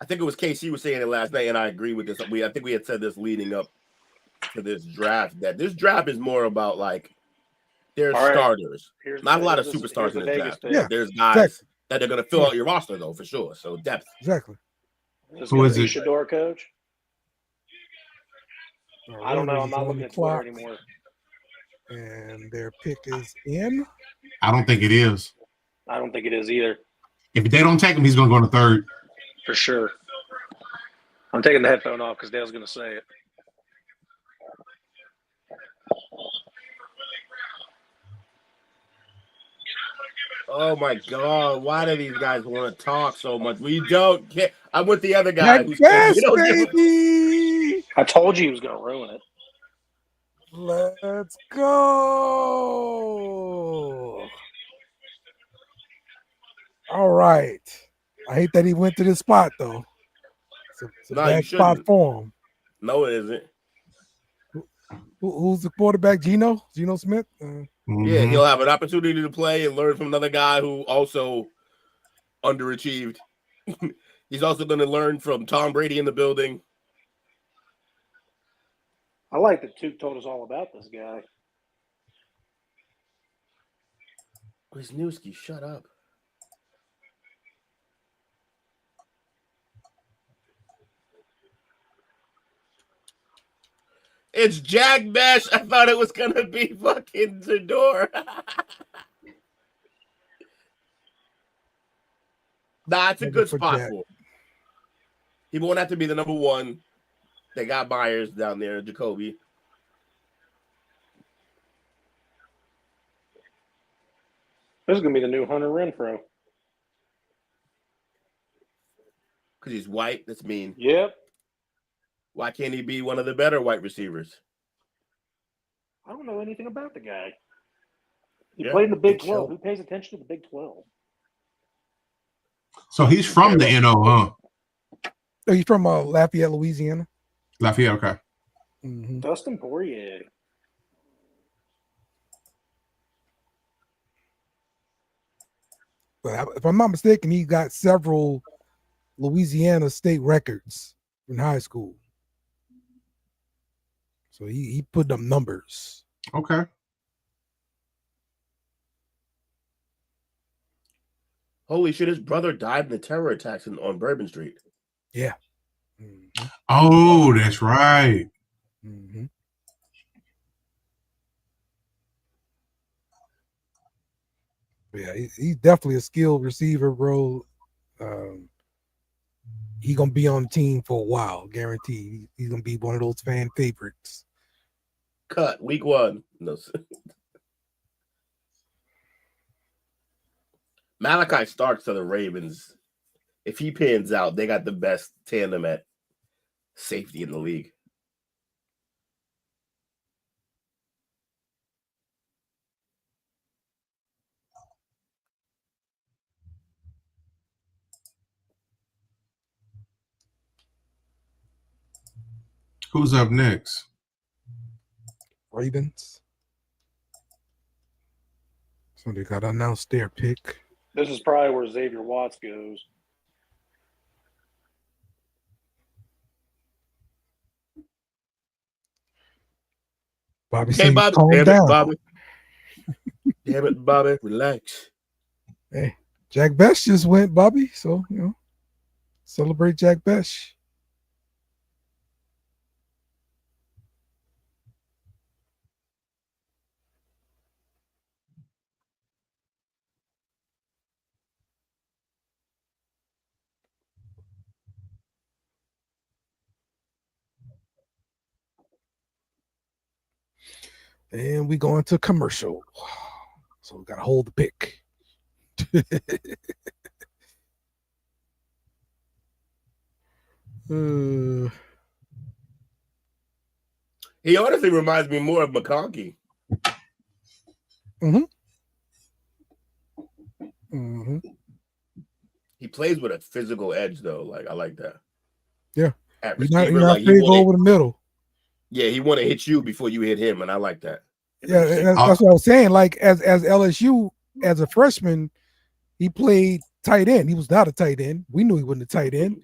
I think it was KC was saying it last night, and I agree with this. I think we had said this leading up to this draft, that this draft is more about like there's starters, not a lot of superstars in this draft. Yeah, there's guys that are going to fill out your roster though, for sure. So depth. Exactly. Who is it? Shador, coach? I don't know. I'm not looking at Twitter anymore. And their pick is in. I don't think it is. I don't think it is either. If they don't take him, he's going to go to third. For sure. I'm taking the headphone off because Dale's going to say it. Oh my God! Why do these guys want to talk so much? We don't care. I'm with the other guy. Baby. I told you he was going to ruin it. Let's go. All right. I hate that he went to this spot though. It's a bad spot for him. No, it isn't. Who's the quarterback? Geno Smith. Yeah, he'll have an opportunity to play and learn from another guy who also underachieved. He's also going to learn from Tom Brady in the building. I like that Tuke told us all about this guy. Wisniewski, shut up. It's Jack Mesh. I thought it was going to be fucking Zador. Nah, it's a good spot for him. He won't have to be the number one. They got Myers down there, Jacoby. This is going to be the new Hunter Renfro. Because he's white? That's mean. Yep. Why can't he be one of the better white receivers? I don't know anything about the guy. He played in the Big 12. Who pays attention to the Big 12? So he's from the NO, huh? Oh, he's from Lafayette, Louisiana. Lafayette, okay. Mm-hmm. Dustin Poirier. But if I'm not mistaken, he got several Louisiana state records in high school. So he put them numbers. Okay. Holy shit, his brother died in the terror attacks on Bourbon Street. Yeah. Mm-hmm. Oh, that's right. Mm-hmm. Yeah, he's definitely a skilled receiver, bro. He's gonna be on the team for a while, guaranteed. He's gonna be one of those fan favorites. Cut week 1. No. Malachi Starks to the Ravens. If he pans out, they got the best tandem at safety in the league. Who's up next? Ravens. So they got to announce their pick. This is probably where Xavier Watts goes. Bobby, Hey, Bobby, calm damn down. it, Bobby. Damn it, Bobby, relax. Hey, Jack Best just went, Bobby. So, celebrate Jack Best. And we go into commercial. So we got to hold the pick. He honestly reminds me more of McConkey. Mm-hmm. Mm-hmm. He plays with a physical edge, though. Like, I like that. Yeah. At You're receiver, not like, afraid to go over the middle. Yeah, he want to hit you before you hit him, and I like that. Yeah, that's what I was saying. Like, as LSU, as a freshman, he played tight end. He was not a tight end. We knew he wasn't a tight end,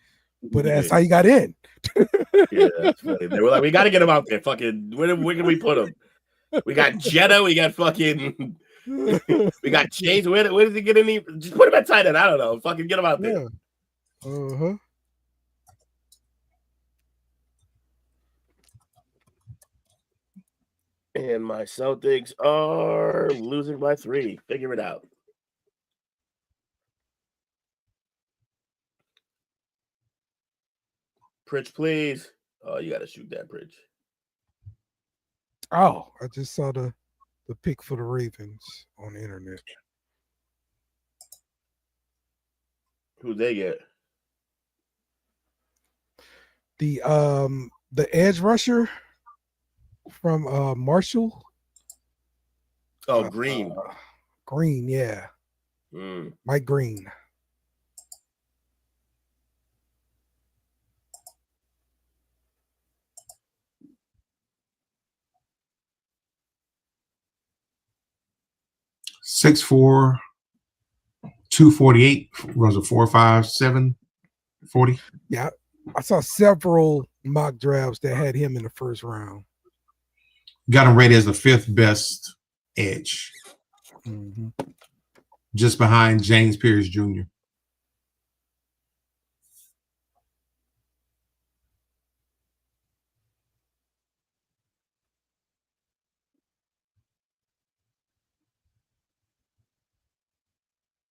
but that's how he got in. Yeah, that's funny. They were like, we got to get him out there. Fucking, where can we put him? We got Jetta. We got fucking. We got Chase. Where does he get in? Just put him at tight end. I don't know. Fucking get him out there. Uh-huh. And my Celtics are losing by 3. Figure it out. Pritch, please. Oh, you got to shoot that, Pritch. Oh, I just saw the pick for the Ravens on the internet. Who they get? The edge rusher from Marshall. Oh, Green. Green, yeah. Mike Green. 6'4", 248, runs a 4.57, 40. Yeah, I saw several mock drafts that had him in the first round. Got him rated as the 5th best edge, just behind James Pierce Jr.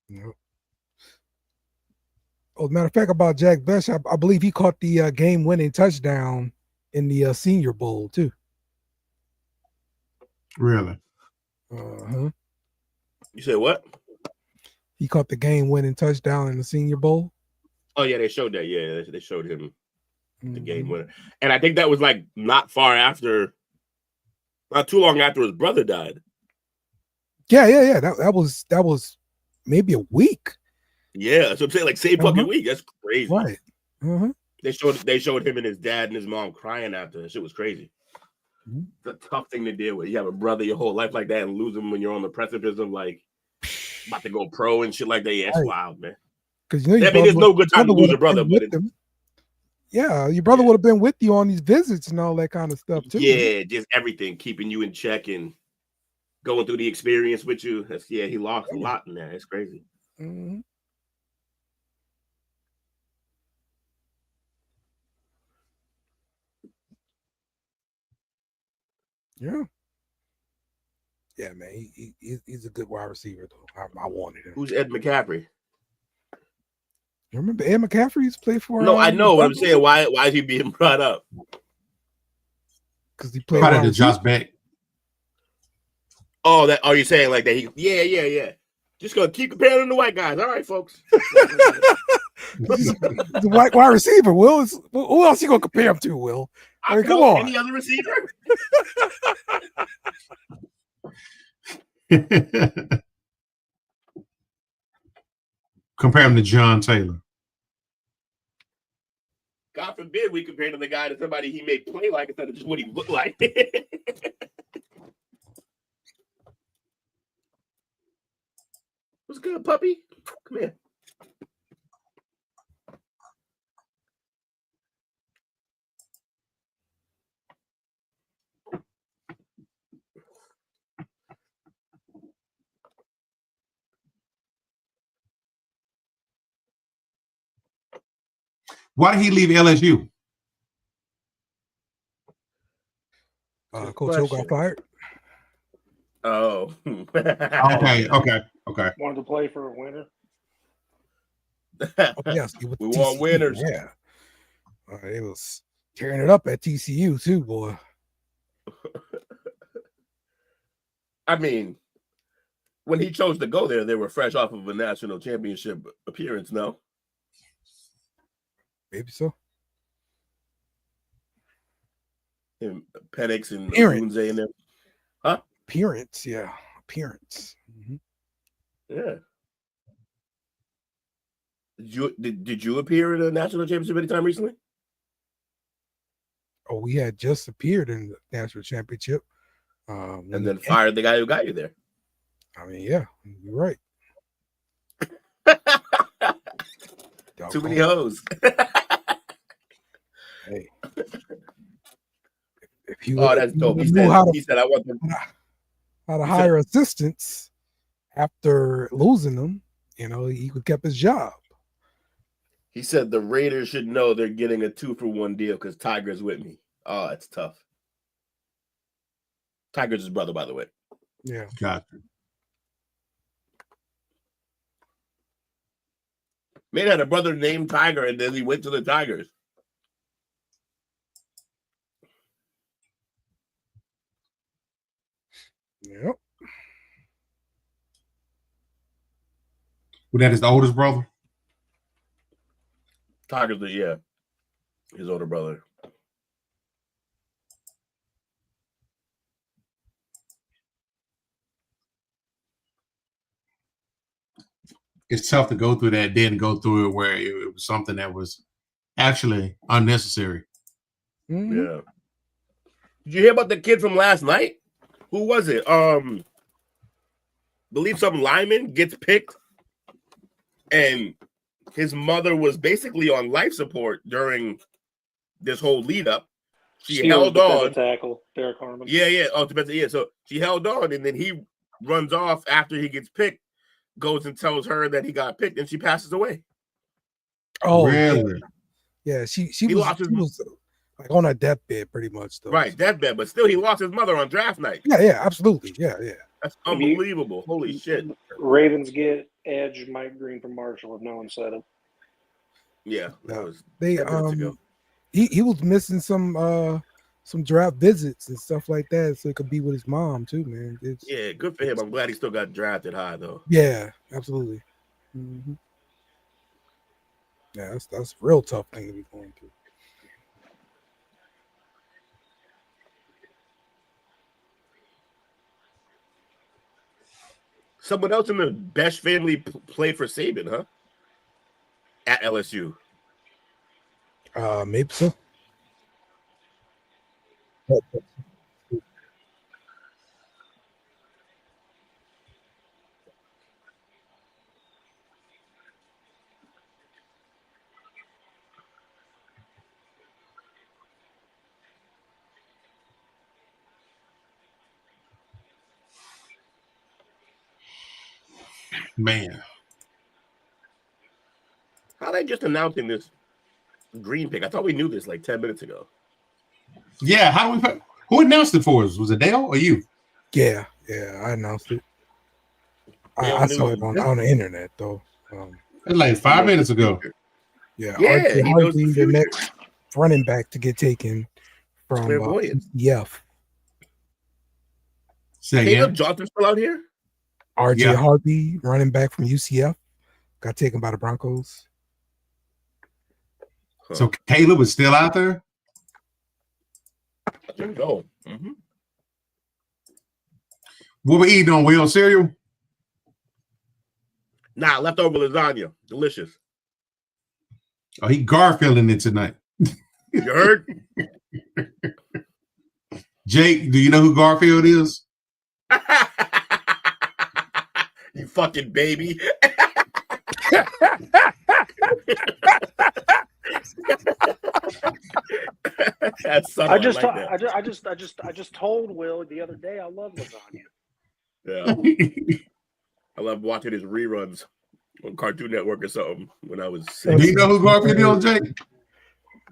Yep. Oh, matter of fact, about Jack Best, I believe he caught the game-winning touchdown in the Senior Bowl too. Really? Uh-huh. You said what? He caught the game-winning touchdown in the Senior Bowl. Oh yeah, they showed that. Yeah, they showed him the game winner, and I think that was like not too long after his brother died. Yeah. That was maybe a week. Yeah, so I'm saying like same fucking week. That's crazy. Right. They showed him and his dad and his mom crying after. That shit was crazy. It's a tough thing to deal with. You have a brother your whole life like that and lose him when you're on the precipice of like about to go pro and shit like that. Yeah, it's wild, man. Because you know, there's no good time to lose a brother, but yeah, your brother would have been with you on these visits and all that kind of stuff too. Yeah, just everything, keeping you in check and going through the experience with you. He lost a lot in that. It's crazy. Yeah, man. He's a good wide receiver though. I wanted him. Who's Ed McCaffrey? You remember Ed McCaffrey used to play for? No, I know what I'm saying. Why is he being brought up? Because he played Probably to Josh Beck. Oh, that are you saying like that? Yeah. Just gonna keep comparing him to white guys. All right, folks. The white wide receiver, Will. Who else you gonna compare him to, Will? I mean, come on. Any other receiver? Compare him to John Taylor. God forbid we compare to the guy to somebody he may play like instead of just what he looked like. What's good, puppy? Come here. Why did he leave LSU? Coach Hill got fired. Oh. Okay. Wanted to play for a winner. Yes, we want winners. Yeah. It was tearing it up at TCU too, boy. I mean, when he chose to go there, they were fresh off of a national championship appearance, no? Maybe so. And Penix and Kunze and them. Huh? Appearance, yeah. Appearance. Yeah. Did you appear in a national championship anytime recently? Oh, we had just appeared in the national championship. And then fired the guy who got you there. I mean, yeah, you're right. Too many hoes. Hey. If you that's dope. He said, I want them. How to hire assistants after losing them, he could kept his job. He said the Raiders should know they're getting a 2-for-1 deal because Tiger's with me. Oh, it's tough. Tiger's his brother, by the way. Yeah. Gotcha. Man had a brother named Tiger, and then he went to the Tigers. Yep. Was that his oldest brother? Tiger's his older brother. It's tough to go through that, then go through it where it was something that was actually unnecessary. Yeah. Did you hear about the kid from last night? Who was it? The believe some lineman gets picked, and his mother was basically on life support during this whole lead up. She held on. Tackle, Derek Harmon. Yeah. Oh, yeah. So she held on, and then he runs off after he gets picked, goes and tells her that he got picked, and she passes away. Oh, Really? yeah. She was like on a deathbed pretty much though. Right, deathbed, but still he lost his mother on draft night. Yeah, absolutely. Yeah. That's unbelievable. Holy shit. Ravens get edge Mike Green from Marshall if no one said it. Yeah, that was they he was missing some draft visits and stuff like that, so it could be with his mom too, man. Yeah, good for him. I'm glad he still got drafted high though. Yeah, absolutely. Mm-hmm. Yeah, that's a real tough thing to be going through. Someone else in the Best family played for Saban, huh? At LSU. Maybe so. Man. How are they just announcing this green pick? I thought we knew this like 10 minutes ago. Yeah, who announced it for us? Was it Dale or you? Yeah, I announced it. I saw it on the internet though. It's like 5 minutes ago. Yeah, Hardy, the next running back to get taken from UCF. Caleb Johnson still out here? RJ Harvey, running back from UCF, got taken by the Broncos. So Caleb is still out there? I think so. Mm-hmm. What we eating on, Will? Cereal? Nah, leftover lasagna. Delicious. Oh, he Garfielding it tonight. You heard? Jake, do you know who Garfield is? You fucking baby. I just told Will the other day I love lasagna. Yeah. I love watching his reruns on Cartoon Network or something when I was 6. Do you know who Garfield is, Jake?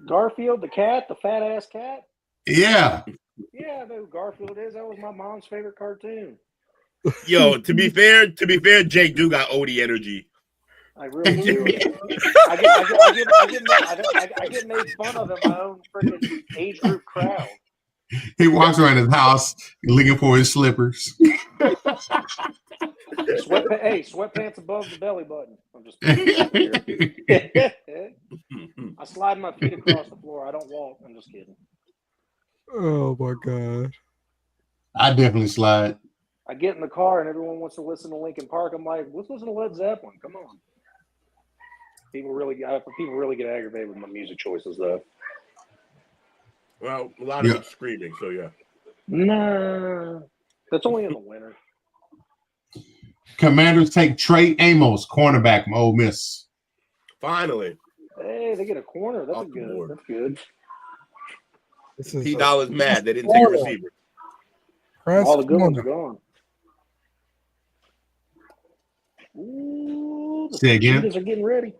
Garfield, the cat, the fat ass cat? Yeah. Yeah, I know who Garfield is. That was my mom's favorite cartoon. Yo, to be fair, Jake do got Odie energy. I really do. I get made fun of in my own freaking age group crowd. He walks around his house looking for his slippers. Sweatpants above the belly button. I'm just I slide my feet across the floor. I don't walk. I'm just kidding. Oh my god. I definitely slide. I get in the car and everyone wants to listen to Linkin Park. I'm like, let's listen to Led Zeppelin. Come on. People really get aggravated with my music choices, though. Well, a lot of it's screaming, so yeah. Nah, that's only in the winter. Commanders take Trey Amos, cornerback from Ole Miss. Finally. Hey, they get a corner. That's good. That's good. P. Dollar's mad. They didn't take a receiver. All the good ones are gone. Ooh, the Say again. Fajitas are getting ready.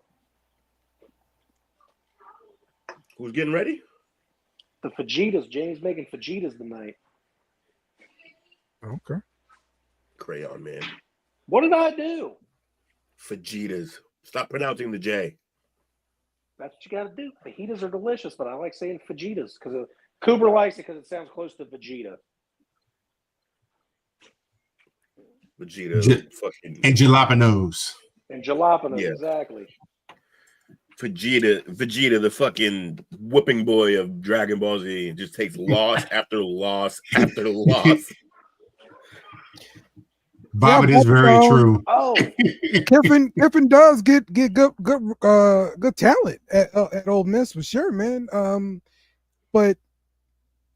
Who's getting ready? The fajitas. James making fajitas tonight. Okay. Crayon man. What did I do? Fajitas. Stop pronouncing the J. That's what you got to do. Fajitas are delicious, but I like saying fajitas because Cooper likes it because it sounds close to Vegeta. Vegeta, fucking and jalapenos. And jalapenos, exactly. Vegeta, the fucking whooping boy of Dragon Ball Z, just takes loss after loss after loss. Bob, it is very true. Oh, Kiffin does get good talent at Ole Miss for sure, man. But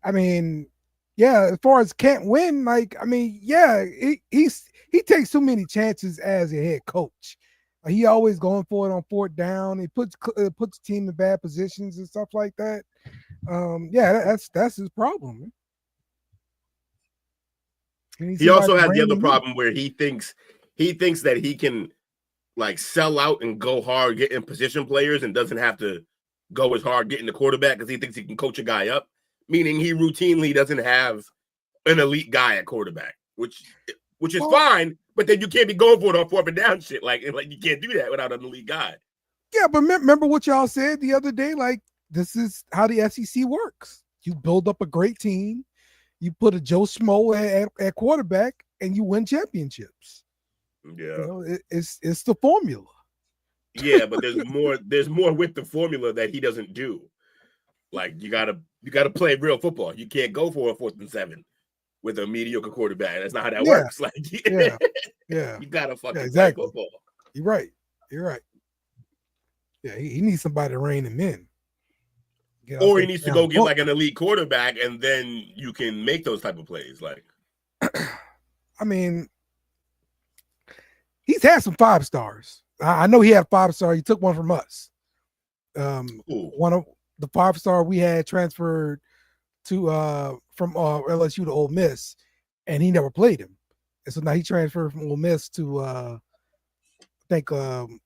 I mean, yeah, as far as can't win, like I mean, yeah, he takes too many chances as a head coach. He always going for it on fourth down. He puts the team in bad positions and stuff like that. Yeah, that's his problem. He also has the other problem where he thinks that he can like sell out and go hard getting position players and doesn't have to go as hard getting the quarterback because he thinks he can coach a guy up. Meaning he routinely doesn't have an elite guy at quarterback, which is fine. But then you can't be going for it on fourth and down shit. Like you can't do that without an elite guy. Yeah, but remember what y'all said the other day? Like, this is how the SEC works. You build up a great team, you put a Joe Schmo at quarterback, and you win championships. Yeah, you know, it's the formula. Yeah, but there's more with the formula that he doesn't do. Like you gotta play real football. You can't go for a 4th and 7 with a mediocre quarterback. That's not how that works. Like yeah, you gotta fucking play football. You're right. Yeah, he needs somebody to rein him in. Or he needs to go get like an elite quarterback, and then you can make those type of plays. Like, I mean, he's had some 5 stars. I know he had a 5-star. He took one from us. One of the 5-star we had transferred to from LSU to Ole Miss, and he never played him. And so now he transferred from Ole Miss to I think ULL,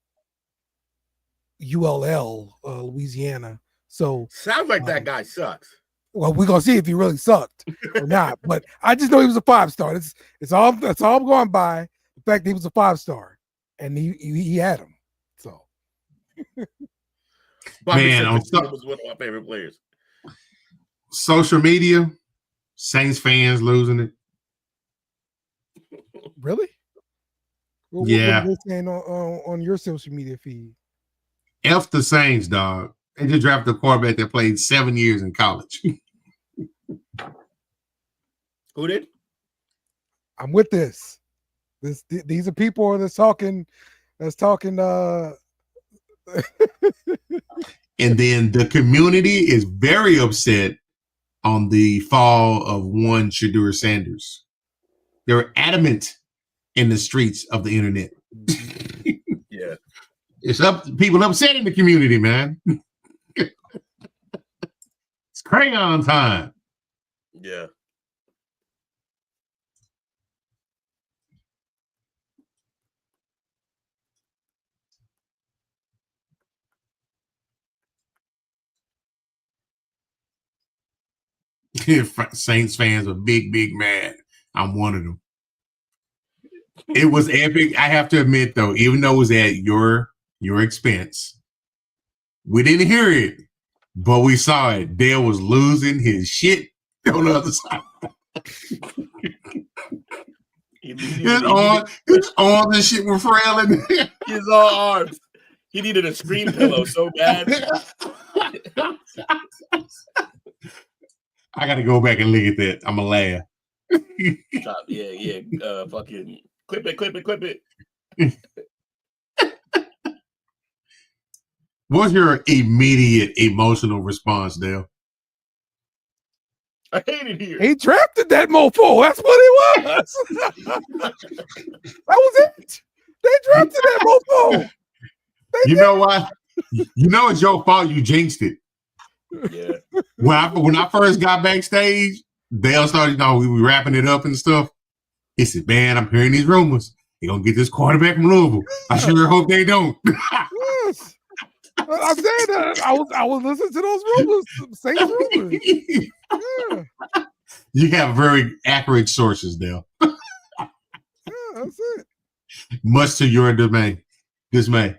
Louisiana. So sounds like that guy sucks. Well, we're gonna see if he really sucked or not. But I just know he was a 5-star. That's all I'm going by. The fact that he was a 5-star, and he had him. So, man, was one of my favorite players. Social media, Saints fans losing it. Really? Yeah. What are they saying on your social media feed? F the Saints, dog. They just drafted a quarterback that played 7 years in college. Who did? I'm with this. These are people that's talking. And then the community is very upset on the fall of one Shadur Sanders. They're adamant in the streets of the internet. Yeah. It's people upset in the community, man. It's crayon time. Yeah. Saints fans are big mad. I'm one of them. It was epic. I have to admit, though, even though it was at your expense, we didn't hear it, but we saw it. Dale was losing his shit on the other side. His arms and shit were frailing. His arms. He needed a screen pillow so bad. I got to go back and look at that. I'm going to laugh. Yeah. Fucking clip it. What's your immediate emotional response, Dale? I hate it here. He drafted that mofo. That's what it was. That was it. They drafted that mofo. You know what? You know it's your fault. You jinxed it. Yeah. When I first got backstage, Dale started, we were wrapping it up and stuff. He said, man, I'm hearing these rumors. They're going to get this quarterback from Louisville. I sure hope they don't. Yes. I said that. I was listening to those rumors. Same rumors. Yeah. You have very accurate sources, Dale. Yeah, that's it. Much to your dismay. Yeah.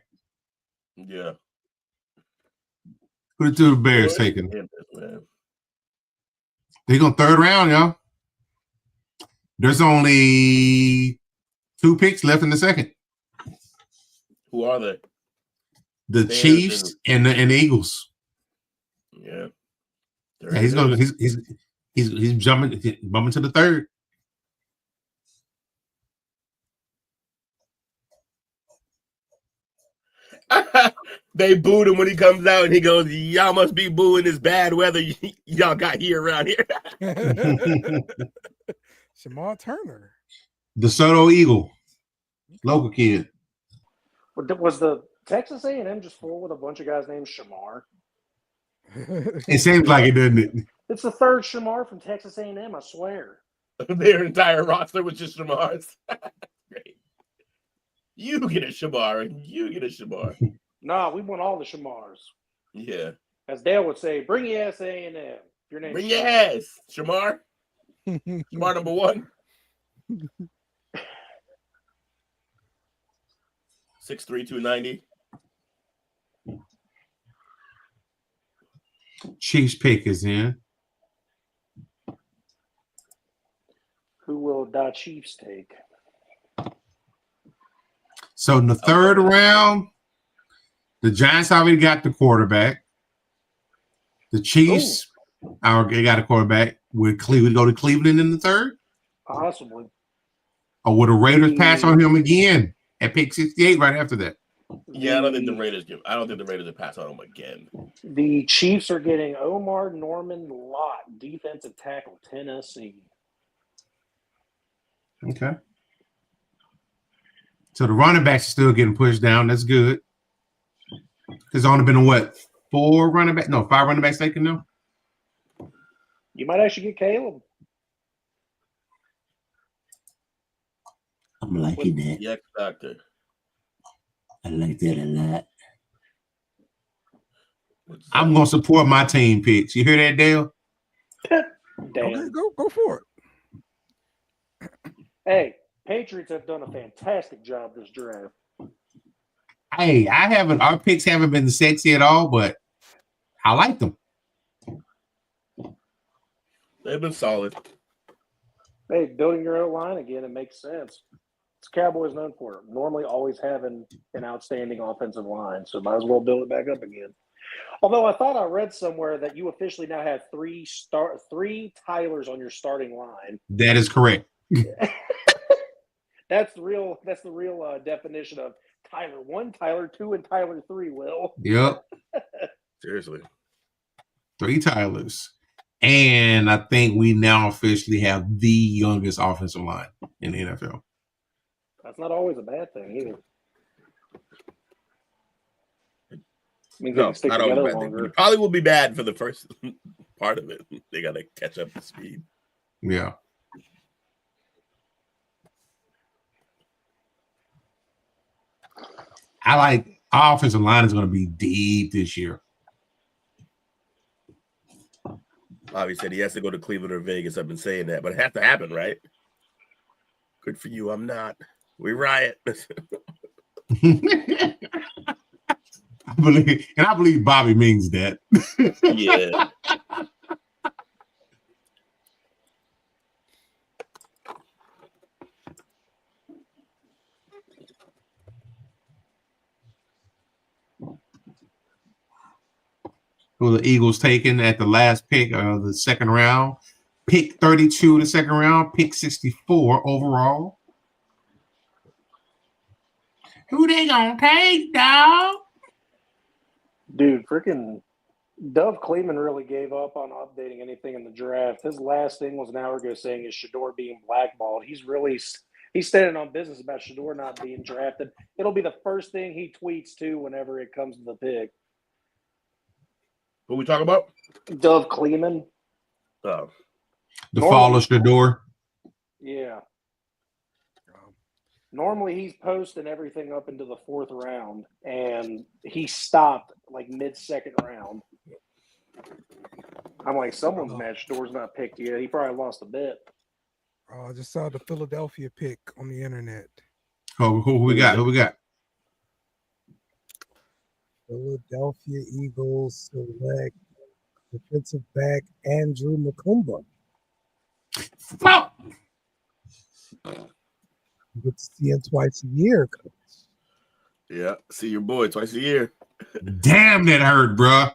Who the two Bears taking? They're going 3rd round, y'all. There's only 2 picks left in the 2nd. Who are they? The Bears, Chiefs and the Eagles. Yeah. Yeah, he's bumping to the 3rd. They booed him when he comes out and he goes, y'all must be booing this bad weather y'all got here around here. Shamar Turner. DeSoto Eagle. Local kid. Was the Texas A&M just full with a bunch of guys named Shamar? It seems like it, doesn't it? It's the third Shamar from Texas A&M, I swear. Their entire roster was just Shamar's. Great. You get a Shamar, and you get a Shamar. Nah, we want all the Shamars. Yeah. As Dale would say, bring your ass A&M. Your name. Bring your ass, Shamar. Shamar number 1. 6'3", 290. Chiefs pick is in. Who will the Chiefs take? So in the third round, the Giants already got the quarterback. The Chiefs already got a quarterback. Would Cleveland go to Cleveland in the third? Possibly. Or would the Raiders pass on him again at pick 68 right after that? Yeah, I don't think the Raiders will pass on him again. The Chiefs are getting Omar Norman Lott, defensive tackle, Tennessee. Okay. So the running backs are still getting pushed down. That's good. There's only been, what, 5 running backs taken now? You might actually get Caleb. I'm liking that. The X Factor. I like that a lot. I'm going to support my team picks. You hear that, Dale? Damn. Okay, go for it. Hey, Patriots have done a fantastic job this draft. Hey, our picks haven't been sexy at all, but I like them. They've been solid. Hey, building your own line again, it makes sense. It's Cowboys known for it. Normally always having an outstanding offensive line, so might as well build it back up again. Although I thought I read somewhere that you officially now have 3 Tylers on your starting line. That is correct. That's the real definition of Tyler 1, Tyler 2, and Tyler 3, Will. Yep. Seriously. 3 Tylers. And I think we now officially have the youngest offensive line in the NFL. That's not always a bad thing either. Means No, they stick not always together bad. longer. It probably will be bad for the first part of it. They got to catch up to speed. Yeah. I like our offensive line is going to be deep this year. Bobby said he has to go to Cleveland or Vegas. I've been saying that, but it has to happen, right? Good for you. I'm not. We riot. I believe Bobby means that. Yeah. Who the Eagles taken at the last pick of the second round? Pick 32 the second round, pick 64 overall. Who they gonna take, dog? Dude, freaking Dove Kleeman really gave up on updating anything in the draft. His last thing was an hour ago saying is Shador being blackballed. He's standing on business about Shador not being drafted. It'll be the first thing he tweets too whenever it comes to the pick. Who we talking about? Dove Kleeman. Oh. The fall of Shador. Yeah. Normally he's posting everything up into the 4th round, and he stopped like mid-second round. I'm like, someone's mad Shador's not picked yet. He probably lost a bet. I just saw the Philadelphia pick on the internet. Oh, who we got? Who we got? Philadelphia Eagles select defensive back Andrew Makumba. Oh. You get to see him twice a year. Yeah, see your boy twice a year. Damn, that hurt, bro.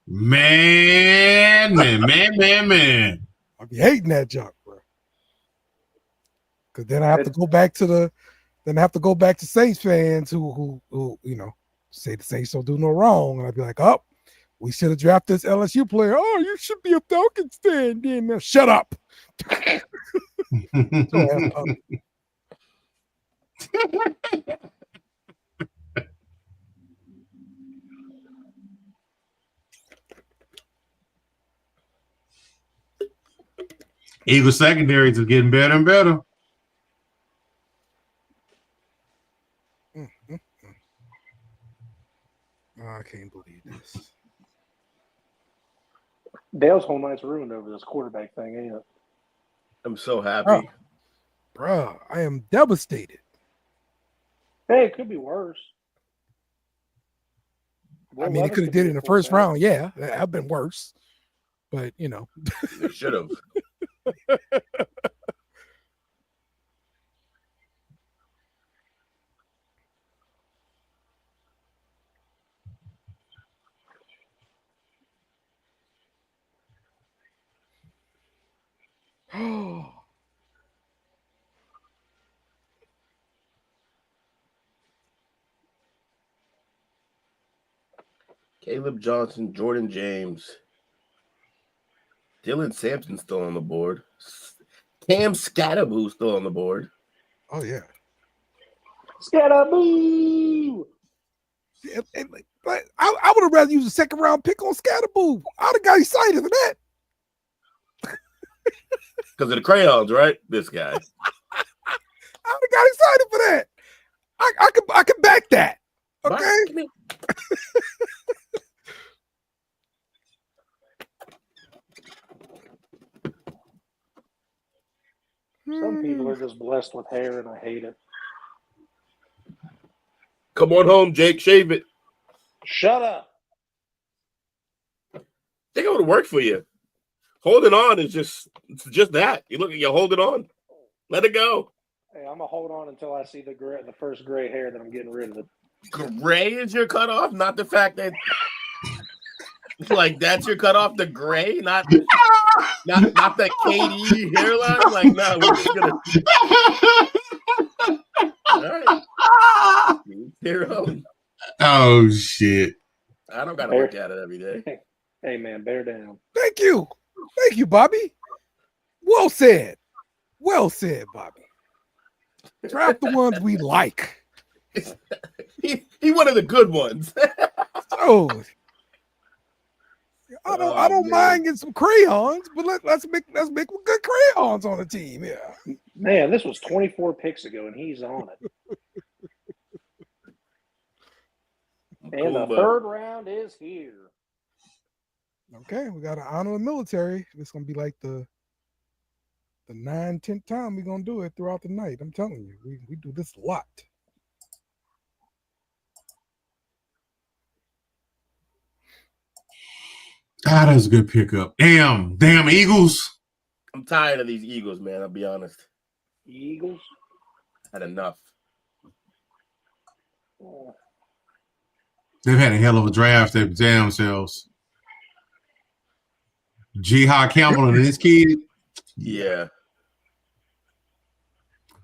Man. I'll be hating that junk, bro. Because then I have to go back to Saints fans who say the Saints don't do no wrong, and I'd be like, oh, we should have drafted this LSU player. Oh, you should be a Falcons fan, then. Shut up. Your ass up. Eagles secondaries are getting better and better. Oh, I can't believe this. Dale's whole night's ruined over this quarterback thing, ain't it? I'm so happy. Bruh, I am devastated. Hey, it could be worse. I mean, he could have did it in the first round. Yeah, that have been worse. But, you know. They should have. Caleb Johnson, Jordan James, Dylan Sampson still on the board. Cam Scattaboo still on the board. Oh, yeah. Scattaboo! But I would have rather used a second round pick on Scattaboo. I'd have got excited for that. Because of the crayons, right? This guy. I would have got excited for that. I could back that. Okay. Some people are just blessed with hair, and I hate it. Come on home, Jake. Shave it. Shut up. They go to work for you. Holding on is just that. You're holding on. Let it go. Hey, I'm gonna hold on until I see the first gray hair that I'm getting rid of. Gray is your cutoff, not the fact that like that's your cutoff. The gray, not the KD hairline. Like, no, we're just gonna. All right. Your own. Oh shit! I don't gotta look at it every day. Hey man, bear down. Thank you, Bobby. Well said, Bobby. Draft the ones we like. He one of the good ones. So I don't mind getting some crayons, but let's make good crayons on the team. Yeah. Man, this was 24 picks ago, and he's on it. And the third round is here. Okay, we got to honor the military. It's gonna be like the 9-10th time we're gonna do it throughout the night. I'm telling you, we do this a lot. That is a good pickup. Damn Eagles. I'm tired of these Eagles, man. I'll be honest. Eagles had enough. They've had a hell of a draft. They damn selves. Jihad Campbell and his kid. Yeah.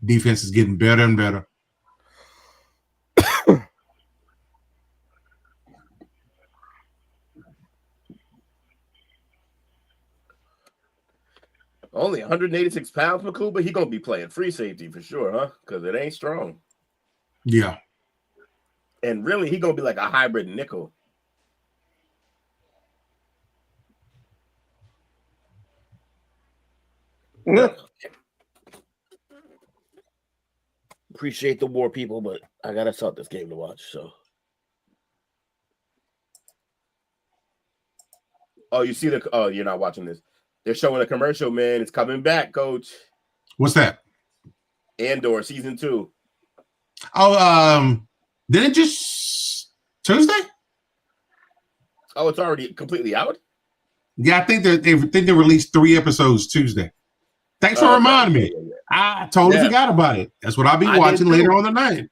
Defense is getting better and better. Only 186 pounds, Makuba. He gonna be playing free safety for sure, huh? Because it ain't strong. Yeah. And really, he gonna be like a hybrid nickel. Appreciate the war, people, but I gotta start this game to watch. So, oh, you see the? Oh, you're not watching this. They're showing a commercial, man. It's coming back, Coach. What's that? Andor season 2. Oh, did it just Tuesday? Oh, it's already completely out. Yeah, I think they released 3 episodes Tuesday. Thanks for reminding me. I totally forgot about it. That's what I'll be watching later on the night.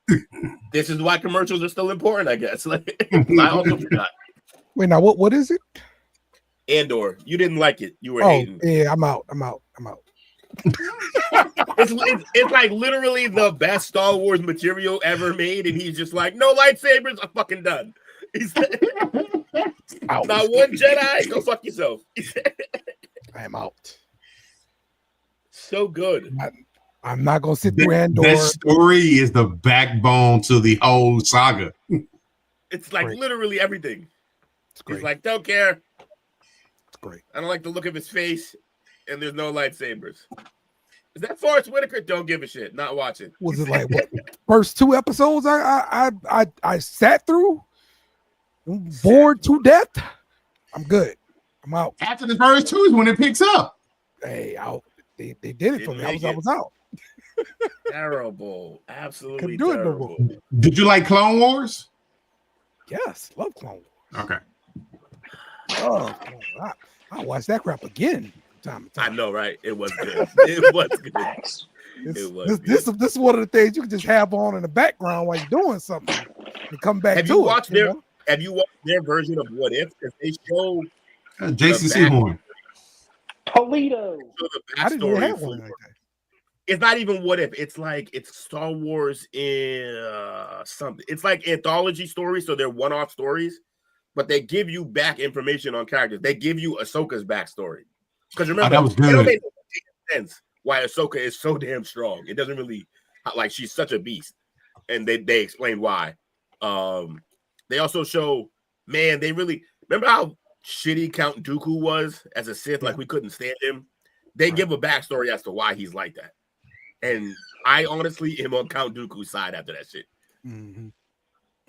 This is why commercials are still important, I guess. Like, I also forgot. Wait, now what is it? Andor. You didn't like it. You were hating. Yeah, I'm out. It's like literally the best Star Wars material ever made, and he's just like, no lightsabers, I'm fucking done. He's not one Jedi, go fuck yourself. I am out. so good. I'm not gonna sit through Andor. That story is the backbone to the whole saga. It's like Great. literally everything. It's great. He's like, don't care. It's great. I don't like the look of his face, and there's no lightsabers. Is that Forrest Whitaker? Don't give a shit. Not watching. Was it like what first 2 episodes I sat through? Bored to death. I'm good. I'm out. After the first 2 is when it picks up. Hey, out. They did it for me. I was out. Terrible. Absolutely Couldn't do it no terrible. more. Did you like Clone Wars? Yes, love Clone Wars. Okay. Oh, I watch that crap again. Time to time. I know, right? It was good. It was good. This is one of the things you can just have on in the background while you're doing something and come back Have to you it. watched Have you watched their version of What If? Because they show Jason Sehorn. Polito. I didn't really have one like that. It's not even What If. It's like it's Star Wars in something. It's like anthology stories, so they're one-off stories, but they give you back information on characters. They give you Ahsoka's backstory. Because remember, that was it don't good. make sense why Ahsoka is so damn strong. It doesn't really like she's such a beast, and they explain why. They also show, man, they really remember how shitty Count Dooku was as a Sith. Like we couldn't stand him. They give a backstory as to why he's like that. And I honestly am on Count Dooku's side after that shit. Mm-hmm.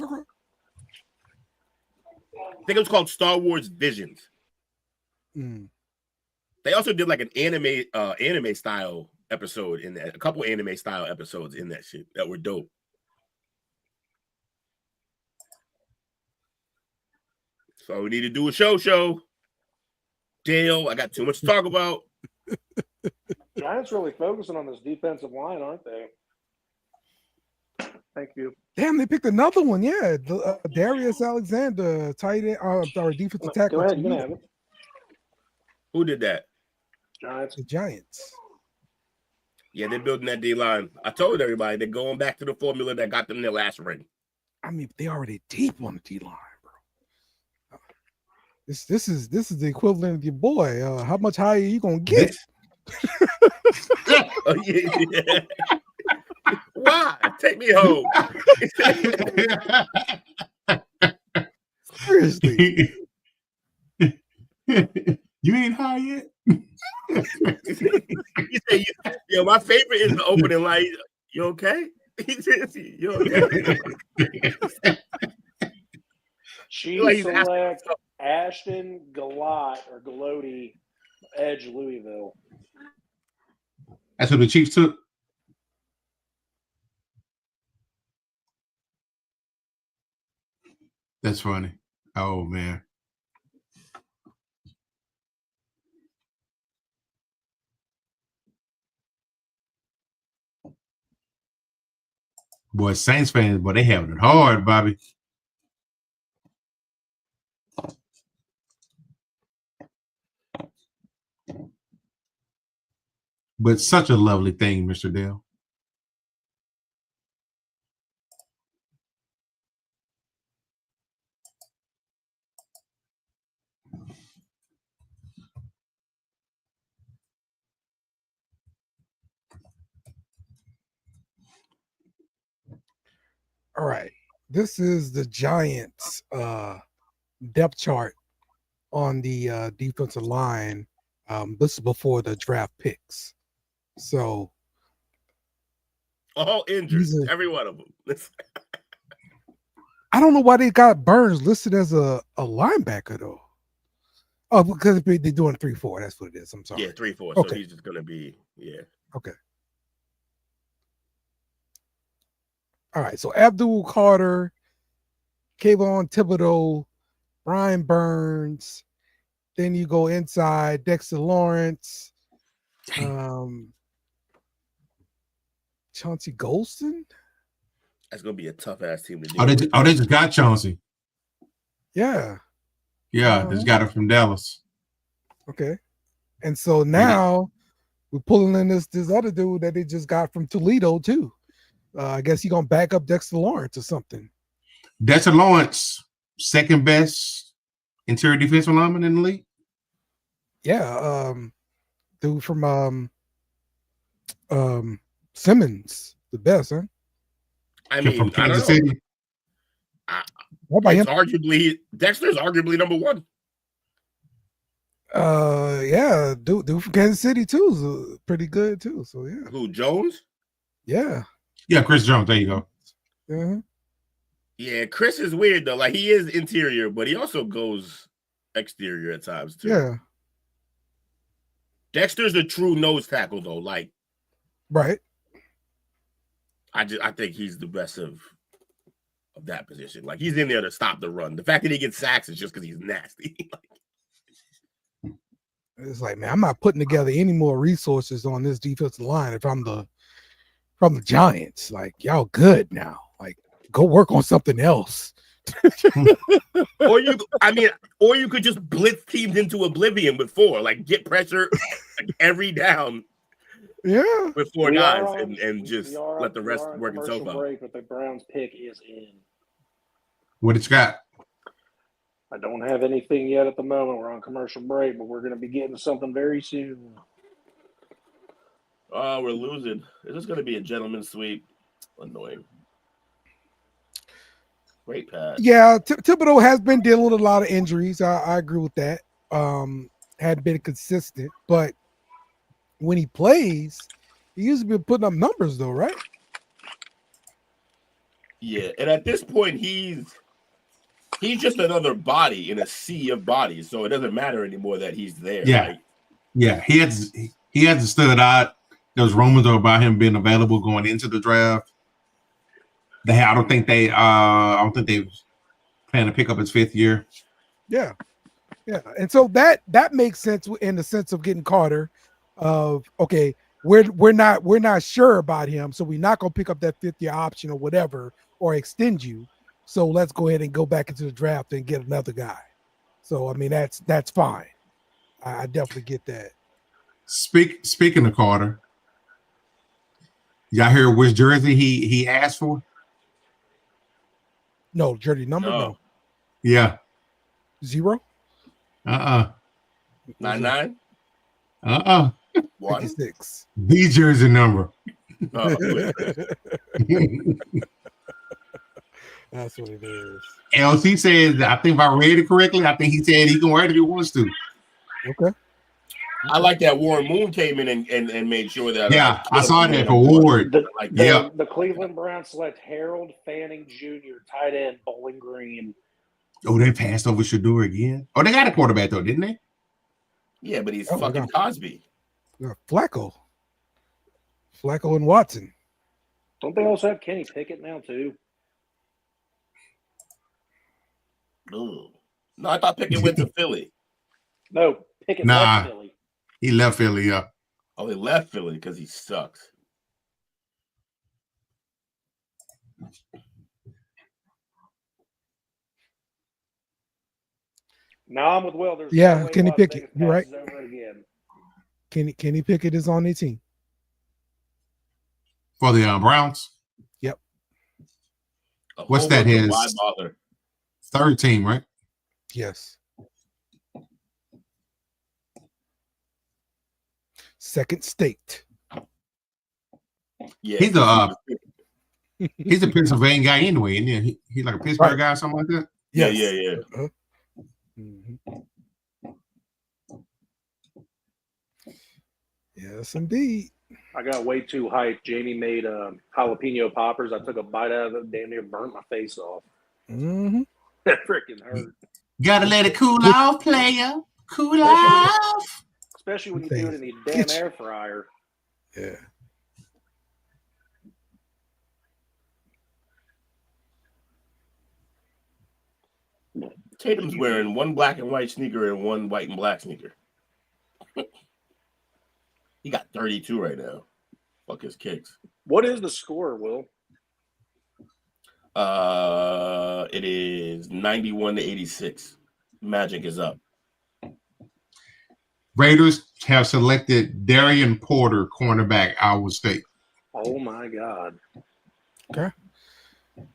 I think it was called Star Wars Visions. Mm. They also did like an anime style episode in that, a couple anime style episodes in that shit that were dope. So we need to do a show. Dale, I got too much to talk about. Giants really focusing on this defensive line, aren't they? Thank you. Damn, they picked another one. Yeah, Darius Alexander, tight end, or defensive tackle. Go ahead, you can have it. Who did that? Giants. The Giants. Yeah, they're building that D line. I told everybody they're going back to the formula that got them their last ring. I mean, they already deep on the D line, bro. This is the equivalent of your boy. How much higher are you gonna get? Oh, yeah. Why? Take me home. Seriously. You ain't high yet? Yo, my favorite is the opening line. You okay? You okay? Chiefs select Ashton Galot or Galoti, edge Louisville. That's what the Chiefs took. That's funny. Oh man. Boy, Saints fans, boy, they having it hard, Bobby. But such a lovely thing, Mr. Dale. All right. This is the Giants depth chart on the defensive line. This is before the draft picks. So all injured, every one of them. I don't know why they got Burns listed as a linebacker though. Oh, because they're doing 3-4. That's what it is. I'm sorry. Yeah, 3-4. Okay. So he's just gonna be Okay. All right. So Abdul Carter, Kayvon Thibodeau, Brian Burns. Then you go inside, Dexter Lawrence, Chauncey Golston. That's gonna be a tough ass team to do. They just got Chauncey. Yeah. Yeah, they just got it from Dallas. Okay. And so now we're pulling in this other dude that they just got from Toledo too. I guess he's gonna back up Dexter Lawrence or something. Dexter Lawrence, second best interior defensive lineman in the league. Yeah, dude from Simmons, the best, huh? I From mean, I don't Kansas know. City. What about him? Dexter's arguably number one. Yeah, dude from Kansas City too is pretty good too. So yeah. Who, Jones? Yeah. Yeah, Chris Jones. There you go. Uh-huh. Yeah, Chris is weird though. Like he is interior, but he also goes exterior at times too. Yeah. Dexter's a true nose tackle though. Like, right. I think he's the best of that position. Like he's in there to stop the run. The fact that he gets sacks is just because he's nasty. It's like, man, I'm not putting together any more resources on this defensive line if I'm from the Giants. Like, y'all good now. Like, go work on something else. or you could just blitz teams into oblivion with 4. Like get pressure every down. Yeah. With 4 guys and just let the rest work itself out. Break, but the Browns pick is in. What it's got? I don't have anything yet at the moment. We're on commercial break, but we're going to be getting something very soon. Oh, we're losing. Is this going to be a gentleman's sweep? Annoying. Great pass. Yeah, Thibodeau has been dealing with a lot of injuries. I agree with that. Had been consistent, but when he plays, he used to be putting up numbers though, right? Yeah, and at this point, he's just another body in a sea of bodies, so it doesn't matter anymore that he's there. Yeah, like, yeah, he hasn't stood out. There was rumors about him being available going into the draft. I don't think they plan to pick up his 5th year. Yeah, yeah, and so that makes sense in the sense of getting Carter. Of okay, we're not sure about him, so we're not gonna pick up that 5th year option or whatever or extend you. So let's go ahead and go back into the draft and get another guy. So I mean that's fine. I definitely get that. Speaking of Carter, y'all hear which jersey he asked for? No, jersey number, no. Yeah. 0? 99? 56. The jersey number. That's what it is. LC says, I think if I read it correctly, I think he said he can wear it if he wants to. Okay. I like that Warren Moon came in and made sure that. Yeah, I saw that for Ward. The Cleveland Browns select Harold Fanning Jr., tight end, Bowling Green. Oh, they passed over Shador again. Oh, they got a quarterback though, didn't they? Yeah, but he's fucking Cosby. Flacco and Watson. Don't they also have Kenny Pickett now too? No, I thought Pickett went to Philly. No, Pickett left Philly. He left Philly, yeah. Oh, he left Philly because he sucks. Now I'm with Will. There's yeah, Kenny Pickett. You're right. Again. Kenny Pickett is on their team. For the Browns? Yep. What's that? His 3rd team, right? Yes. 2nd state. Yeah. He's a Pennsylvania guy anyway, and then he's like a Pittsburgh guy or something like that. Yes. Yeah. Mm-hmm. Yes, indeed. I got way too hyped. Jamie made jalapeno poppers. I took a bite out of it, damn near burnt my face off. Mm-hmm. That freaking hurt. Gotta let it cool off, player. Cool off. Especially when you do it in the damn air fryer. Yeah. Tatum's wearing one black and white sneaker and one white and black sneaker. He got 32 right now. Fuck his kicks. What is the score, Will? It is 91-86. Magic is up. Raiders have selected Darian Porter, cornerback, Iowa State. Oh my God. Okay.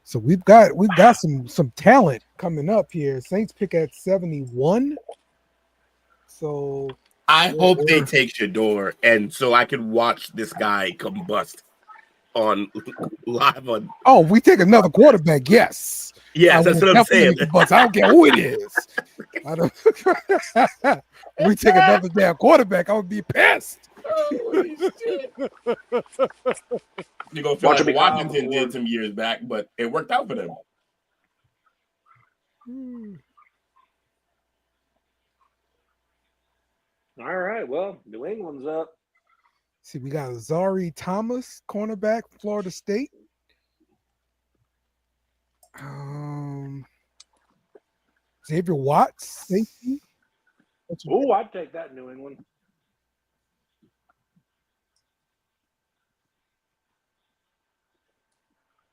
So we've got some talent coming up here. Saints pick at 71. So I hope they take Shador, and so I can watch this guy combust on live on. Oh, we take another quarterback. Yes. Yes, that's what I'm saying. Bust. I don't care who it is. I don't. We take another damn quarterback. I would be pissed. Holy shit. You're gonna feel Watch like it be Washington calm. did some years back, but it worked out for them. All right. Well, New England's up. See, we got Zari Thomas, cornerback, Florida State. Xavier Watts, safety. Oh, I'd take that, New England.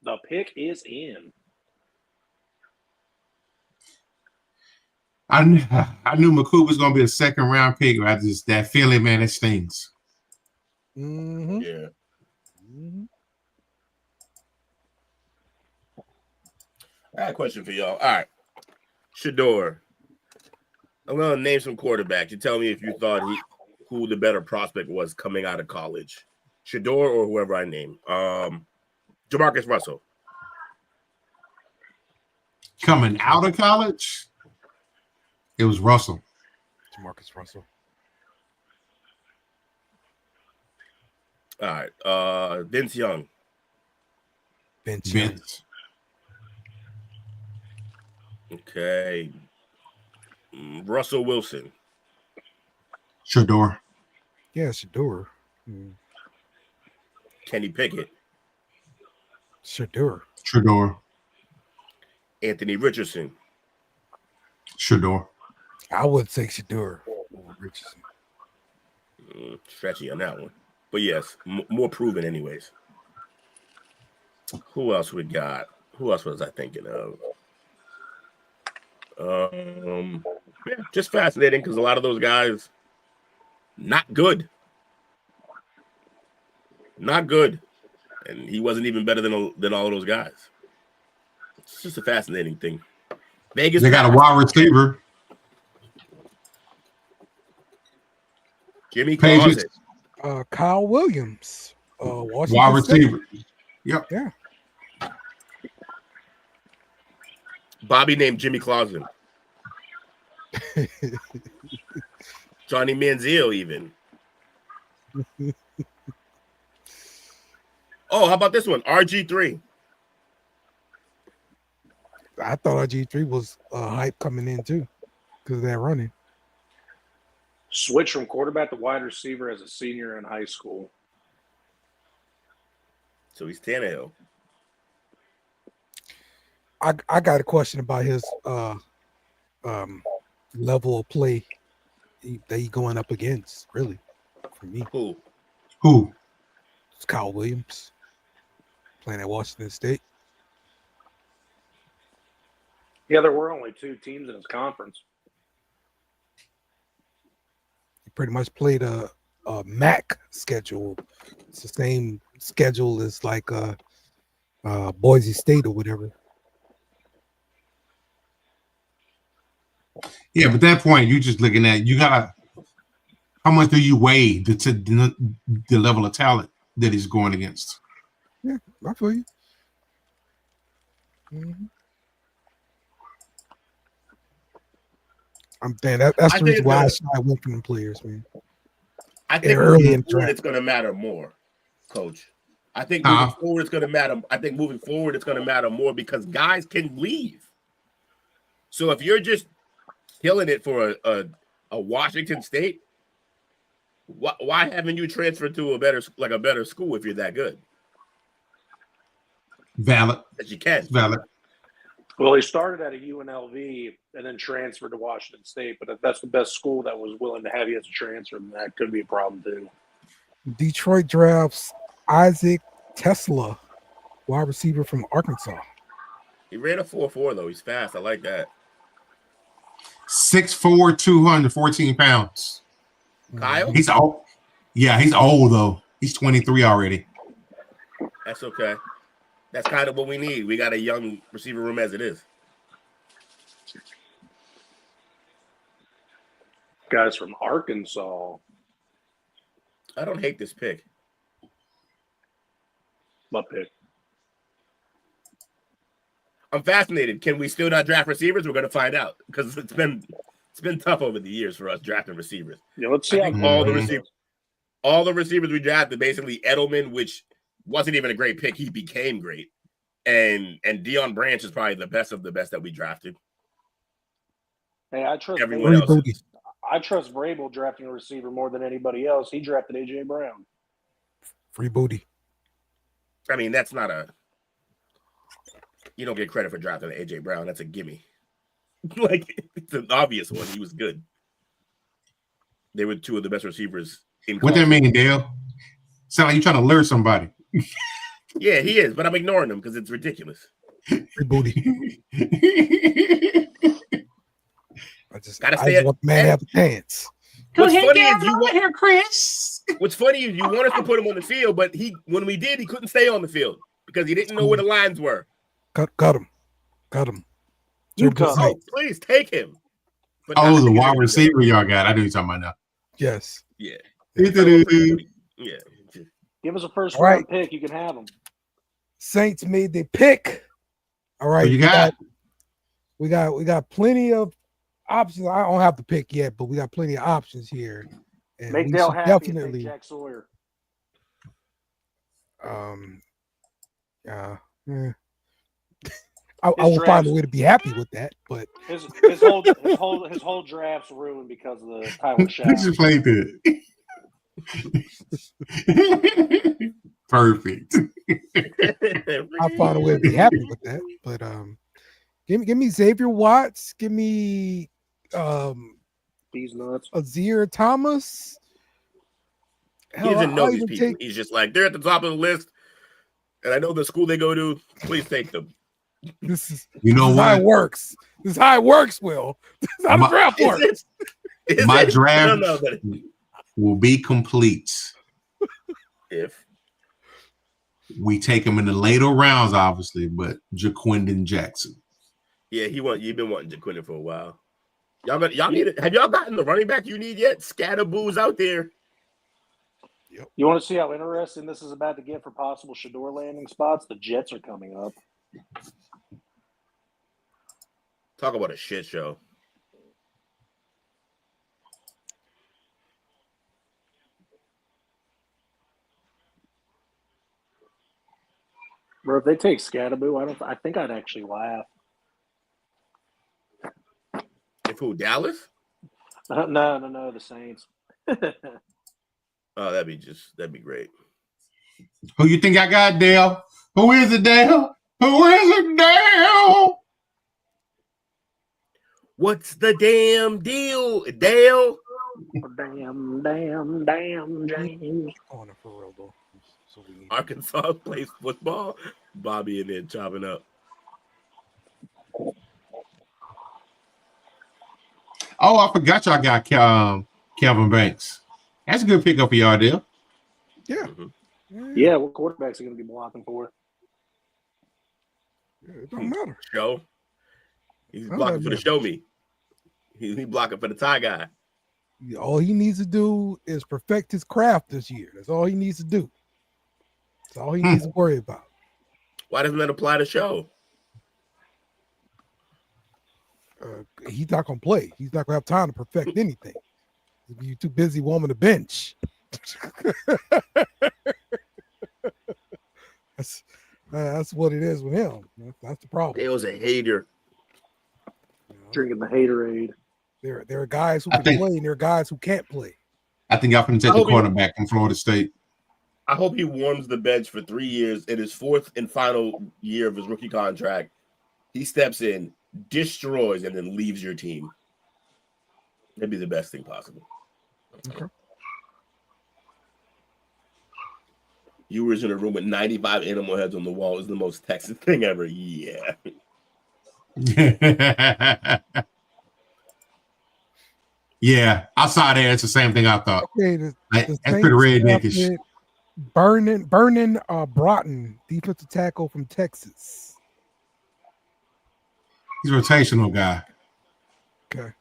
The pick is in. I knew McCool was going to be a second round pick. I just that feeling, man, it stings. Mm-hmm. Yeah. Mm-hmm. I got a question for y'all. All right, Shador. I'm gonna name some quarterbacks. You tell me if you thought who the better prospect was coming out of college, Shador or whoever I name. Jamarcus Russell. Coming out of college, it was Russell. Jamarcus Russell. All right. Vince Young. Vince. Okay. Russell Wilson. Shador. Yeah, Shador. Kenny Pickett. Shador. Shador. Anthony Richardson. Shador. I would take Shador over Richardson. Stretchy on that one. But yes, more proven anyways. Who else we got? Who else was I thinking of? Yeah, just fascinating because a lot of those guys not good. Not good. And he wasn't even better than all of those guys. It's just a fascinating thing. Vegas. They got a wide receiver. Jimmy Clausen. Kyle Williams. Washington Wide receiver. State. Yep. Yeah. Bobby named Jimmy Clausen. Johnny Manziel even. Oh, how about this one? RG3. I thought RG3 was hype coming in too because of that running. Switch from quarterback to wide receiver as a senior in high school. So he's Tannehill. I got a question about his level of play that he's going up against, really, for me. Who? It's Kyle Williams playing at Washington State. Yeah, there were only 2 teams in his conference. He pretty much played a MAC schedule. It's the same schedule as like Boise State or whatever. Yeah, but at that point, you're just looking at how much do you weigh the level of talent that he's going against? Yeah, I feel you. Mm-hmm. I'm saying that's the reason why I shy away from the players, man. I think early in the forward, draft, it's going to matter more, Coach. I think moving forward, it's going to matter. I think moving forward, it's going to matter more because guys can leave. So if you're just killing it for a Washington State, why haven't you transferred to a better school if you're that good? Valid. That you can. Valid. Well, he started at a UNLV and then transferred to Washington State, but if that's the best school that was willing to have you as a transfer, then that could be a problem too. Detroit drafts Isaac Tesla, wide receiver from Arkansas. He ran a 4.4 though. He's fast. I like that. 6'4", 214 pounds. Kyle? He's old. Yeah, he's old though. He's 23 already. That's okay. That's kind of what we need. We got a young receiver room as it is. Guys from Arkansas. I don't hate this pick. My pick. I'm fascinated. Can we still not draft receivers? We're going to find out because it's been tough over the years for us drafting receivers. Yeah, let's see I think how all the receivers we drafted, basically Edelman, which wasn't even a great pick, he became great, and Deion Branch is probably the best of the best that we drafted. Hey, I trust Everyone else. I trust Vrabel drafting a receiver more than anybody else. He drafted AJ Brown. Free booty. I mean, that's not a. You don't get credit for drafting AJ Brown. That's a gimme. Like, it's an obvious one. He was good. They were two of the best receivers in What that mean, Dale? Sound like you trying to lure somebody. Yeah, he is, but I'm ignoring him because it's ridiculous. Free booty. I just want the man to have a chance. What's funny is you want here, Chris. What's funny is you want us to put him on the field, but when we did, he couldn't stay on the field because he didn't know where the lines were. Cut him. You cut him. Please take him. But the wide receiver y'all got. I know you're talking about now. Yes. Yeah. Yeah. Give us a first round pick. You can have him. Saints made their pick. All right. We got plenty of options. I don't have the pick yet, but we got plenty of options here. And make Dale happy. Definitely Jack Sawyer. I will find a way to be happy with that, but his whole draft's ruined because of the Tyler Shaw. Just played good. Perfect. I'll find a way to be happy with that. But give me Xavier Watts. Give me these nuts. Azir Thomas. He doesn't know these people. He's just like, they're at the top of the list, and I know the school they go to. Please take them. This is how it works. This is how it works, Will. This is how the draft works. My draft will be complete if we take him in the later rounds, obviously, but Jaquindon Jackson. Yeah, you've been wanting Jaquindon for a while. Y'all need it. Have y'all gotten the running back you need yet? Scatterboo's out there. Yep. You want to see how interesting this is about to get for possible Shador landing spots? The Jets are coming up. Talk about a shit show. Bro, if they take Scatterboo, I think I'd actually laugh. If who, Dallas? No, the Saints. Oh, that'd be great. Who you think I got, Dale? Who is it, Dale? Who is it, Dale? What's the damn deal, Dale? Damn, James. On it for real, though. Arkansas plays football. Bobby in there chopping up. Oh, I forgot y'all got Calvin Banks. That's a good pickup for y'all, Dale. Yeah. Yeah, what quarterbacks are going to be blocking for? Yeah, it don't matter. Show. He's blocking for the show me. He's blocking for the tie guy. All he needs to do is perfect his craft this year. That's all he needs to do. That's all he needs to worry about. Why doesn't that apply to show? He's not going to play. He's not going to have time to perfect anything. You're too busy warming the bench. That's what it is with him. That's the problem. Dale's a hater. Drinking the haterade. There are guys who can play, and there are guys who can't play. I think y'all can take the quarterback from Florida State. I hope he warms the bench for 3 years in his fourth and final year of his rookie contract. He steps in, destroys, and then leaves your team. That'd be the best thing possible. Okay. You were in a room with 95 animal heads on the wall is the most Texas thing ever. Yeah. Yeah, outside there, it's the same thing I thought. Okay, that's pretty redneckish. Burning Broughton, defensive tackle from Texas. He's a rotational guy. Okay.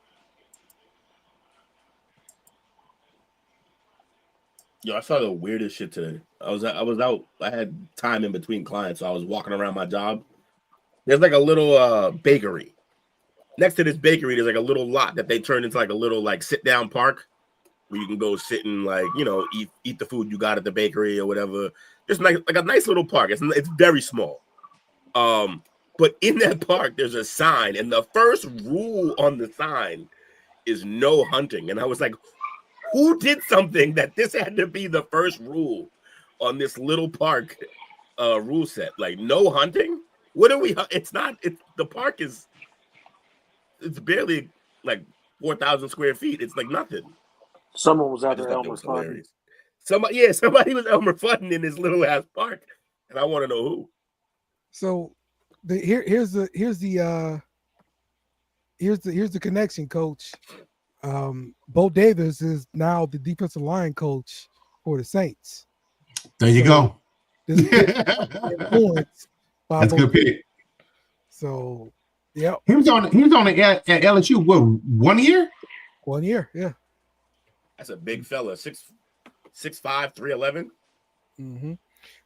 Yo, I saw the weirdest shit today. I was out. I had time in between clients, so I was walking around my job. There's like a little bakery. Next to this bakery, there's like a little lot that they turned into like a little like sit down park where you can go sit and like eat the food you got at the bakery or whatever. Just like a nice little park. It's very small. But in that park, there's a sign, and the first rule on the sign is no hunting. And I was like, who did something that this had to be the first rule on this little park rule set? Like no hunting? What are we? It's not. The park is. It's barely like 4,000 square feet. It's like nothing. Someone was I out just there thought that Elmer was Fudd. hilarious. Somebody was Elmer Fudding in this little ass park, and I want to know who. So here's the connection, Coach. Bo Davis is now the defensive line coach for the Saints. There you go. This influenced by That's a Bo good pick. So, yeah, He was on the at LSU. What, 1 year? 1 year, yeah. That's a big fella, 6'5", 311. Mm-hmm.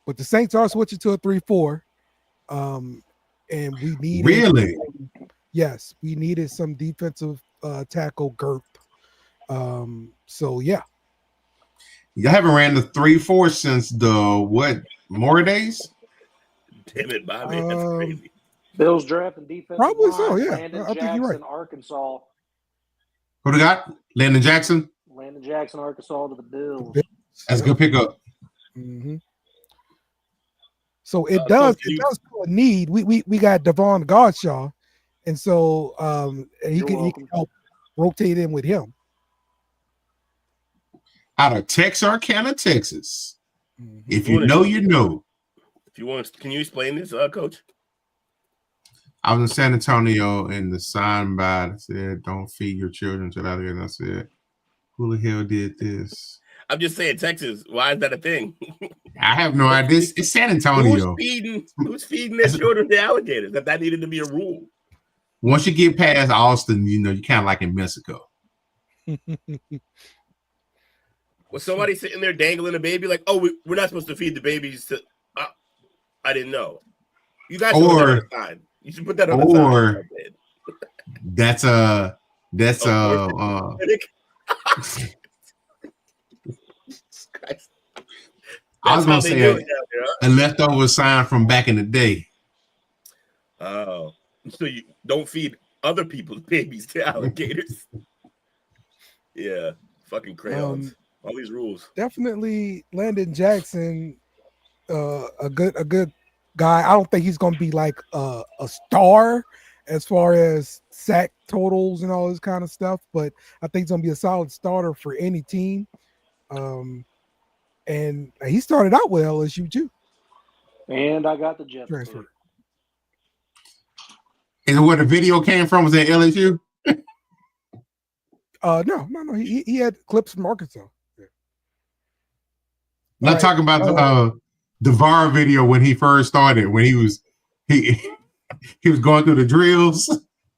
But the Saints are switching to a 3-4. And we needed Really? Yes, we needed some defensive tackle girth. So yeah. You haven't ran the 3-4 since the More days? Damn it, Bobby, that's crazy. Bills drafting defensive Probably line, so, yeah. Landon I think Jackson, you're right. Arkansas. Who do got? Landon Jackson? Landon Jackson, Arkansas to the Bills. That's a good pickup. Mm-hmm. So it does fill a need. We got Devon Godshaw, and so he can help rotate in with him. Out of Texarkana, Texas. Mm-hmm. If you know, you know. If you want, can you explain this, Coach? I was in San Antonio, and the sign by said, "Don't feed your children to that." And I said, "Who the hell did this?" I'm just saying, Texas. Why is that a thing? I have no idea. It's San Antonio. Who's feeding their children to alligators? That needed to be a rule. Once you get past Austin, you kind of like in Mexico. Was somebody sitting there dangling a baby like, oh, we're not supposed to feed the babies to... I didn't know. You guys should put that on the sign. You should put that on the sign. Or that's I was going to say a leftover sign from back in the day. Oh, so you don't feed other people's babies to alligators. Yeah, fucking crayons. All these rules. Definitely Landon Jackson, a good guy. I don't think he's going to be like a star as far as sack totals and all this kind of stuff, but I think he's going to be a solid starter for any team. And he started out with LSU too. And I got the Jets transfer. Is it where the video came from? Was that LSU? No. He had clips from Arkansas. Yeah. Not talking about the VAR video when he first started, when he was going through the drills.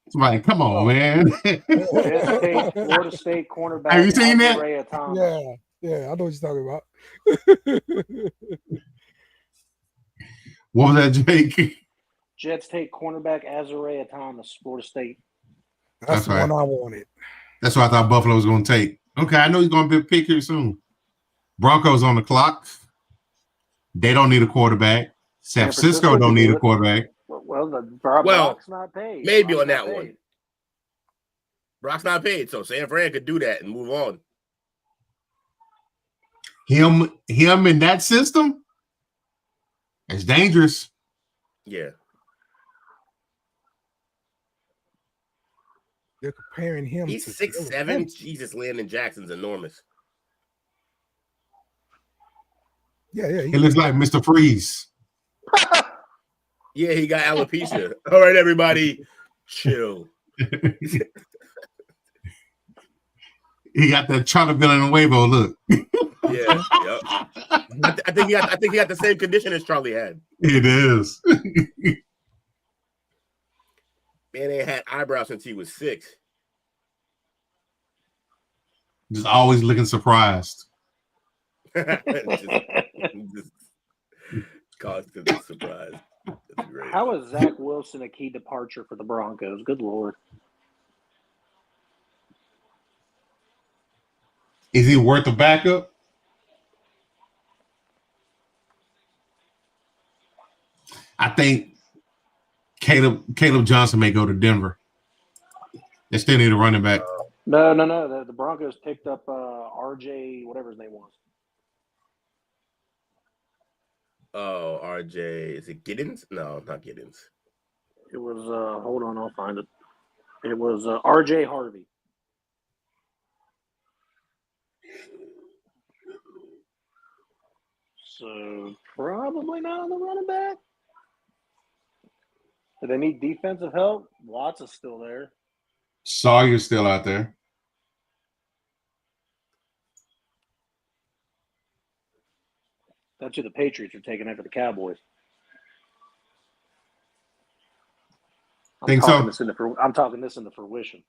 It's like, come on, man. Florida State cornerback. Have you seen that? Yeah, I know what you're talking about. What was that, Jake? Jets take cornerback Azariah Thomas, Florida State. That's the one I wanted. That's what I thought Buffalo was going to take. Okay, I know he's going to be a pick here soon. Broncos on the clock. They don't need a quarterback. San Francisco don't need a quarterback. Well, Brock's not paid. Maybe on that one. Brock's not paid, so San Fran could do that and move on. Him in that system? It's dangerous. Yeah. They're comparing him. He's 6'7". Jesus, Landon Jackson's enormous. Yeah. He looks like Mr. Freeze. Yeah, he got alopecia. All right, everybody, chill. He got that Charlie Villanueva look. Yeah. I think he got the same condition as Charlie had. It is. Man ain't had eyebrows since he was 6. Just always looking surprised. just cause to the surprise. That's great. How is Zach Wilson a key departure for the Broncos? Good Lord. Is he worth a backup? I think Caleb Johnson may go to Denver. They still need a running back. No. The Broncos picked up RJ, whatever his name was. Oh, RJ. Is it Giddens? No, not Giddens. It was, hold on, I'll find it. It was RJ Harvey. So probably not on the running back. Do they need defensive help? Watts is still there. Sawyer's still out there. That's who the Patriots are taking after the Cowboys. I'm talking this into fruition.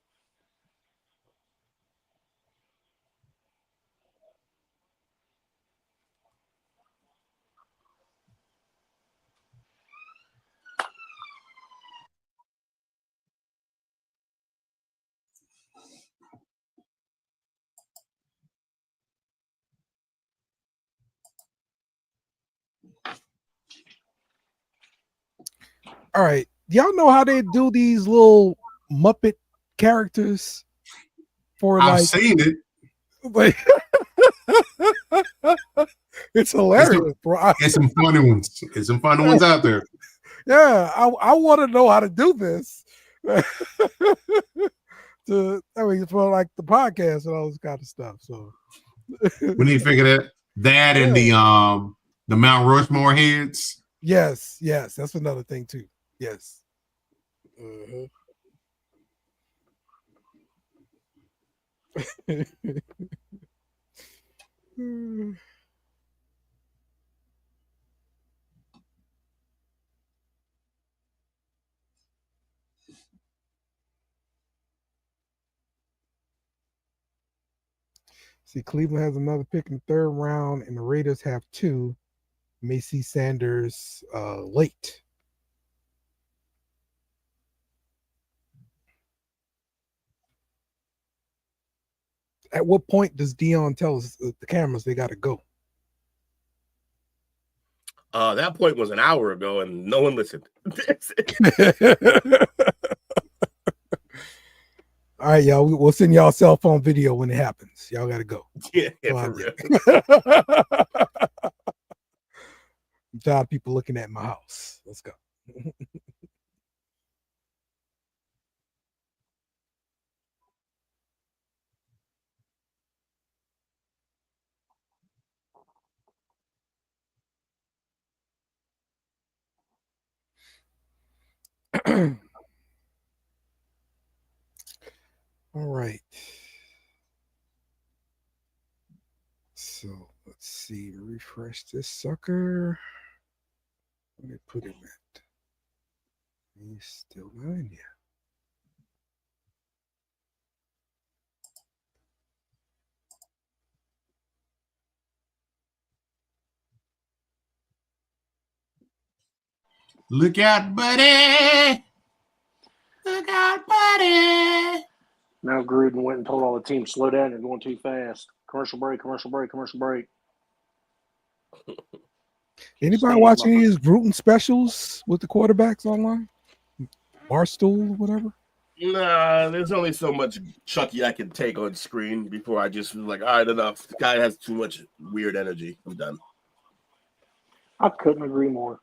All right. Y'all know how they do these little Muppet characters for I've seen it. Like, it's hilarious, bro. It's some funny ones. It's some funny ones out there. Yeah, I want to know how to do this. For like the podcast and all this kind of stuff. So we need to figure that and the Mount Rushmore heads. Yes, that's another thing too. Yes. See, Cleveland has another pick in the third round, and the Raiders have 2. Macy Sanders late. At what point does Dion tell us the cameras they got to go? That point was an hour ago, and no one listened. All right, y'all. We'll send y'all cell phone video when it happens. Y'all got to go. Yeah, for real. I'm tired of people looking at my house. Let's go. All right. So let's see. Refresh this sucker. Where they put him at? He's still not in here. Look out, buddy. Look out, buddy. Now Gruden went and told all the teams, slow down, you're going too fast. Commercial break, commercial break, commercial break. Anybody watching these Gruden specials with the quarterbacks online? Barstool or whatever? Nah, there's only so much Chucky I can take on screen before I just was like, all right, enough. The guy has too much weird energy. I'm done. I couldn't agree more.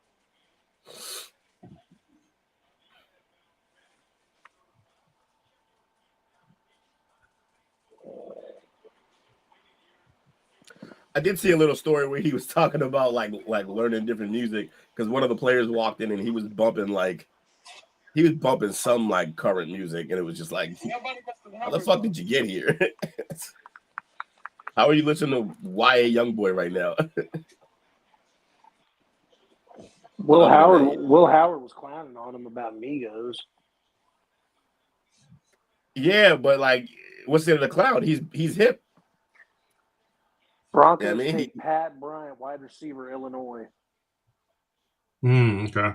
I did see a little story where he was talking about like learning different music because one of the players walked in and he was bumping some like current music, and it was just like, how the fuck did you get here? How are you listening to YA Youngboy right now? Will Howard was clowning on him about Migos. Yeah, but like, what's in the cloud? He's hip. Broncos mean, take Pat Bryant, wide receiver, Illinois. Okay.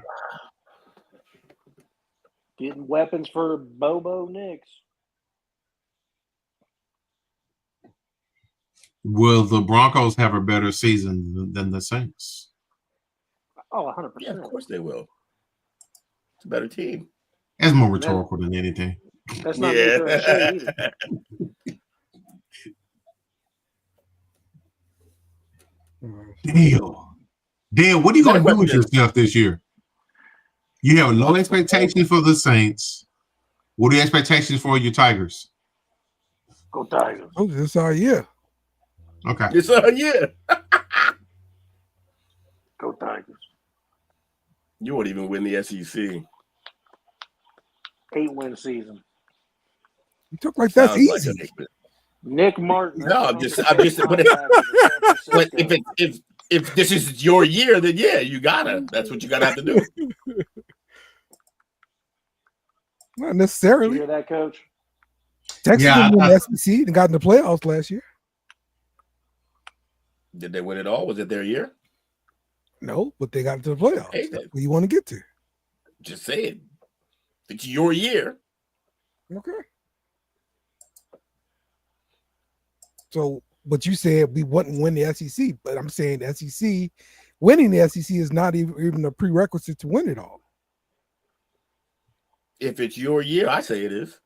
Getting weapons for Bobo Nix. Will the Broncos have a better season than the Saints? Oh, 100%. yeah, of course they will. It's a better team. It's more rhetorical than anything. That's not me throwing shade either. Dan, what are you So the going to do with question is, yourself this year? You have low expectations for the Saints. What are the expectations for your Tigers? Go Tigers. Oh, this is our year. Okay. it's a year. Go Tigers. You won't even win the SEC. 8-win season. You took like that's Sounds like easy. Nick Martin. No, I'm just. But if this is your year, then yeah, you gotta. That's what you gotta have to do. Not You necessarily. hear that, Coach? Texas didn't win the SEC and got in the playoffs last year. Did they win it all? Was it their year? No, but they got into the playoffs. Hey, That's where you want to get to. just say it. It's your year. Okay. So, but you said we wouldn't win the SEC, but I'm saying the SEC, winning the SEC is not even a prerequisite to win it all. If it's your year, I say it is.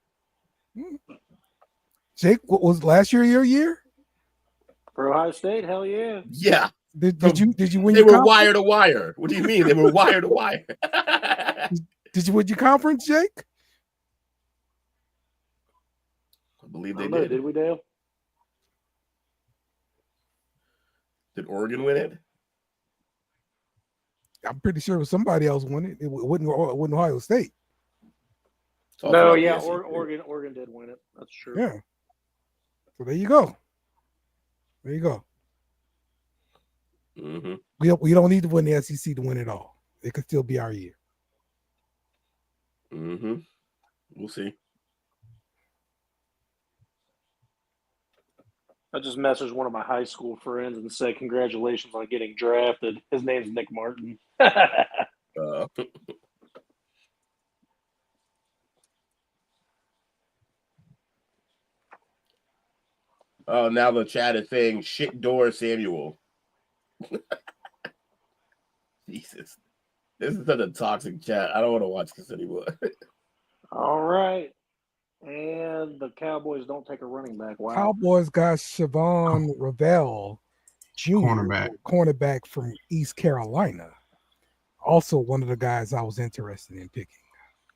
Jake, what was last year your year? For Ohio State, hell yeah. Yeah. Did you win? They your were conference? wire to wire. What do you mean? They were wire to wire. Did you win your conference, Jake? I believe I they don't know, did. did we, Dale? Did Oregon win it? I'm pretty sure it was somebody else won it. It wasn't Ohio State. No, yeah, Oregon did win it. That's true. Yeah. So there you go. There you go. Mm-hmm. We don't need to win the SEC to win it all. It could still be our year. Mm-hmm. We'll see. I just messaged one of my high school friends and said, congratulations on getting drafted. His name's Nick Martin. Oh, now the chat is saying shit door Samuel. Jesus. This is such a toxic chat. I don't want to watch this anymore. All right. And the Cowboys don't take a running back. Wow. Cowboys got Siobhan Ravel Jr., cornerback from East Carolina. Also one of the guys I was interested in picking.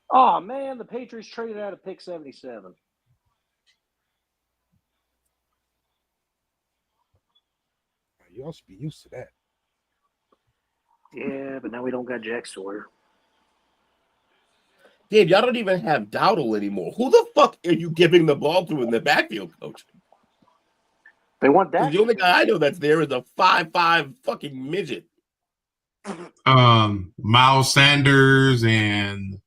Oh, man, the Patriots traded out of pick 77. Y'all should be used to that. Yeah, but now we don't got Jack Sawyer. Dave, y'all don't even have Dowdle anymore. Who the fuck are you giving the ball to in the backfield, coach? They want that. The only guy I know that's there is a 5'5" fucking midget. Miles Sanders and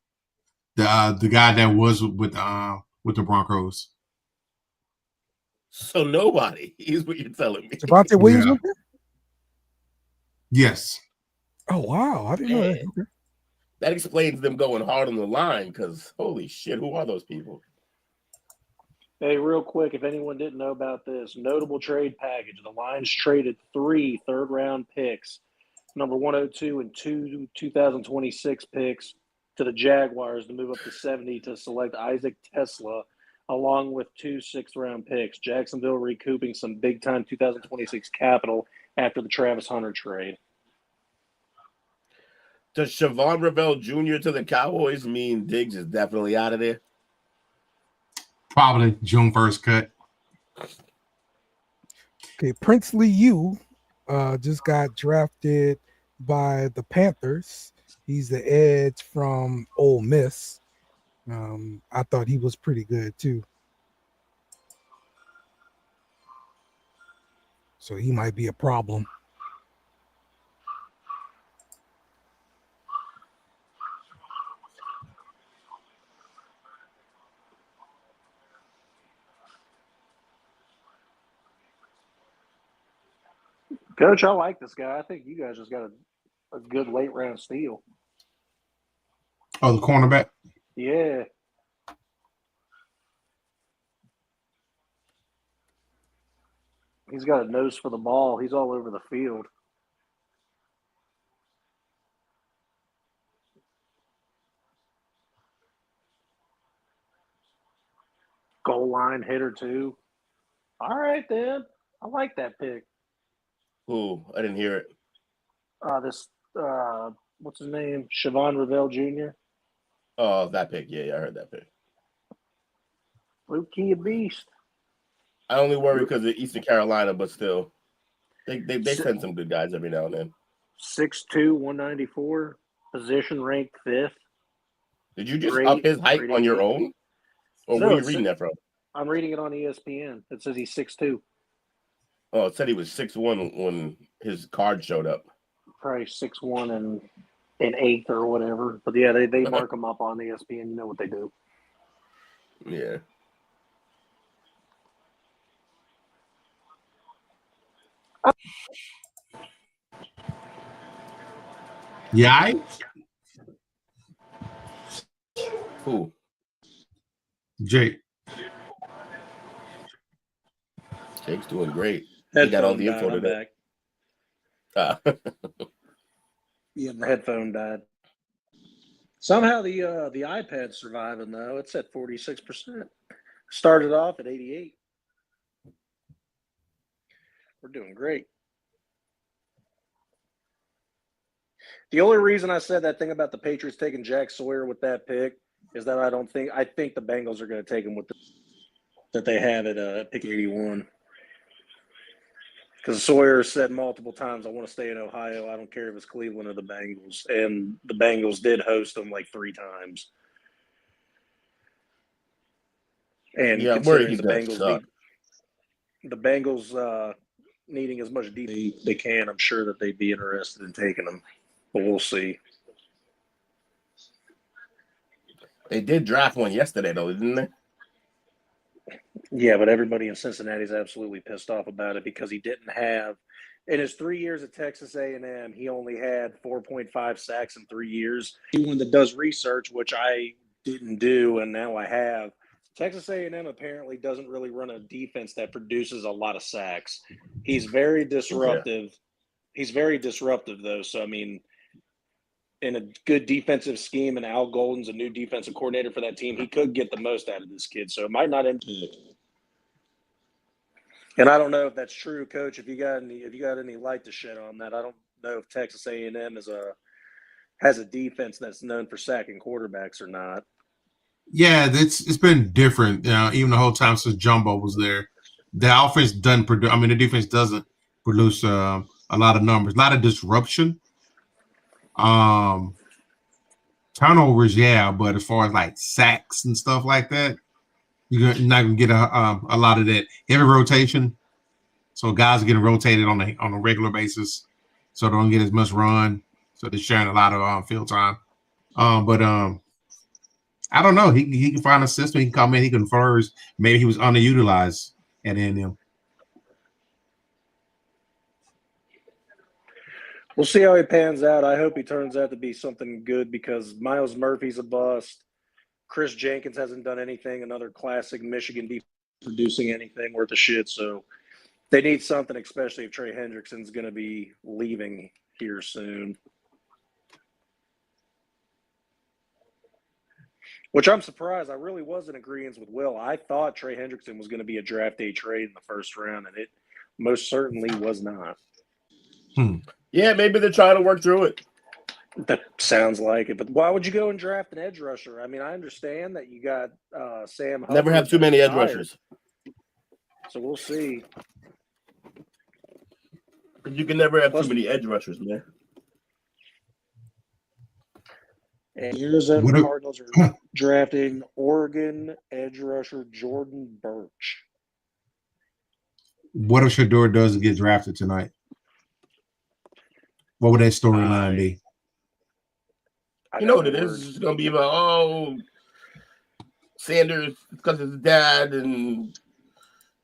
the guy that was with the Broncos. So nobody is what you're telling me. Javonte Williams. Yeah. Yes. Oh wow, I didn't know that. Okay. That explains them going hard on the line because holy shit, who are those people? Hey, real quick, if anyone didn't know about this, notable trade package. The Lions traded 3 third-round picks, number 102 and 2 2026 picks, to the Jaguars to move up to 70 to select Isaac Tesla, along with 2 sixth-round picks. Jacksonville recouping some big-time 2026 capital after the Travis Hunter trade. Does Siobhan Ravel Jr. to the Cowboys mean Diggs is definitely out of there? Probably June 1st cut. Okay, Princely U just got drafted by the Panthers. He's the edge from Ole Miss. I thought he was pretty good too. So he might be a problem. Coach, I like this guy. I think you guys just got a good late round steal. Oh, the cornerback. Yeah. He's got a nose for the ball. He's all over the field. Goal line hitter too. All right, then. I like that pick. Ooh, I didn't hear it. What's his name? Siobhan Revelle Jr. Oh, that pick. Yeah, I heard that pick. Luke Key a beast. I only worry because of Eastern Carolina, but still, they send some good guys every now and then. 6'2", 194, position ranked 5th. Did you just up his height on your own? Or No, where are you reading that from? I'm reading it on ESPN. It says he's 6'2". Oh, it said he was 6'1" when his card showed up. Probably 6'1" and an eighth or whatever. But yeah, they mark him up on ESPN. You know what they do. Yeah. Yeah. Who? Jake. Jake's doing great. He got all the info today. Yeah, the headphone died. Somehow the iPad's surviving though. It's at 46%. Started off at 88. We're doing great. The only reason I said that thing about the Patriots taking Jack Sawyer with that pick is that I think the Bengals are going to take him with that they have at pick 81. Because Sawyer said multiple times, I want to stay in Ohio. I don't care if it's Cleveland or the Bengals. And the Bengals did host them like 3 times. And yeah, considering the Bengals needing as much defense they can, I'm sure that they'd be interested in taking them. But we'll see. They did draft one yesterday, though, didn't they? Yeah, but everybody in Cincinnati is absolutely pissed off about it because he didn't have – in his 3 years at Texas A&M, he only had 4.5 sacks in 3 years. Anyone that does research, which I didn't do and now I have, Texas A&M apparently doesn't really run a defense that produces a lot of sacks. He's very disruptive. Yeah. He's very disruptive, though. So, I mean, in a good defensive scheme and Al Golden's a new defensive coordinator for that team, he could get the most out of this kid. So it might not end. And I don't know if that's true, Coach. If you got any light to shed on that, I don't know if Texas A&M has a defense that's known for sacking quarterbacks or not. Yeah, it's been different. Even the whole time since Jumbo was there, the offense doesn't produce. I mean, the defense doesn't produce a lot of numbers, a lot of disruption. Turnovers, yeah, but as far as like sacks and stuff like that, you're not gonna get a lot of that heavy rotation. So guys are getting rotated on a regular basis, so they don't get as much run. So they're sharing a lot of field time. But I don't know. He can find a system. He can come in. He can flourish. Maybe he was underutilized at A&M. We'll see how he pans out. I hope he turns out to be something good because Miles Murphy's a bust. Chris Jenkins hasn't done anything. Another classic Michigan defense producing anything worth a shit. So they need something, especially if Trey Hendrickson's going to be leaving here soon. Which I'm surprised. I really was in agreement with Will. I thought Trey Hendrickson was going to be a draft day trade in the first round, and it most certainly was not. Yeah, maybe they're trying to work through it. That sounds like it. But why would you go and draft an edge rusher? I mean, I understand that you got Sam Hubbard. Never have too many edge rushers. So we'll see. You can never have too many edge rushers, man. And Arizona Cardinals are drafting Oregon edge rusher Jordan Burch. What if Shador does get drafted tonight? What would that storyline be? You know what it is? It's going to be about, Sanders because of his dad and,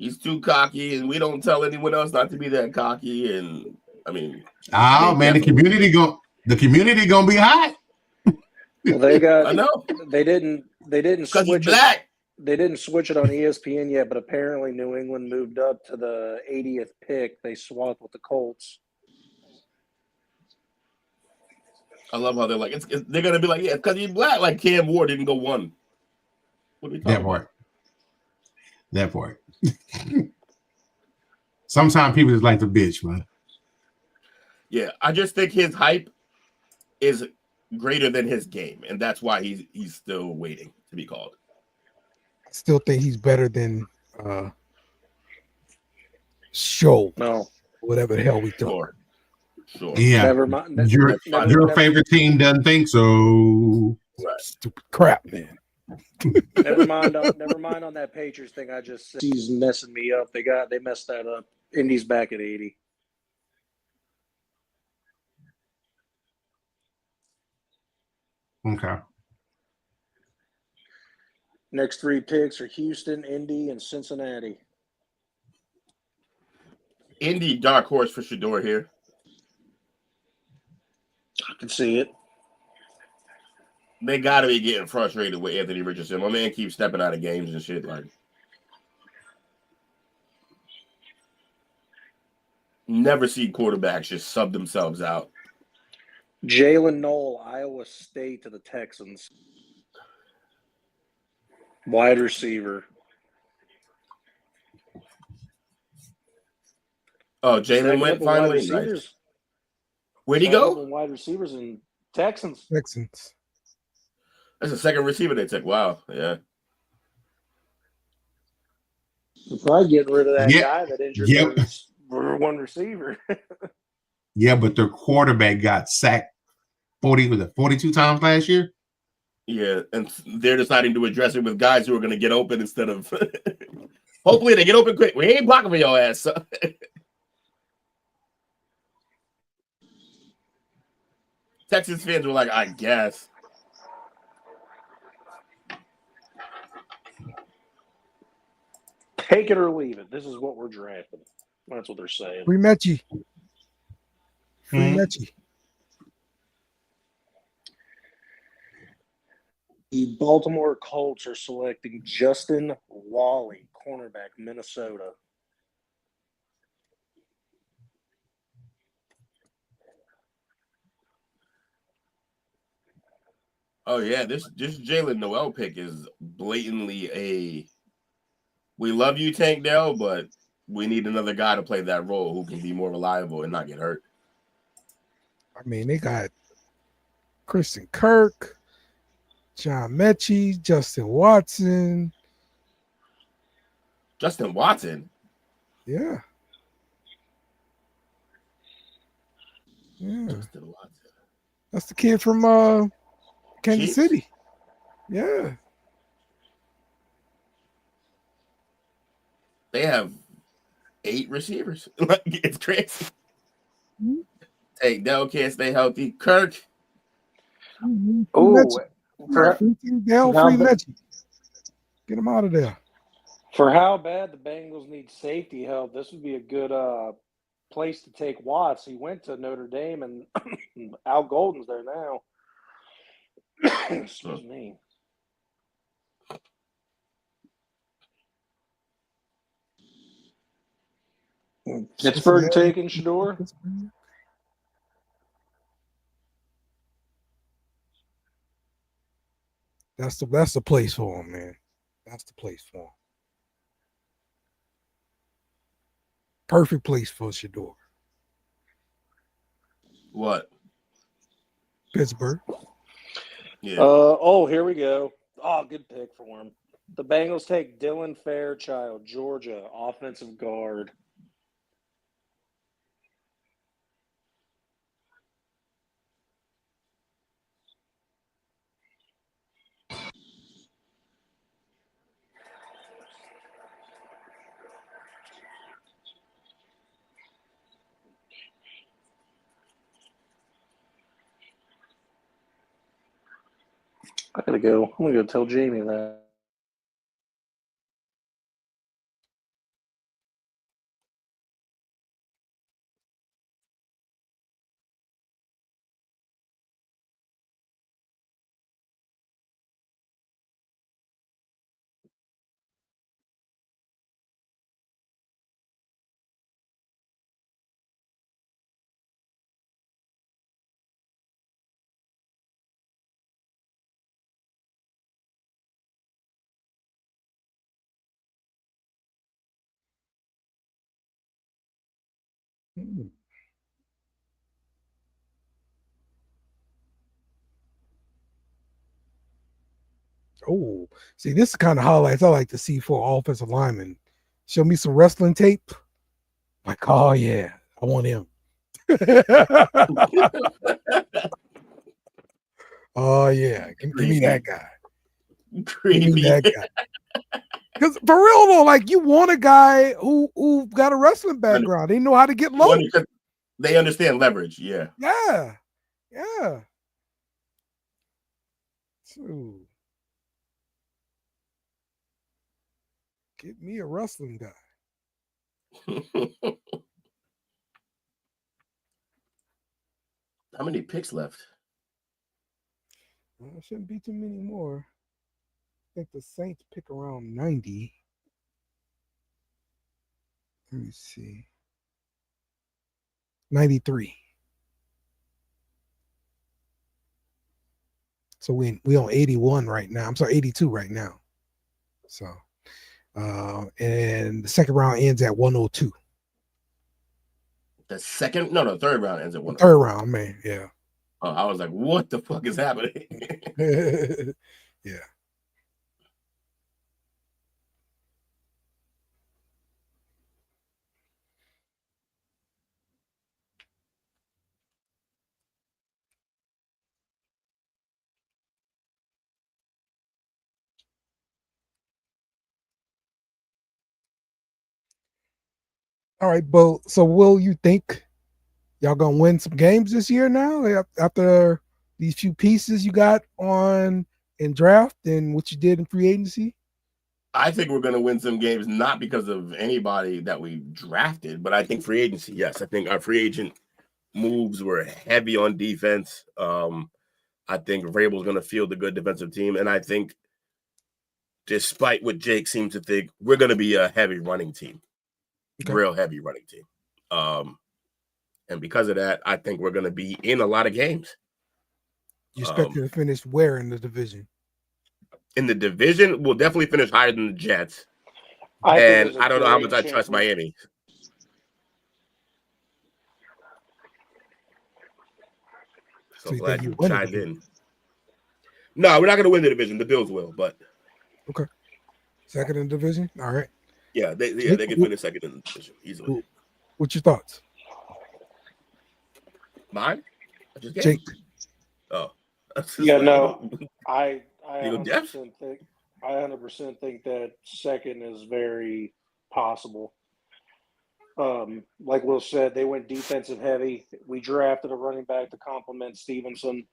He's too cocky, and we don't tell anyone else not to be that cocky. And I mean, oh man, the community gonna be hot. Well, they got. I know They didn't because he's switch it. black. They didn't switch it on ESPN yet, but apparently New England moved up to the 80th pick. They swapped with the Colts. I love how they're like, they're gonna be like, yeah, because he's black. Like Cam Ward didn't go 1. What are we talking about? That part. Sometimes people just like to bitch, man. Yeah, I just think his hype is greater than his game, and that's why he's still waiting to be called. I still think he's better than Show. No, whatever the hell we thought. Sure. Yeah. Never mind. Your favorite team doesn't think so. Right. Stupid crap, man. Never mind on that Patriots thing. I just said he's messing me up. They messed that up. Indy's back at 80. Okay. Next 3 picks are Houston, Indy, and Cincinnati. Indy dark horse for Shador here. I can see it. They got to be getting frustrated with Anthony Richardson. My man keeps stepping out of games and shit. Like, never see quarterbacks just sub themselves out. Jalen Noel, Iowa State to the Texans. Wide receiver. Oh, Jalen went finally. Nice. Where'd he go? Wide receivers in Texans. Texans. That's the second receiver they took. Wow. Yeah. They're probably getting rid of that guy that injured their one receiver. Yeah, but their quarterback got sacked 42 times last year? Yeah, and they're deciding to address it with guys who are going to get open instead of hopefully they get open quick. We ain't blocking for your ass. So. Texas fans were like, I guess. Take it or leave it. This is what we're drafting. That's what they're saying. Free Mechie. Free Mechie. The Baltimore Colts are selecting Justin Wally, cornerback, Minnesota. Oh yeah, this Jalen Noel pick is blatantly a we love you, Tank Dell, but we need another guy to play that role who can be more reliable and not get hurt. I mean, they got Christian Kirk, John Mechie, Justin Watson. Justin Watson? Yeah. Yeah. Justin Watson. That's the kid from Kansas Chiefs? City. Yeah. They have 8 receivers. Like, it's crazy. Tank Dell can't stay healthy. Kirk. Oh, free Mechie. Get him out of there. For how bad the Bengals need safety help, this would be a good place to take Watts. He went to Notre Dame, and Al Golden's there now. Excuse me. Pittsburgh taking Shador. That's the place for him, man. That's the place for him. Perfect place for Shador. What? Pittsburgh. Yeah. Here we go. Oh, good pick for him. The Bengals take Dylan Fairchild, Georgia, offensive guard. I gotta go. I'm gonna go tell Jamie that. Mm. Oh, see, this is kind of highlights I like to see for offensive linemen. Show me some wrestling tape. Like, oh yeah, I want him. Oh yeah, give me that guy. Give me Creepy. that guy. Because for real though, like you want a guy who got a wrestling background. They know how to get low. They understand leverage. Yeah. Yeah, yeah. So, get me a wrestling guy. How many picks left? Well, it shouldn't be too many more. I think the Saints pick around 90. Let me see. 93. So we on 81 right now. I'm sorry, 82 right now. So and the second round ends at 102. The second, no, third round ends at one. Third round, man. Yeah. Oh, I was like, what the fuck is happening? Yeah. All right, Bo. So will you think y'all gonna win some games this year now after these few pieces you got on in draft and what you did in free agency? I think we're going to win some games, not because of anybody that we drafted, but I think free agency. Yes, I think our free agent moves were heavy on defense. I think Vrabel's going to field a good defensive team, and I think, despite what Jake seems to think, we're going to be a heavy running team, real heavy running team. And because of that, I think we're going to be in a lot of games. You expect to finish where in the division? In the division, we'll definitely finish higher than the Jets. I don't know how much I trust Miami. So glad you chimed in. No, we're not going to win the division. The Bills will, but okay. Second in the division. All right. Yeah, they can finish second in the division easily. What's your thoughts? Mine? I just Jake. Oh. Yeah, no. I 100% think that second is very possible. Like Will said, they went defensive heavy. We drafted a running back to complement Stevenson.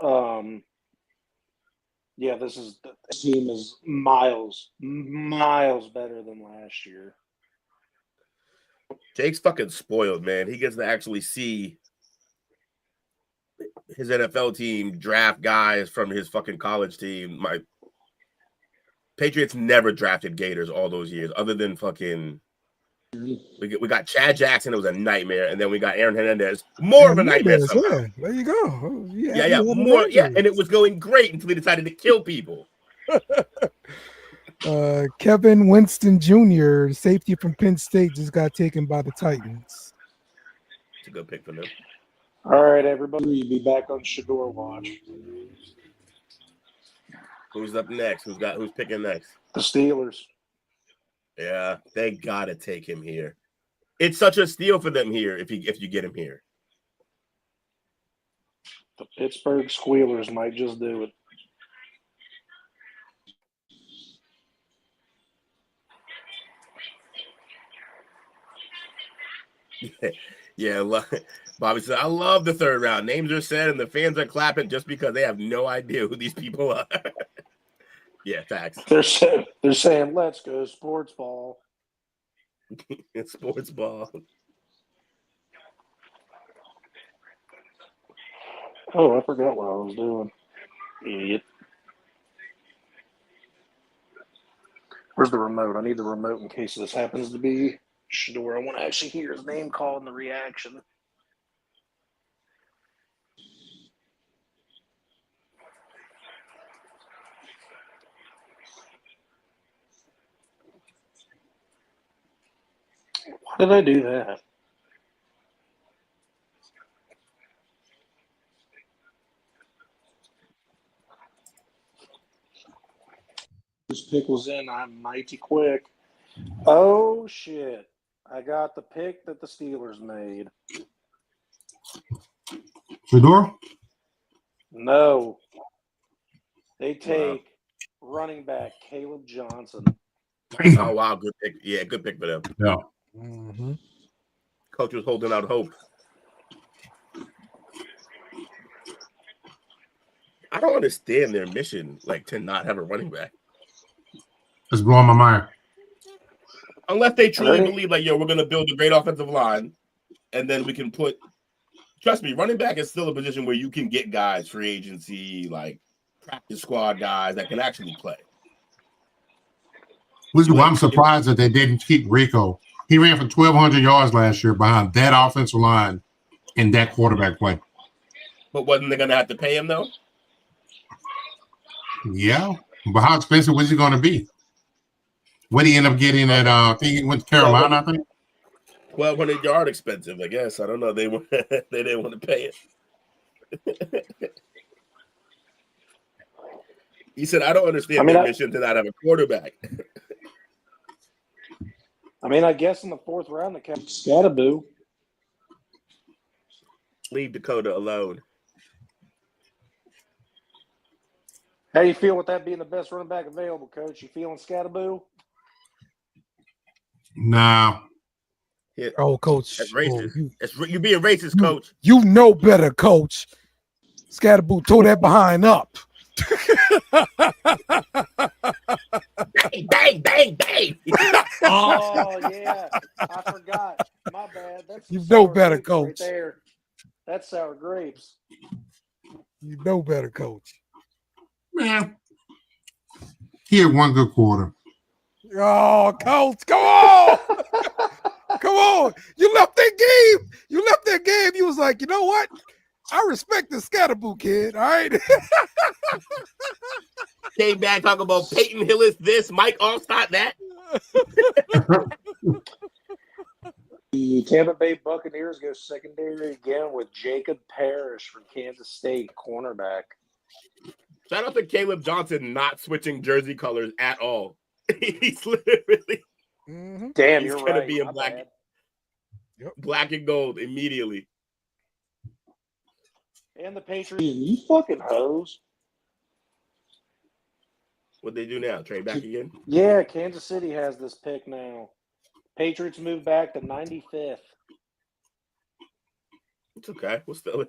Yeah, this team is miles better than last year. Jake's fucking spoiled, man. He gets to actually see his NFL team draft guys from his fucking college team. My Patriots never drafted Gators all those years, other than fucking. We got Chad Jackson. It was a nightmare, and then we got Aaron Hernandez. More of a nightmare somehow. Yeah, there you go. Yeah, more. Yeah, and it was going great until he decided to kill people. Kevin Winston Jr., safety from Penn State, just got taken by the Titans. It's a good pick for them. All right, everybody, be back on Shador Watch. Who's up next? Who's picking next? The Steelers. Yeah, they gotta take him here. It's such a steal for them here if you get him here. The Pittsburgh Squealers might just do it. Yeah, Bobby said, I love the third round. Names are said and the fans are clapping just because they have no idea who these people are. Yeah, facts. They're saying, let's go sports ball. It's sports ball. Oh, I forgot what I was doing. Idiot. Where's the remote? I need the remote in case this happens to be Shador. I want to actually hear his name called in the reaction. Why did I do that? This pick was in. I'm mighty quick. Oh, shit. I got the pick that the Steelers made. Fedora? No. They take running back Caleb Johnson. Oh, wow. Good pick. Yeah, good pick for them. Yeah. Mm-hmm. Coach was holding out hope. I don't understand their mission, like, to not have a running back. It's blowing my mind. Unless they truly believe, like, yo, we're going to build a great offensive line, and then we can put – trust me, running back is still a position where you can get guys, free agency, like, practice squad guys that can actually play. I'm surprised that they didn't keep Rico. He ran for 1,200 yards last year behind that offensive line and that quarterback play. But wasn't they going to have to pay him, though? Yeah. But how expensive was he going to be? What did he end up getting at? I think he went to Carolina, I think. 1,200 yard expensive, I guess. I don't know. They didn't want to pay it. He said, I don't understand their mission to not have a quarterback. I guess in the fourth round, they kept Scatterboo. Leave Dakota alone. How you feel with that being the best running back available, Coach? You feeling Scatterboo? Nah. Yeah. Oh, Coach. That's racist. Oh, you're being racist, Coach. You know better, Coach. Scatterboo tore that behind up. Bang, bang, bang, bang. Oh, yeah. I forgot. My bad. That's You know better, grapes Coach. right there. That's sour grapes. You know better, Coach. Man. He had one good quarter. Oh, Coach, come on. Come on. You left that game. You was like, you know what? I respect the Scatterboo kid, all right? Came back talking about Peyton Hillis this, Mike Allstott that. The Tampa Bay Buccaneers go secondary again with Jacob Parrish from Kansas State, cornerback. Shout out to Caleb Johnson not switching jersey colors at all. He's literally Damn, he's you're gonna right. be in My black, bad. black and gold immediately. And the Patriots, you fucking hoes. What they do now? Trade back again? Yeah, Kansas City has this pick now. Patriots move back to 95th. It's okay. We'll still,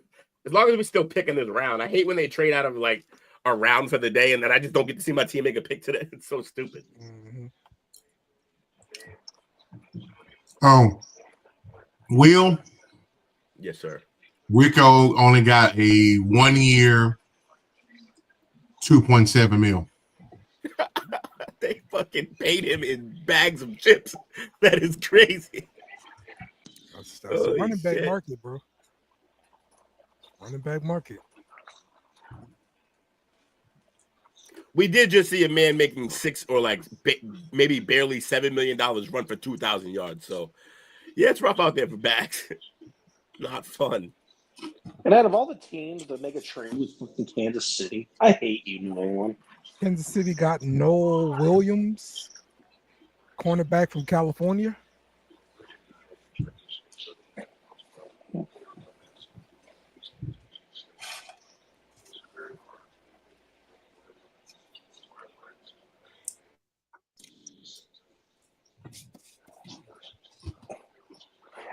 as long as we're still picking this round. I hate when they trade out of like a round for the day and then I just don't get to see my team make a pick today. It's so stupid. Oh, Will? Yes, sir. Rico only got a 1 year, 2.7 mil. They fucking paid him in bags of chips. That is crazy. That's a running back market, bro. Running back market. We did just see a man making $6 or like maybe barely $7 million run for 2,000 yards. So, yeah, it's rough out there for backs. Not fun. And out of all the teams that make a trade with fucking Kansas City, I hate you, New England. Kansas City got Noel Williams, cornerback from California.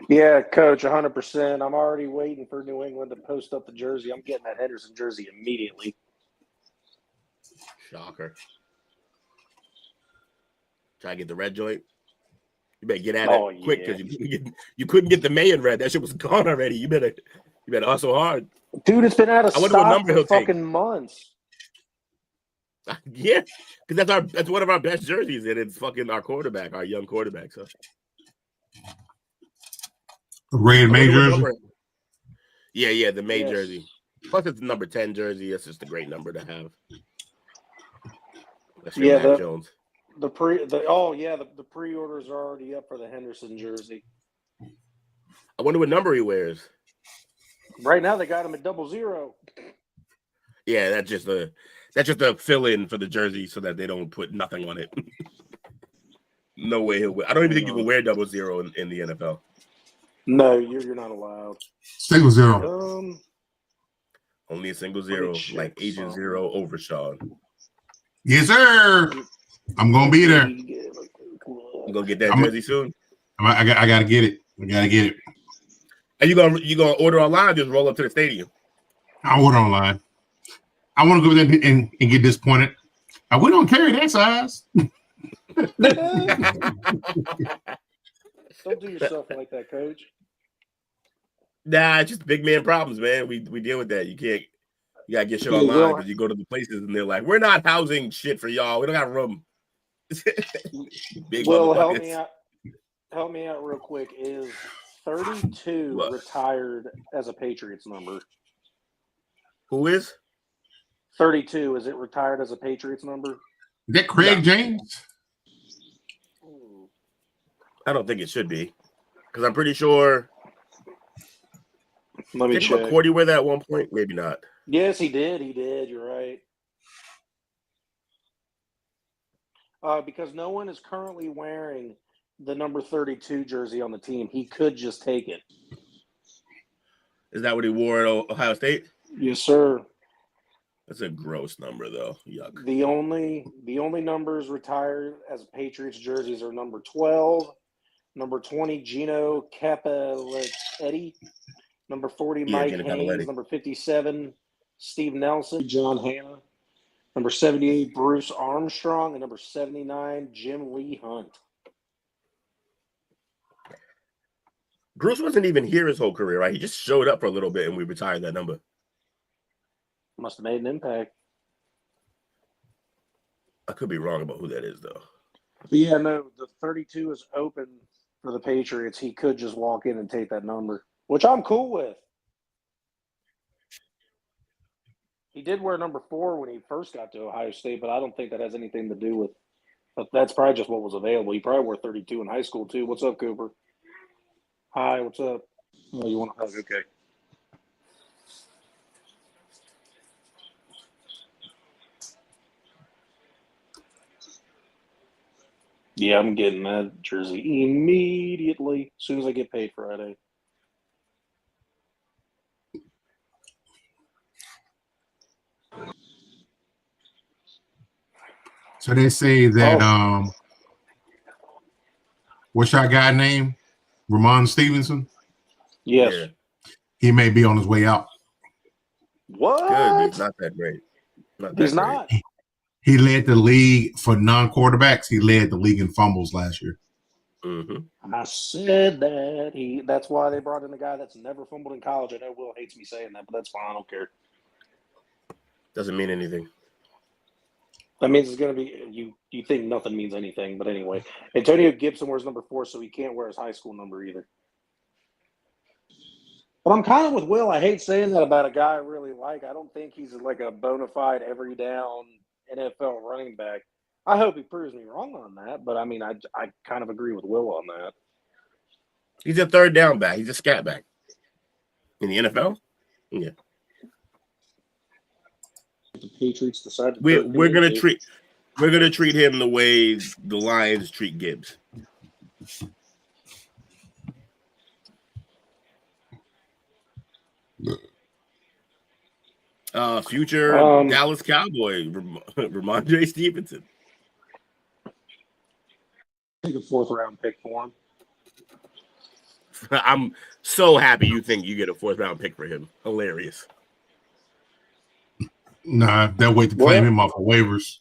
Yeah, Coach, 100%. I'm already waiting for New England to post up the jersey. I'm getting that Henderson jersey immediately. Shocker. Try to get the red joint. You better get at it quick because you couldn't get the Mayan red. That shit was gone already. You better hustle hard. Dude, it's been out of stock for fucking months. Yeah, because that's one of our best jerseys, and it's fucking our quarterback, our young quarterback. So Red May jersey? Yeah, the May jersey. Plus, it's the number 10 jersey. That's just a great number to have. Mac Jones. The pre-orders are already up for the Henderson jersey. I wonder what number he wears. Right now, they got him at 00. Yeah, that's just That's just a fill-in for the jersey so that they don't put nothing on it. No way he'll wear. I don't even think you can wear 00 in the NFL. No, you're not allowed. Single zero. Only a single zero, like Agent Zero Overshot. Yes, sir. I'm gonna be there. You gonna get that jersey soon? I gotta get it. I gotta get it. Are you gonna order online? Or just roll up to the stadium. I'll order online. I want to go there and get disappointed. We don't carry that size. Don't do yourself like that, Coach. Nah, it's just big man problems, man. We deal with that. You gotta get shit online because you go to the places and they're like, we're not housing shit for y'all. We don't got room. Big Will, help me out. Help me out real quick. Is 32 retired as a Patriots number? Who is? 32. Is it retired as a Patriots number? Is that Craig James? I don't think it should be. Because I'm pretty sure. Let me check. Did McCourty wear that at one point? Maybe not. Yes, he did. He did. You're right. Because no one is currently wearing the number 32 jersey on the team. He could just take it. Is that what he wore at Ohio State? Yes, sir. That's a gross number, though. Yuck. The only numbers retired as Patriots jerseys are number 12, number 20, Gino Cappelletti, number 40, Mike Haynes, number 57, Steve Nelson, John Hanna, number 78, Bruce Armstrong, and number 79, Jim Lee Hunt. Bruce wasn't even here his whole career, right? He just showed up for a little bit and we retired that number. Must have made an impact. I could be wrong about who that is, though. But yeah, no, the 32 is open for the Patriots. He could just walk in and take that number, which I'm cool with. He did wear number 4 when he first got to Ohio State, but I don't think that has anything to do with – but that's probably just what was available. He probably wore 32 in high school, too. What's up, Cooper? Hi, what's up? Oh, you want to hug? Okay. Yeah, I'm getting that jersey immediately as soon as I get paid Friday. So they say that what's our guy name? Ramon Stevenson? Yes. Yeah. He may be on his way out. What? Good. He's not that great. He's not. He led the league for non-quarterbacks. He led the league in fumbles last year. Mm-hmm. I said that. That's why they brought in a guy that's never fumbled in college. I know Will hates me saying that, but that's fine. I don't care. Doesn't mean anything. That means it's going to be you think nothing means anything, but anyway. Antonio Gibson wears number 4, so he can't wear his high school number either. But I'm kind of with Will. I hate saying that about a guy I really like. I don't think he's like a bona fide every down NFL running back. I hope he proves me wrong on that, but I mean, I kind of agree with Will on that. He's a third down back. He's a scat back. In the NFL? Yeah. The Patriots decided we're gonna treat him the way the Lions treat Gibbs. Future Dallas Cowboy, Ramondre Stevenson. Take a 4th round pick for him. I'm so happy you think you get a 4th round pick for him. Hilarious. Nah, they'll wait to claim him off of waivers.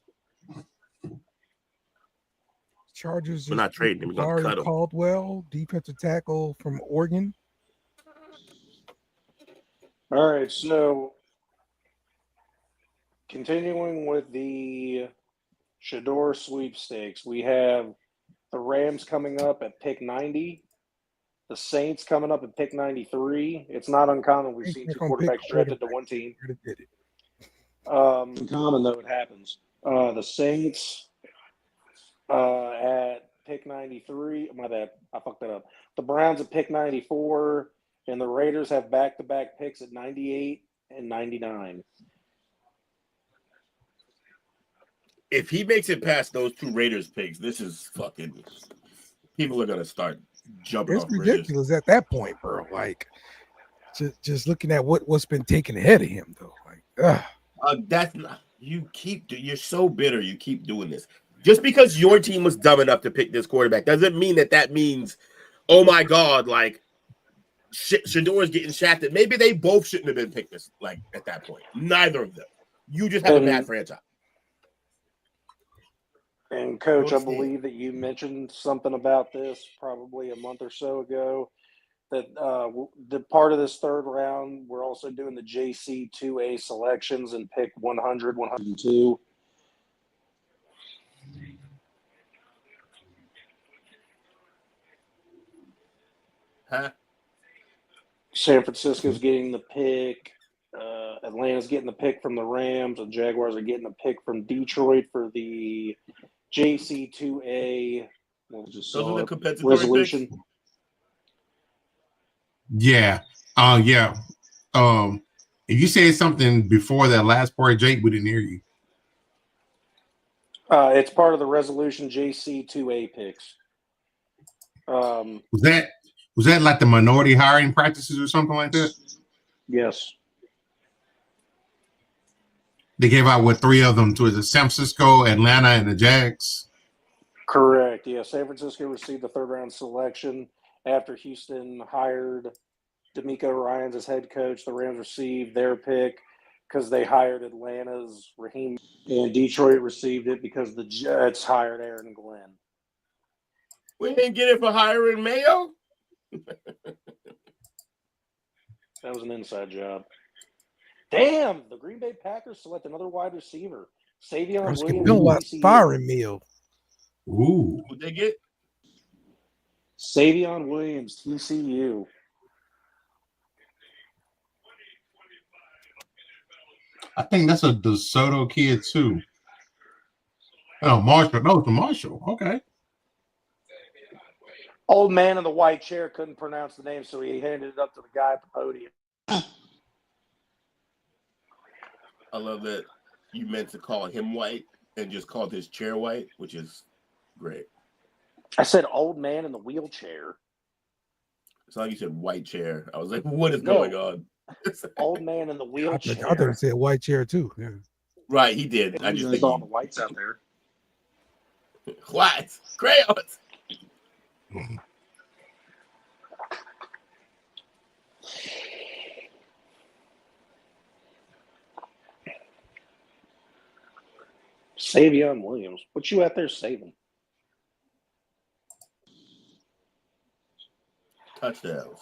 Chargers. We're not trading him. We're gonna cut him. Caldwell, defensive tackle from Oregon. All right, so continuing with the Shador sweepstakes, we have the Rams coming up at pick 90, the Saints coming up at pick 93. It's not uncommon. We've seen 2 quarterbacks drafted to one team. Uncommon, though, it happens. The Saints at pick 93. My bad. I fucked that up. The Browns at pick 94, and the Raiders have back-to-back picks at 98 and 99. if he makes it past those two Raiders picks, this is fucking. People are gonna start jumping It's off bridges. ridiculous at that point, bro. Like, just looking at what's been taken ahead of him, though. Like, That's not. You're so bitter. You keep doing this. Just because your team was dumb enough to pick this quarterback doesn't mean that means, oh my god, like Shador's getting shafted. Maybe they both shouldn't have been picked this like at that point. Neither of them. You just have a bad franchise. And Coach, I believe that you mentioned something about this probably a month or so ago. That the part of this third round, we're also doing the JC 2A selections and pick 100, 102. Huh? San Francisco's getting the pick. Atlanta's getting the pick from the Rams. The Jaguars are getting the pick from Detroit for the JC 2A. Those are the compensatory resolution. picks? Yeah. Yeah. If you said something before that last part, Jake, we didn't hear you. It's part of the resolution JC 2A picks. Was that like the minority hiring practices or something like that? Yes. They gave out three of them to San Francisco, Atlanta, and the Jags. Correct. Yeah, San Francisco received the third round selection after Houston hired D'Amico Ryans as head coach. The Rams received their pick because they hired Atlanta's Raheem, and Detroit received it because the Jets hired Aaron Glenn. We didn't get it for hiring Mayo. That was an inside job. Damn, the Green Bay Packers select another wide receiver. Savion Williams. Firing meal. Ooh. Who'd they get? Savion Williams, TCU. I think that's a DeSoto kid too. Oh, Marshall. No, it's a Marshall. Okay. Old man in the white chair couldn't pronounce the name, so he handed it up to the guy at the podium. I love that you meant to call him white and just called his chair white, which is great. I said old man in the wheelchair. It's like you said white chair. I was like, what is going on? Old man in the wheelchair. I thought he said white chair too. Yeah. Right, he did. I just think all the whites out there. Whites, crayons. Savion Williams. What you out there saving? Touchdowns.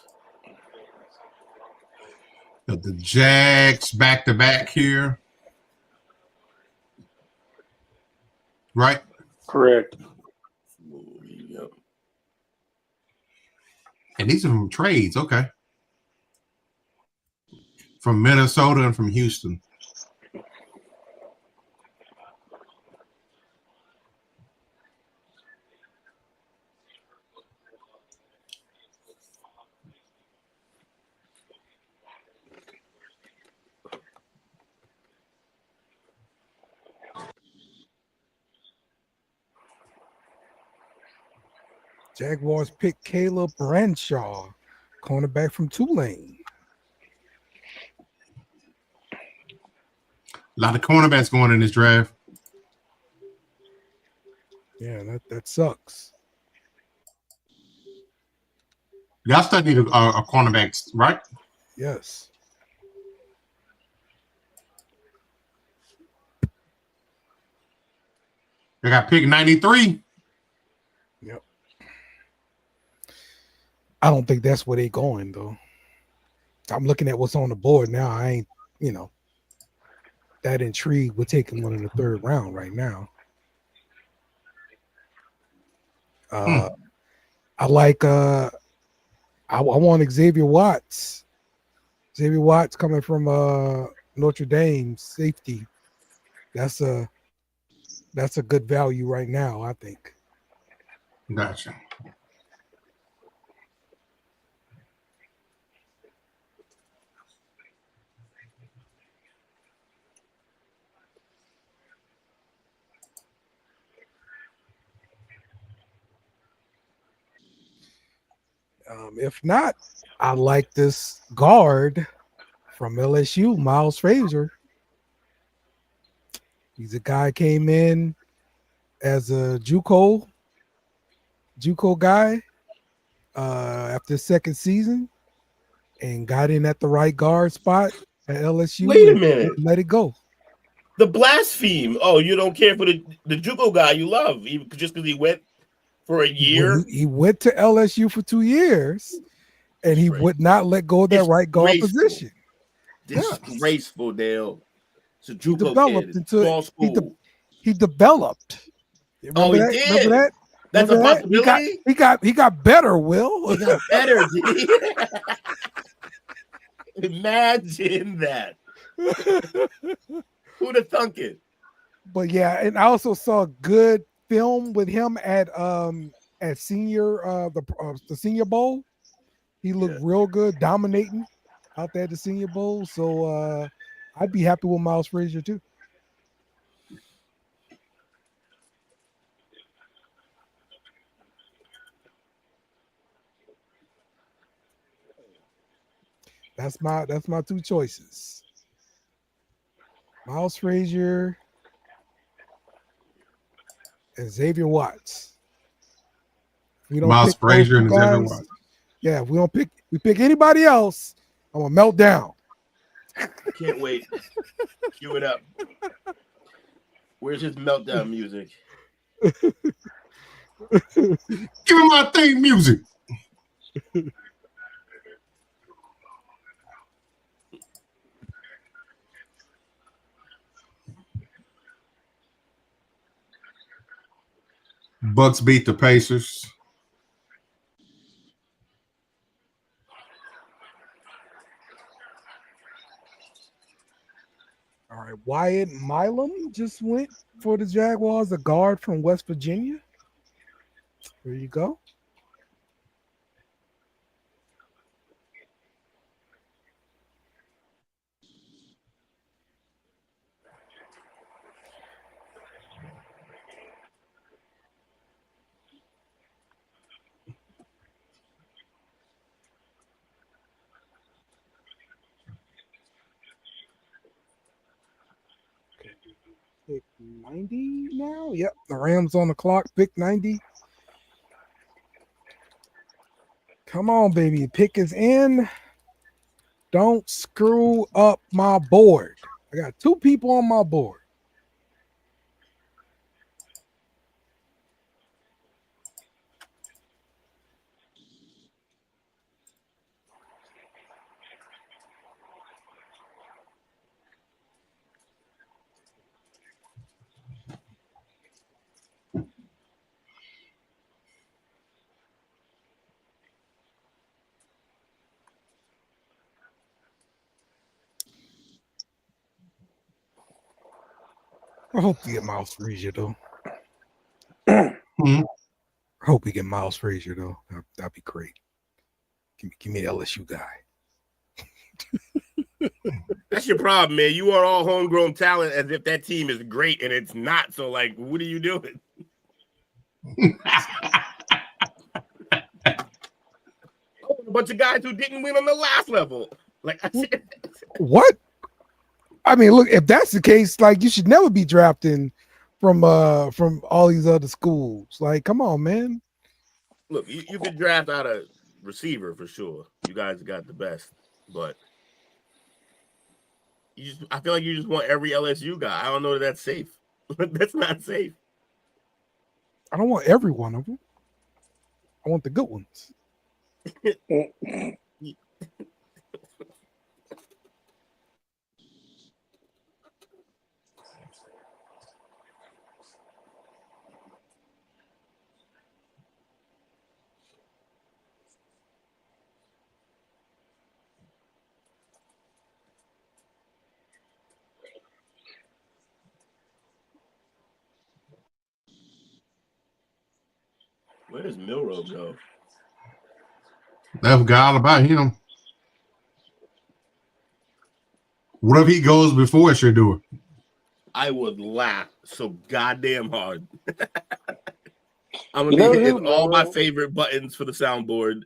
Got the Jags back to back here. Right? Correct. Yep. And these are from trades. Okay. From Minnesota and from Houston. Jaguars pick Caleb Branshaw, cornerback from Tulane. A lot of cornerbacks going in this draft. Yeah, that sucks. Y'all still need a cornerback, right? Yes. They got pick 93. Yep. I don't think that's where they're going, though. I'm looking at what's on the board now. I ain't, that intrigued with taking one in the third round right now. I like I want Xavier Watts. Xavier Watts coming from Notre Dame, safety. That's a good value right now, I think. Gotcha. If not, I like this guard from LSU, Miles Frazier. He's a guy came in as a JUCO guy after the second season and got in at the right guard spot at LSU. Wait a and minute. let it go. The blaspheme. Oh, you don't care for the JUCO guy you love just because he went for a year? He went to LSU for 2 years, and he would not let go of that right guard position. Disgraceful, Dale. It's a JUCO He developed kid. into Small school. He developed. Remember that? Did. Remember that? That's Remember a possibility. He got better. Will he got better? Did he? Imagine that. Who'd have thunk it? But yeah, and I also saw good film with him at senior the Senior Bowl. He looked real good, dominating out there at the Senior Bowl. So I'd be happy with Miles Frazier too. That's my two choices. Miles Frazier and Xavier Watts. We don't Miles Frazier and Xavier Watts. Yeah, if we pick anybody else, I'm gonna melt down. Can't wait. Cue it up. Where's his meltdown music? Give me my theme music. Bucks beat the Pacers. All right, Wyatt Milam just went for the Jaguars, a guard from West Virginia. There you go. Pick 90 now. Yep, the Rams on the clock. Pick 90. Come on, baby. Pick is in. Don't screw up my board. I got 2 people on my board. I hope we get Miles Frazier though. I hope we get Miles Frazier though. That'd be great. Give me the LSU guy. That's your problem, man. You are all homegrown talent as if that team is great and it's not. So, like, what are you doing? A bunch of guys who didn't win on the last level. Like, I said. What? I mean, look, if that's the case, like you should never be drafting from all these other schools. Like, come on, man. Look, you could draft out a receiver for sure. You guys got the best, but I feel like you just want every LSU guy. I don't know that that's safe. That's not safe. I don't want every one of them. I want the good ones. Where does Milrow go? That forgot all about him. What if he goes before Shador? I would laugh so goddamn hard. I'm You gonna know be who, hitting all my Milrow? favorite buttons for the soundboard.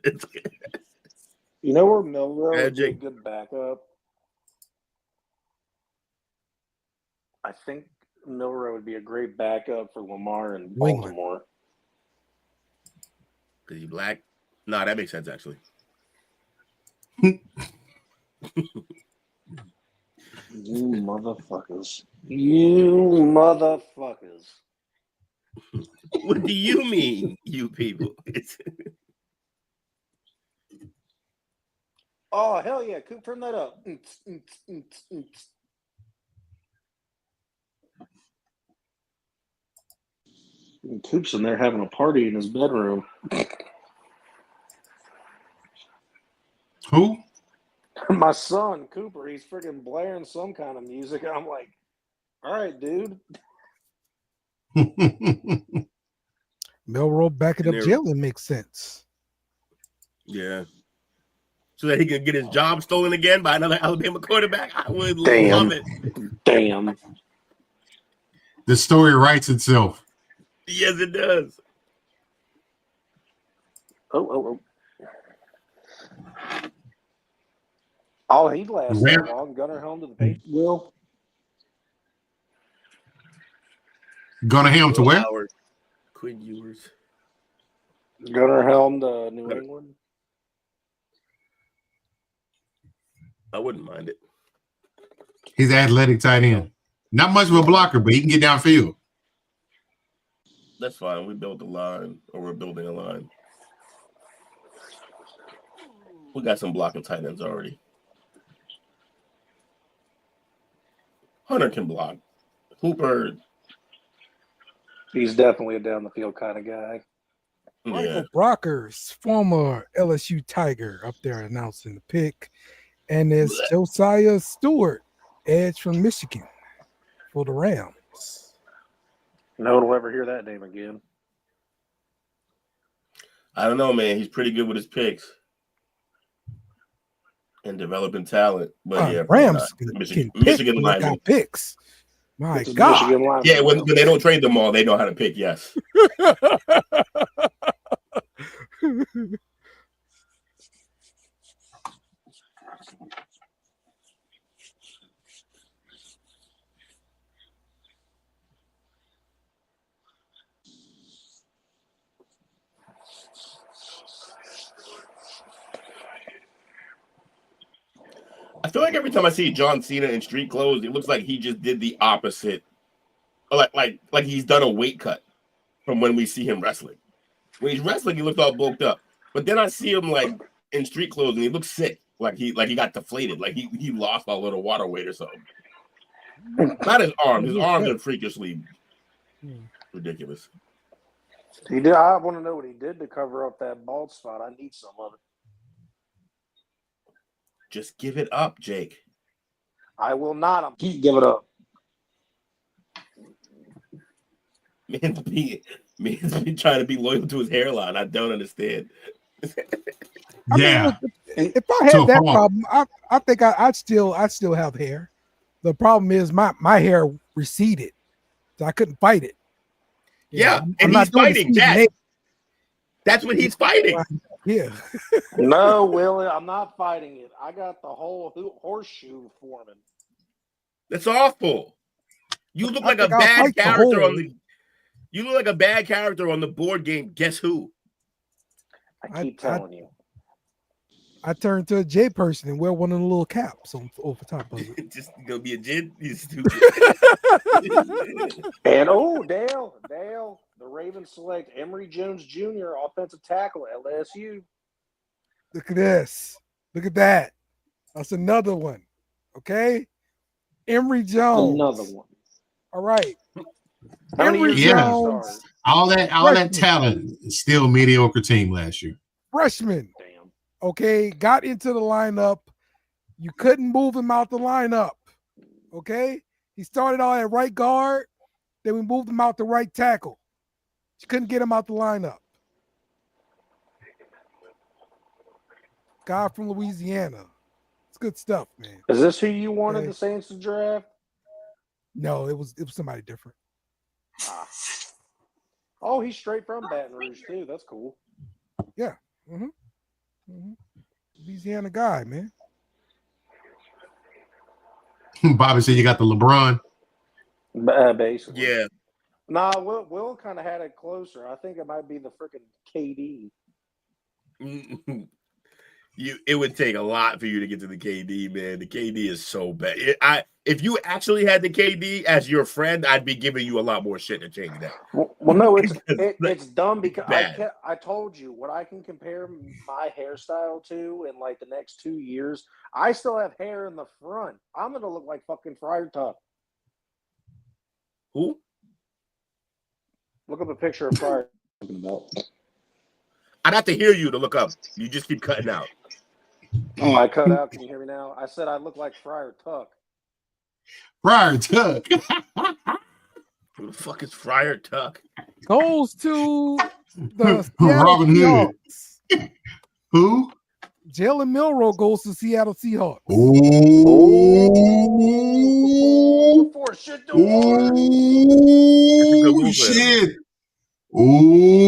You know where Milrow Yeah, would be a Jake. good backup? I think Milrow would be a great backup for Lamar in New England. Baltimore. Is he black? No, that makes sense actually. You motherfuckers. You motherfuckers. What do you mean, you people? Oh, hell yeah. Coop, turn that up. And Coop's in there having a party in his bedroom. Who? My son, Cooper, he's freaking blaring some kind of music. And I'm like, all right, dude. Milrow backing up Canary. Jalen makes sense. Yeah. So that he could get his job stolen again by another Alabama quarterback. I would Damn. love it. Damn. The story writes itself. Yes, it does. Oh. Oh, he lasts that long. Gunnar Helm to the Patriots. Will. Gunnar Helm to where? Howard. Quinn Ewers. Gunnar Helm to New England. I wouldn't mind it. He's athletic tight end. Not much of a blocker, but he can get downfield. That's fine. We built a line, or we're building a line. We got some blocking tight ends already. Hunter can block. Hooper. He's definitely a down the field kind of guy. Michael Brockers, former LSU Tiger, up there announcing the pick. And it's Josiah Stewart, edge from Michigan for the Rams. No one will ever hear that name again. I don't know, man. He's pretty good with his picks and developing talent. But yeah, Rams Michigan linemen got picks. My God. Yeah, when they don't trade them all, they know how to pick. Yes. I feel like every time I see John Cena in street clothes, it looks like he just did the opposite. Like he's done a weight cut from when we see him wrestling. When he's wrestling, he looks all bulked up. But then I see him like in street clothes and he looks sick. Like he got deflated. Like he lost a little water weight or something. Not his arms. His arms are freakishly ridiculous. He did. I want to know what he did to cover up that bald spot. I need some of it. Just give it up, Jake. I will not. I'm keep give it up. Man's been trying to be loyal to his hairline. I don't understand. I mean, if I had that problem, I think I'd still have hair. The problem is my hair receded, so I couldn't fight it. Yeah, and he's fighting that. That's what he's fighting. Yeah. No, Willie, I'm not fighting it. I got the whole horseshoe forming. That's awful. You look like a bad character on the. You look like a bad character on the board game. Guess who? I keep telling you. I turned to a J person and wear one of the little caps over top of it. Just gonna be a J. You stupid. And Dale, the Ravens select Emory Jones Jr., offensive tackle at LSU. Look at this. Look at that. That's another one. Okay, Emory Jones. Another one. All right. Emory Jones. All that talent, still mediocre team last year. Freshman. Damn. Okay, got into the lineup. You couldn't move him out the lineup. Okay, he started out at right guard. Then we moved him out to right tackle. You couldn't get him out the lineup. Guy from Louisiana. It's good stuff, man. Is this who you wanted the Saints to draft? No, it was somebody different. Oh, he's straight from Baton Rouge too. That's cool. Yeah. Louisiana guy, man. Bobby said you got the LeBron. Basically. Yeah. Nah, Will kind of had it closer. I think it might be the freaking KD. It would take a lot for you to get to the KD, man. The KD is so bad. If you actually had the KD as your friend, I'd be giving you a lot more shit to change that. Well, no, it's dumb because bad. I told you what I can compare my hairstyle to in like the next 2 years. I still have hair in the front. I'm gonna look like fucking Friar Tuck. Who? Look up a picture of Friar. I'd have to hear you to look up. You just keep cutting out. Oh, I cut out. Can you hear me now? I said I look like Friar Tuck. Friar Tuck. Who the fuck is Friar Tuck? Goes to the Robin Hood. Who? Jalen Milroe goes to Seattle Seahawks. Oh, before shit shit. Oh.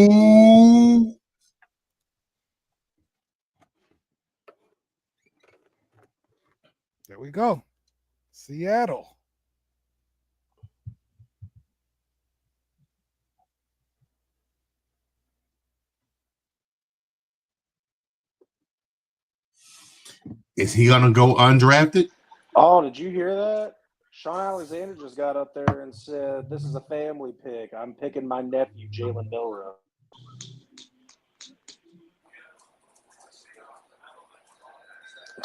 There we go. Seattle. Is he gonna go undrafted? Oh, did you hear that? Sean Alexander just got up there and said, "This is a family pick. I'm picking my nephew, Jalen Milroe."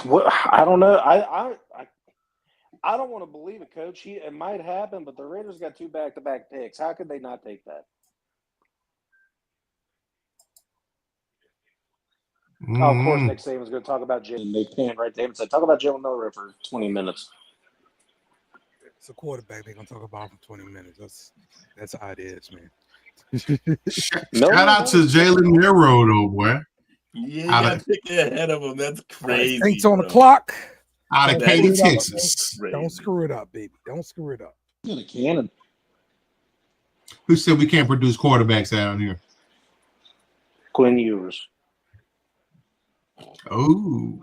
What? I don't know. I don't want to believe it, Coach. It might happen, but the Raiders got 2 back-to-back picks. How could they not take that? Oh, of course, Nick Saban's going to talk about Jalen. They panned right there and said, "Talk about Jalen Milroe for 20 minutes." It's a quarterback. They're gonna talk about for 20 minutes. That's how it is, man. Shout out to Jalen Milroe, though, boy. Yeah, you gotta pick it ahead of him. That's crazy. Saints on the clock. Out of Katy, Texas. Don't screw it up, baby. Don't screw it up. The cannon. Who said we can't produce quarterbacks out here? Quinn Ewers. Oh.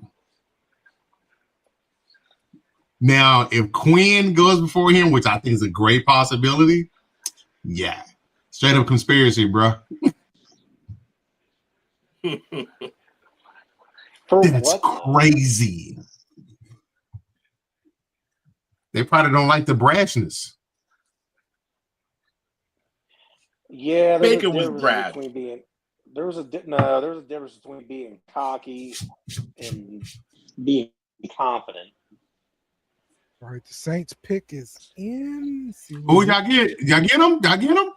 Now, if Quinn goes before him, which I think is a great possibility, yeah. Straight up conspiracy, bro. That's crazy. They probably don't like the brashness. Yeah, Baker was brash. There was a difference between being cocky and being confident. All right, the Saints pick is in. Who y'all get? Y'all get him? Y'all get him?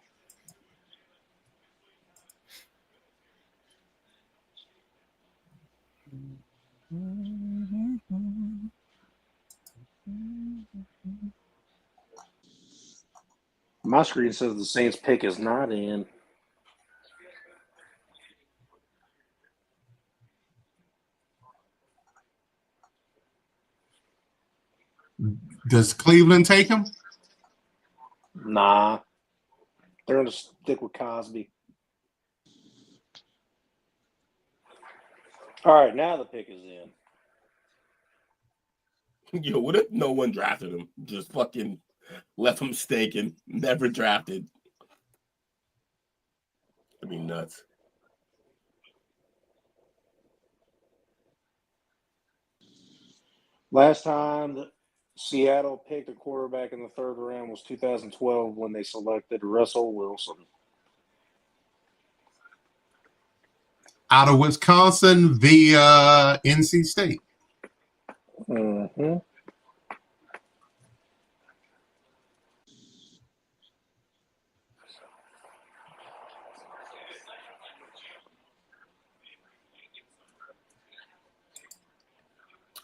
My screen says the Saints pick is not in. Does Cleveland take him? Nah. They're going to stick with Cosby. All right, now the pick is in. Yo, what if no one drafted him? Just fucking left him staking, never drafted. I mean, nuts. Last time Seattle picked a quarterback in the 3rd round was 2012 when they selected Russell Wilson. Out of Wisconsin via NC State. Mm-hmm.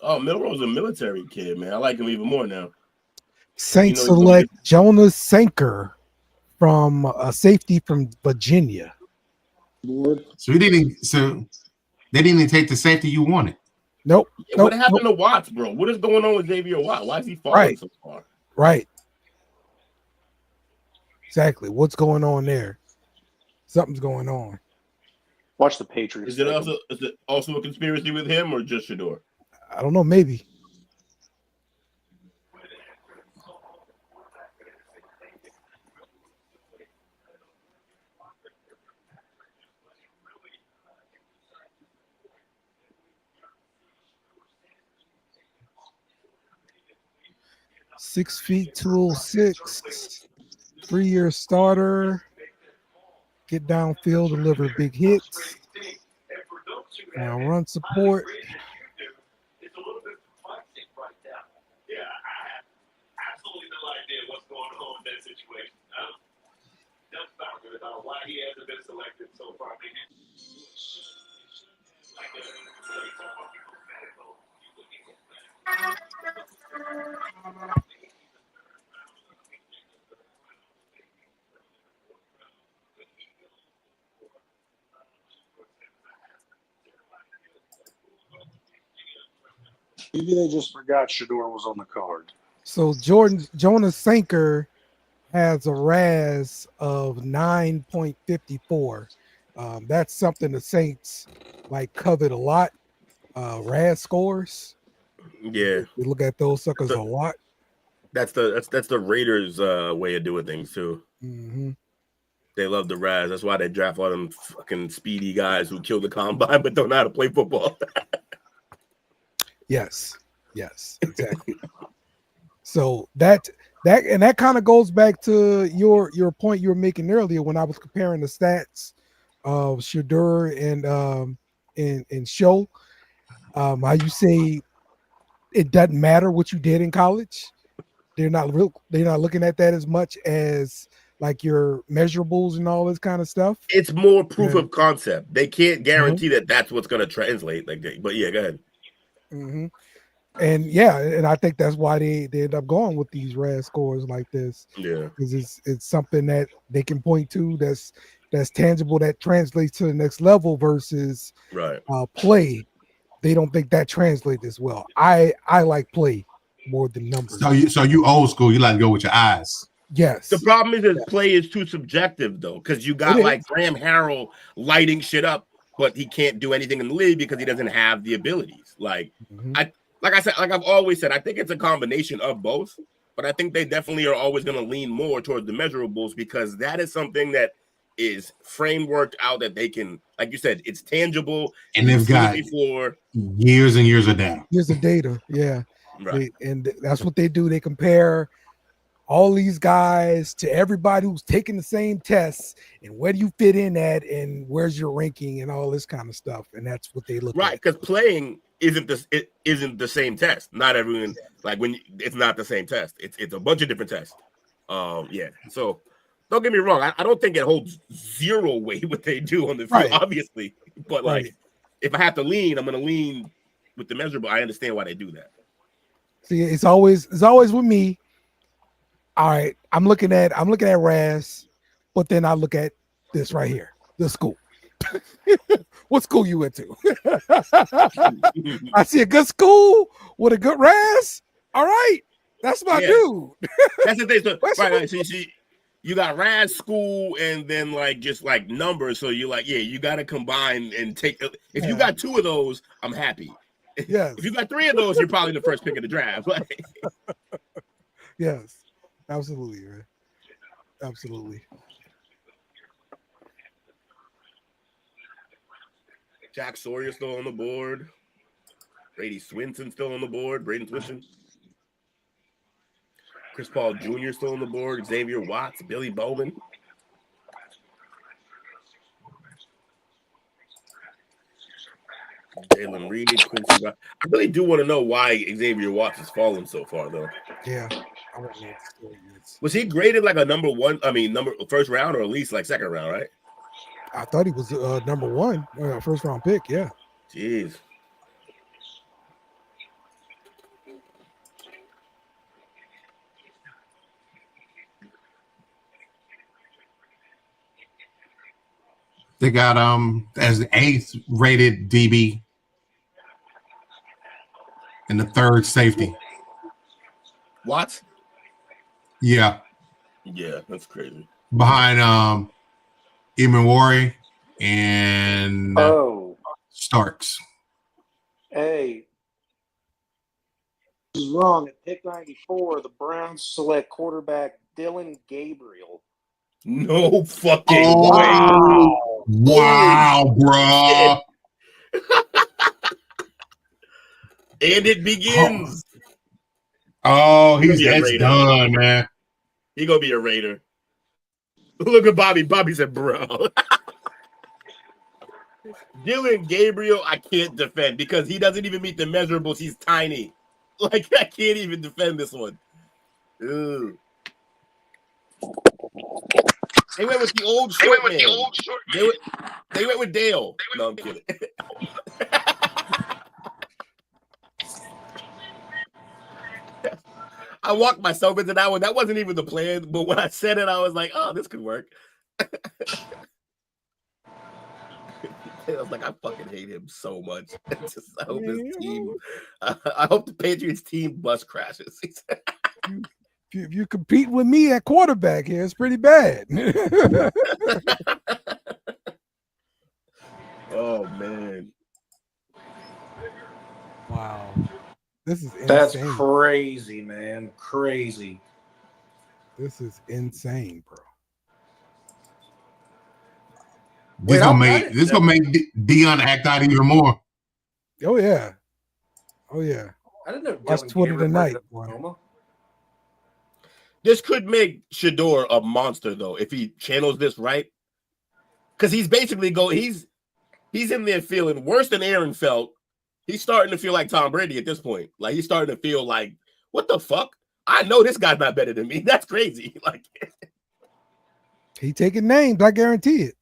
Oh, Milroe's a military kid, man. I like him even more now. Saints select Jonas Sanker from a safety from Virginia. So they didn't even take the safety you wanted. Nope. Yeah, what happened to Watts, bro? What is going on with Xavier Watts? Why is he falling so far? Right. Exactly. What's going on there? something's going on. Watch the Patriots. Is it also a conspiracy with him or just Shador? I don't know, maybe. Six feet 206, 3-year starter. Get downfield, deliver big hits. Now run support. It's a little bit perplexing right now. Yeah, I have absolutely no idea what's going on in that situation. That's not good about why he hasn't been selected so far. I mean, Maybe they just forgot Shador was on the card. So Jonas Sanker has a RAS of 9.54. That's something the Saints like covet a lot. RAS scores. Yeah, We look at those suckers a lot. that's the Raiders' way of doing things too. Mm-hmm. They love the RAS. That's why they draft all them fucking speedy guys who kill the combine but don't know how to play football. Yes, exactly. So that kind of goes back to your point you were making earlier when I was comparing the stats of Shador and Show. How you say it doesn't matter what you did in college. They're not looking at that as much as like your measurables and all this kind of stuff. It's more proof of concept. They can't guarantee that that's what's going to translate. But yeah, go ahead. Mm-hmm. And I think that's why they end up going with these RAS scores like this. Yeah, because it's something that they can point to that's tangible, that translates to the next level versus play. They don't think that translates as well. I like play more than numbers. So you old school. You like to go with your eyes. Yes. The problem is that play is too subjective though, because you got like Graham Harrell lighting shit up, but he can't do anything in the league because he doesn't have the abilities. Like I've always said, I think it's a combination of both, but I think they definitely are always going to lean more towards the measurables because that is something that is frameworked out that they can, like you said, it's tangible. And they've got years and years of data. Years of data, yeah. Right. And that's what they do. They compare all these guys to everybody who's taking the same tests and where do you fit in at and where's your ranking and all this kind of stuff. And that's what they look at. Right, because playing isn't the same test. Not everyone it's not the same test. It's a bunch of different tests. Yeah. So don't get me wrong. I don't think it holds zero weight what they do on the field, obviously. But if I have to lean, I'm going to lean with the measurable. I understand why they do that. See, it's always with me. All right, I'm looking at RAS, but then I look at this right here, the school. What school you went to? I see a good school with a good RAS. All right, that's my dude. That's the thing. So, right. See, you got RAS school and then just numbers. So you're you got to combine and take. If you got two of those, I'm happy. Yes. If you got three of those, you're probably the first pick of the draft. Yes. Absolutely, man. Absolutely. Jack Sawyer still on the board. Brady Swinson still on the board. Braden Swinson. Chris Paul Jr. still on the board. Xavier Watts. Billy Bowman. Jalen Reed. Quincy. I really do want to know why Xavier Watts has fallen so far, though. Yeah. Was he graded like a number one? I mean, first round or at least second round, right? I thought he was number one, first round pick. Yeah. Jeez. They got as the 8th rated DB and the 3rd safety. Watts? Yeah. Yeah, that's crazy. Behind Imanwari and Oh, Starks. hey, this is wrong. At pick 94, the Browns select quarterback Dylan Gabriel. No fucking Oh, way. wow, bro. And it begins. Oh, He's gonna be a that's Raider. done, man. He gonna be a Raider. Look at Bobby. Bobby said, bro. Dylan Gabriel, I can't defend because he doesn't even meet the measurables. He's tiny. Like, I can't even defend this one. Ooh. They went with the old short man. They went with Dale. No, I'm kidding. I walked myself into that one. That wasn't even the plan, but when I said it, I was like, "Oh, this could work." I was like, "I fucking hate him so much." I hope his team. I hope the Patriots team bus crashes. If you compete with me at quarterback here, it's pretty bad. Oh man! Wow, this is insane. That's crazy, man. Crazy. This is insane, bro. This gonna make Dion act out even more. Oh yeah, oh yeah. I didn't know. Watch Dylan Twitter Gabriel tonight. played at Oklahoma. This could make Shador a monster though if he channels this right, because he's basically he's in there feeling worse than Aaron felt. He's starting to feel like Tom Brady at this point. Like he's starting to feel like, what the fuck? I know this guy's not better than me. That's crazy. Like he taking names. I guarantee it.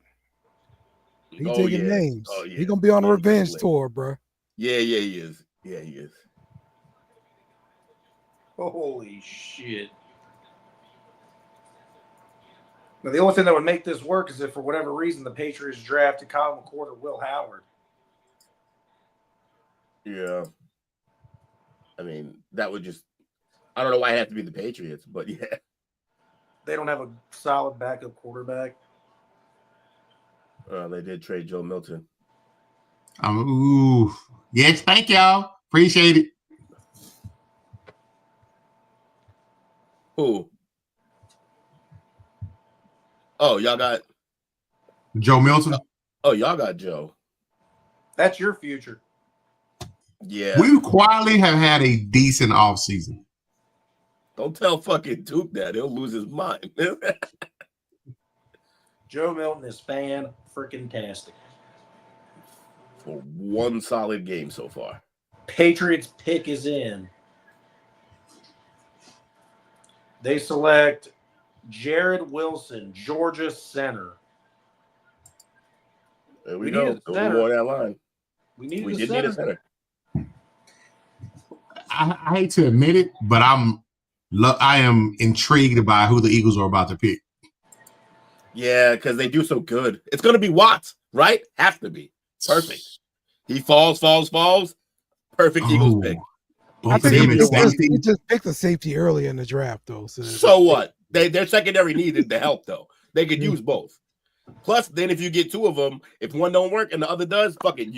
He taking yeah. names. Oh yeah. He gonna be on a revenge tour, bro. Yeah, he is. Yeah, he is. Holy shit. Now, the only thing that would make this work is if, for whatever reason, the Patriots drafted Kyle McCord or Will Howard. Yeah. I mean, that would just, I don't know why it had to be the Patriots, but yeah. They don't have a solid backup quarterback. They did trade Joe Milton. Ooh. Yes, thank y'all. Appreciate it. Who? Oh, y'all got Joe Milton. Oh, y'all got Joe. That's your future. Yeah. We quietly have had a decent offseason. Don't tell fucking Duke that. He'll lose his mind. Joe Milton is fan-freaking-tastic. For one solid game so far. Patriots pick is in. They select Jared Wilson, Georgia center. There we go. Go more that line. We did need a center. I hate to admit it, but I am intrigued by who the Eagles are about to pick. Yeah, because they do so good. It's going to be Watts, right? Have to be. Perfect. He falls. Perfect Eagles pick. I think he just picked a safety early in the draft, though. So what? Their secondary needed the help, though. They could use both. Plus, then if you get two of them, if one don't work and the other does, fuck it.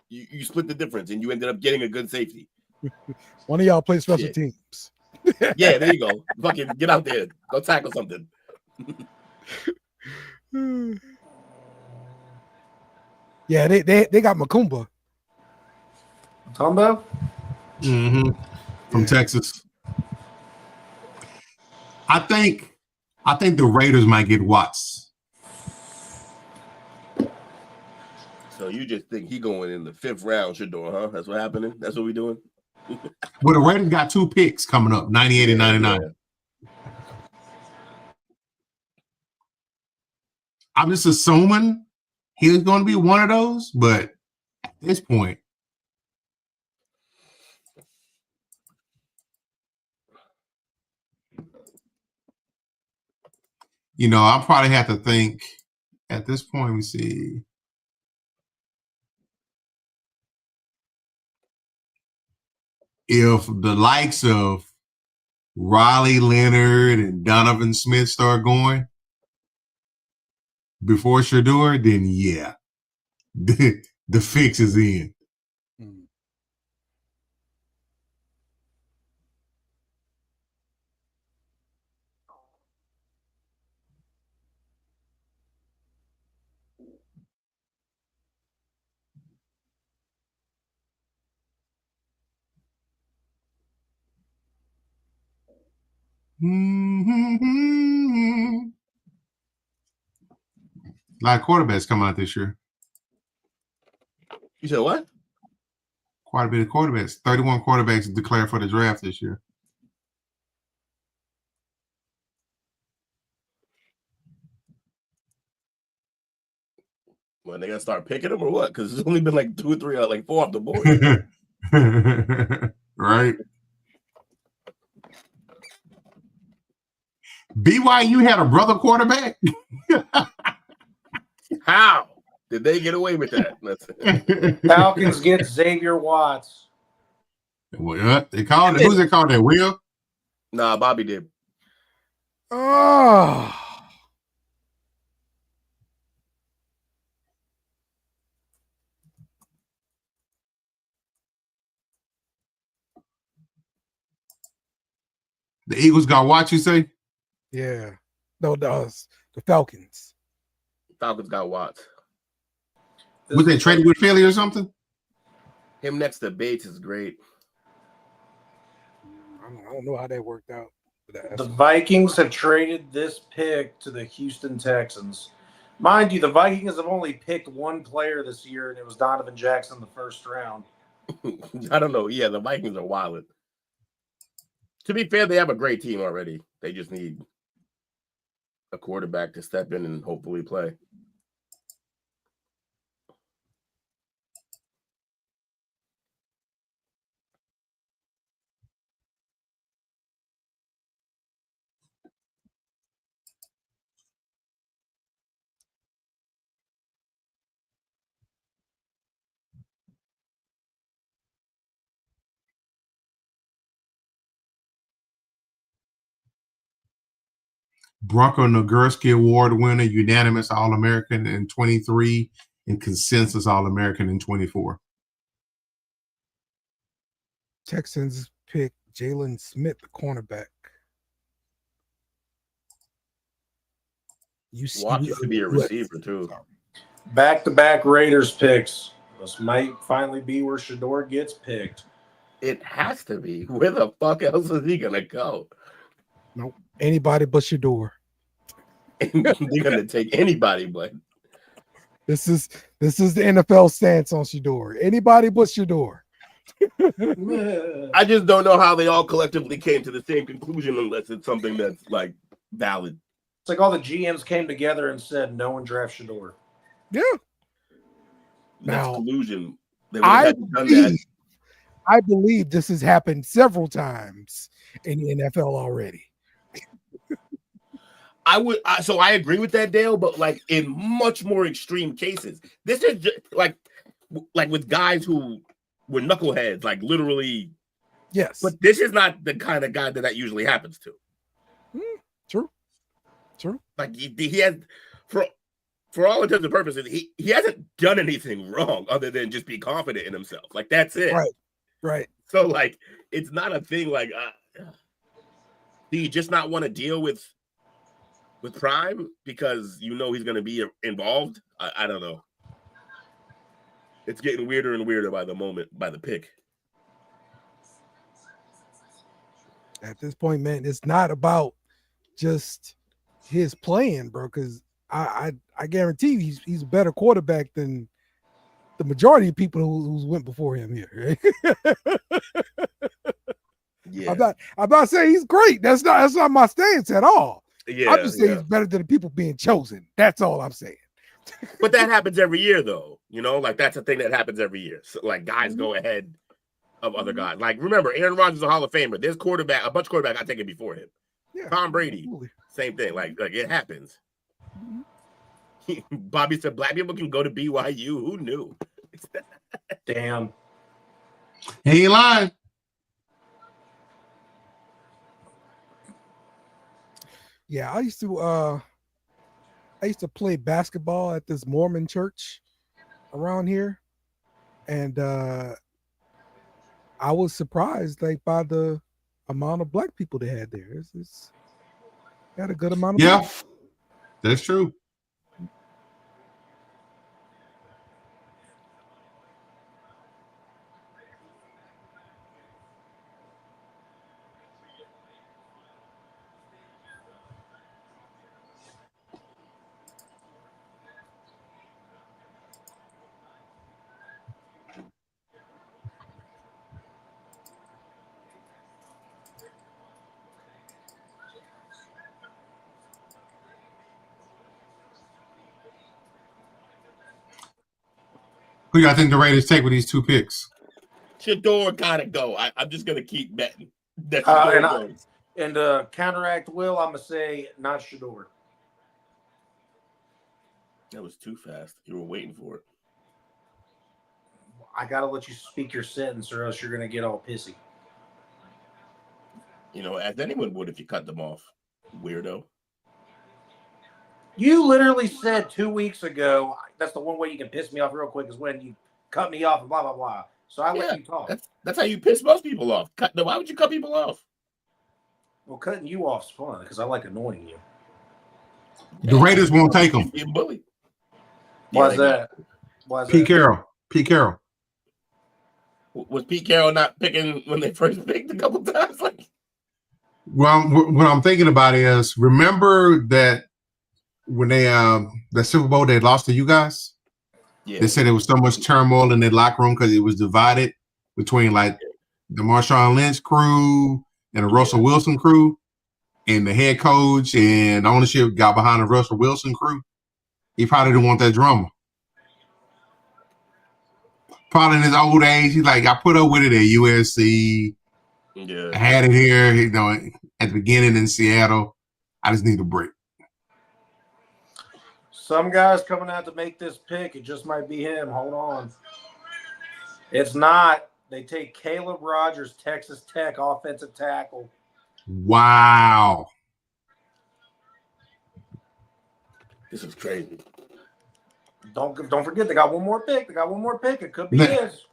You split the difference and you ended up getting a good safety. One of y'all play special teams. Yeah, there you go. Fucking get out there. Go tackle something. Yeah, they got Makumba. Tombo? Mm-hmm. From Texas. I think the Raiders might get Watts. So you just think he going in the 5th round, Shador, huh? That's what happening? That's what we doing? Well, the Raiders got 2 picks coming up, 98 and 99. Yeah. I'm just assuming he's going to be one of those, but at this point, I'll probably have to think at this point. Let me see. If the likes of Riley Leonard and Donovan Smith start going, before Shador, then yeah, the fix is in. Mm-hmm. A lot of quarterbacks coming out this year. You said what? Quite a bit of quarterbacks. 31 quarterbacks declared for the draft this year. When they gotta start picking them or what? Because there's only been like 2 or 3, like 4 off the board. Right. BYU had a brother quarterback. How did they get away with that? Falcons get Xavier Watts. What they called it? Who's they called that? Will? Nah, Bobby did. Oh, The Eagles got Watts, you say? yeah. No, the Falcons. Falcons got Watts. Was they traded with Philly or something? Him next to Bates is great. I don't know how that worked out. The Vikings have traded this pick to the Houston Texans. Mind you, the Vikings have only picked one player this year, and it was Donovan Jackson in the first round. I don't know. Yeah, the Vikings are wild. To be fair, they have a great team already. They just need a quarterback to step in and hopefully play. Bronco Nagurski Award winner, unanimous All-American in 23, and consensus All-American in 24. Texans pick Jalen Smith, the cornerback. Watts used to be a receiver too. Back-to-back Raiders picks. This might finally be where Shador gets picked. It has to be. Where the fuck else is he gonna go? Nope. Anybody but Shador. They're gonna take anybody but. This is the NFL stance on Shador. Anybody but Shador. I just don't know how they all collectively came to the same conclusion unless it's something that's like valid. It's like all the GMs came together and said, no one draft Shador. Yeah. That's Now, collusion. They would have done that. I believe this has happened several times in the NFL already. So I agree with that, Dale, but like in much more extreme cases. This is just like with guys who were knuckleheads, like literally. Yes. But this is not the kind of guy that usually happens to. True. Like he has, for all intents and purposes, he hasn't done anything wrong other than just be confident in himself. Like that's it. Right. So like it's not a thing like do you just not want to deal with Prime because you know he's going to be involved? I don't know. It's getting weirder and weirder by the pick. At this point, man, it's not about just his playing, bro, because I guarantee you he's a better quarterback than the majority of people who went before him here. Right? Yeah. I'm not saying he's great. That's not my stance at all. Yeah, I'm just saying he's better than the people being chosen. That's all I'm saying. But that happens every year, though. You know, like that's a thing that happens every year. So, like guys go ahead of other guys. Like remember, Aaron Rodgers is a Hall of Famer. There's a bunch of quarterbacks got taken before him. Yeah, Tom Brady, absolutely. Same thing. Like it happens. Bobby said black people can go to BYU. Who knew? Damn. He ain't lying. Yeah, I used to I used to play basketball at this Mormon church around here, and I was surprised like by the amount of black people they had there. It's got a good amount of Yeah, that's true. Who y'all think the Raiders take with these 2 picks? Shador gotta go. I'm just gonna keep betting that Uh, Shador and goes. And to counteract Will, I'm gonna say not Shador. That was too fast. You were waiting for it. I gotta let you speak your sentence, or else you're gonna get all pissy. You know, as anyone would if you cut them off. Weirdo. You literally said 2 weeks ago. That's the one way you can piss me off real quick is when you cut me off and blah blah blah. So I let you talk. That's how you piss most people off. Why would you cut people off? Well, cutting you off's fun because I like annoying you. The Raiders won't take them. Being bullied. Why's that? Why's Pete that? Carroll. Pete Carroll. Was Pete Carroll not picking when they first picked a couple times? Like, Well, what I'm thinking about is remember that when they the Super Bowl they lost to you guys. yeah. They said there was so much turmoil in their locker room because it was divided between like the Marshawn Lynch crew and the Russell Wilson crew, and the head coach and ownership got behind the Russell Wilson crew. He probably didn't want that drama. Probably in his old age, he's like, I put up with it at USC. Yeah. I had it here, you know, at the beginning in Seattle. I just need a break. Some guys coming out to make this pick. It just might be him. Hold on. It's not. They take Caleb Rogers, Texas Tech offensive tackle. Wow. This is crazy. Don't forget, they got one more pick. It could be his.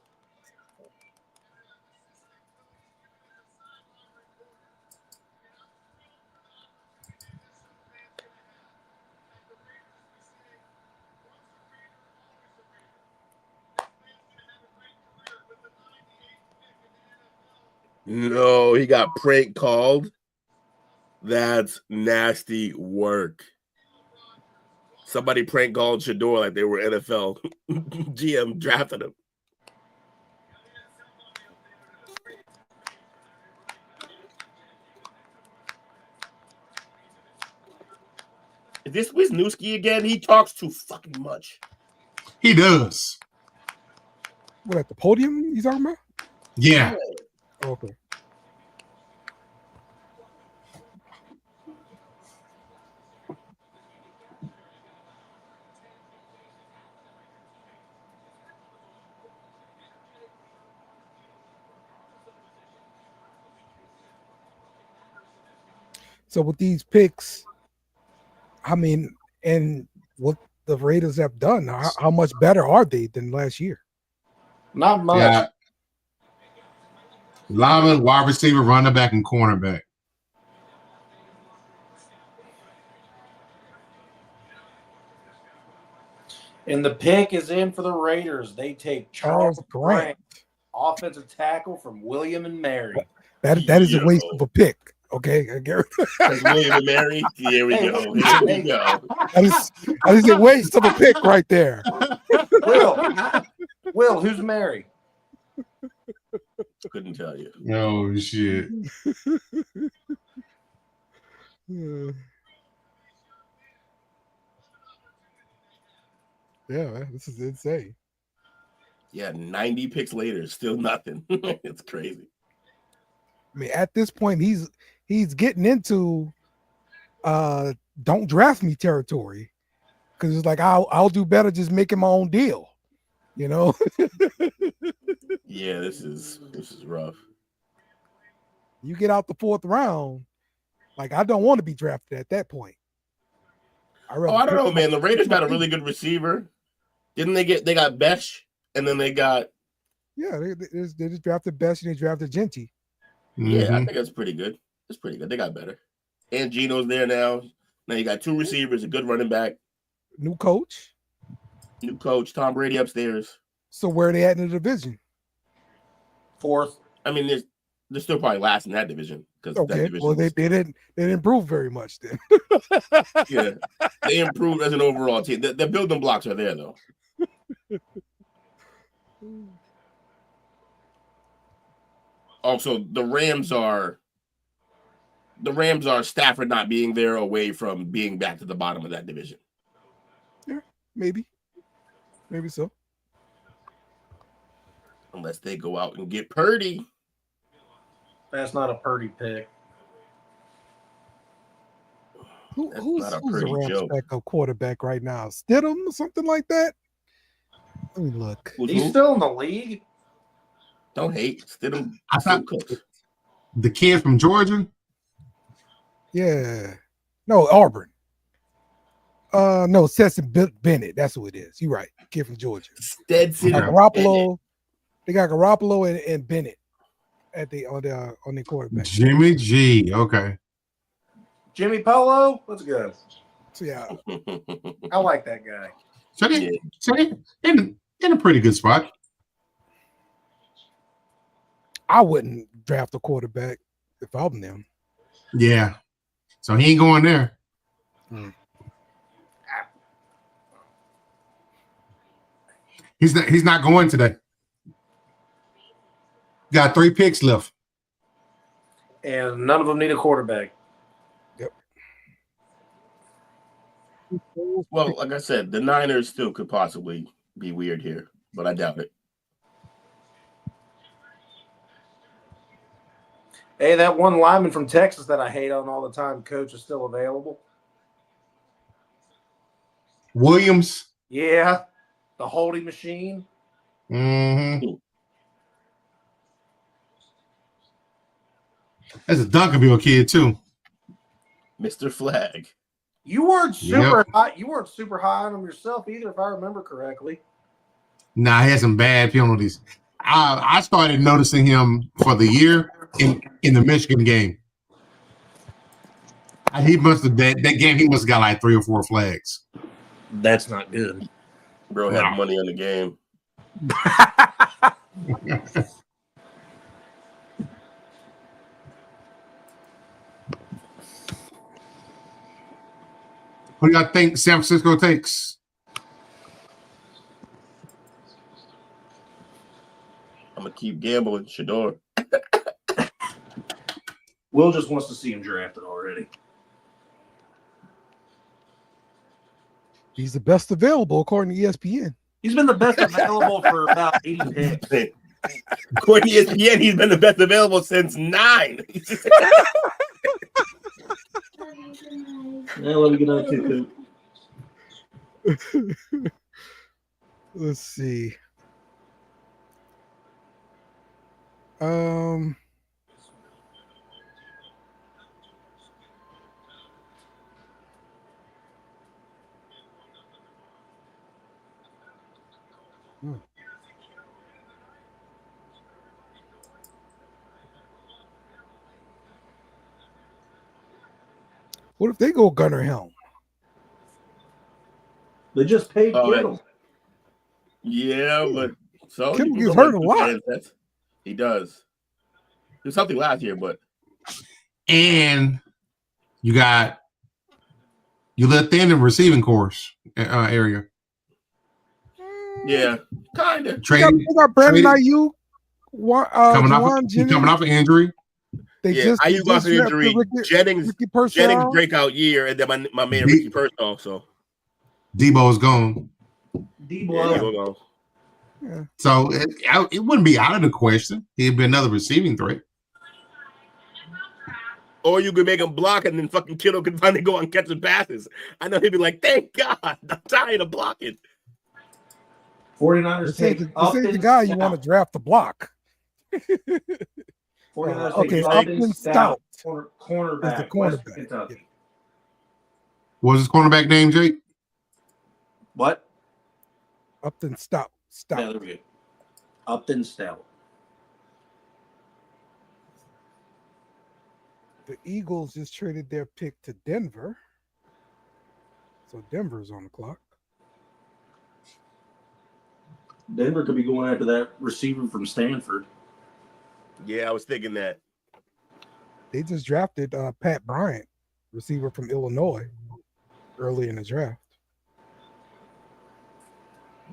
No, he got prank called. That's nasty work. Somebody prank called Shador like they were NFL GM drafted him. Is this Wisniewski again? He talks too fucking much. He does. What, at the podium you talking about? Yeah. Okay. So with these picks, I mean, and what the Raiders have done, how much better are they than last year? Not much. Yeah. Lineman, wide receiver, running back, and cornerback. And the pick is in for the Raiders. They take Charles Grant, offensive tackle from William and Mary. That is a waste of a pick. Okay, William and Mary. Here we go. Here we go. That is a waste of a pick right there. Will, who's Mary? Couldn't tell you. Oh shit. Yeah, man, this is insane. Yeah, 90 picks later, still nothing. It's crazy. I mean, at this point, he's getting into don't draft me territory, because it's like I'll do better just making my own deal, you know. Yeah, this is rough. You get out the 4th round, like I don't want to be drafted at that point. I don't know, man. The Raiders got a really good receiver. Didn't they they got Besh, and then they got they just drafted Best and they drafted Genty. Yeah, I think that's pretty good. It's pretty good. They got better. And Gino's there now. Now you got 2 receivers, a good running back. New coach. Tom Brady upstairs. So where are they at in the division? 4th. I mean, they're still probably last in that division because okay. Well, they didn't improve very much then. Yeah, they improved as an overall team. The building blocks are there though. Also, the Rams are Stafford not being there away from being back to the bottom of that division. Yeah, maybe so. Unless they go out and get Purdy. That's not a Purdy pick. Who's the Rams backup quarterback right now? Stidham or something like that? Let me look. He's still in the league? Don't hate Stidham. I thought the kid from Georgia. Yeah. No, Auburn. No, Stetson Bennett. That's who it is. You're right. Kid from Georgia. Stetson Garoppolo. They got Garoppolo and Bennett on the quarterback. Jimmy G. Okay. Jimmy Polo. Let's go. So, yeah. I like that guy. So they in a pretty good spot. I wouldn't draft a quarterback if I'm them. Yeah. So he ain't going there. He's not going today. Got 3 picks left. And none of them need a quarterback. Yep. Well, like I said, the Niners still could possibly be weird here, but I doubt it. Hey, that one lineman from Texas that I hate on all the time, coach, is still available. Williams. Yeah. The holding machine. Mm-hmm. That's a Duncanville kid too. Mr. Flag. You weren't super high. You weren't super high on him yourself either, if I remember correctly. Nah, he had some bad penalties. I started noticing him for the year in the Michigan game. He must have that game. He must have got like 3 or 4 flags. That's not good. Bro had money on the game. Who do y'all think San Francisco takes? I'm gonna keep gambling, Shador. Will just wants to see him drafted already. He's the best available according to ESPN. He's been the best available for about 80 picks. According to ESPN, he's been the best available since 9. Yeah, let me get on to Let's see. What if they go Gunnar Helm? They just paid Kittle. Yeah, but so Kittle gets hurt a lot. He does. He was something last year, but and you let thin in receiving course area. Yeah, kind of. They got Brandon Ayuk, coming off an injury. Ayuk off an injury. Jennings breakout year, and then my man Ricky Pearsall. So Debo's gone. Debo gone. Yeah. So it wouldn't be out of the question. He'd be another receiving threat. Or you could make him block, and then fucking Kittle could finally go on catching passes. I know he'd be like, "Thank God, I'm tired of blocking." 49ers This take ain't the guy you want to draft the block. 49ers okay, take Upton Stout cornerback. is the cornerback. Kentucky. What was his cornerback name, Jake? What? Upton Stout. Yeah, there we go. Upton Stout. The Eagles just traded their pick to Denver. So Denver's on the clock. Denver could be going after that receiver from Stanford. Yeah, I was thinking that. They just drafted Pat Bryant, receiver from Illinois, early in the draft.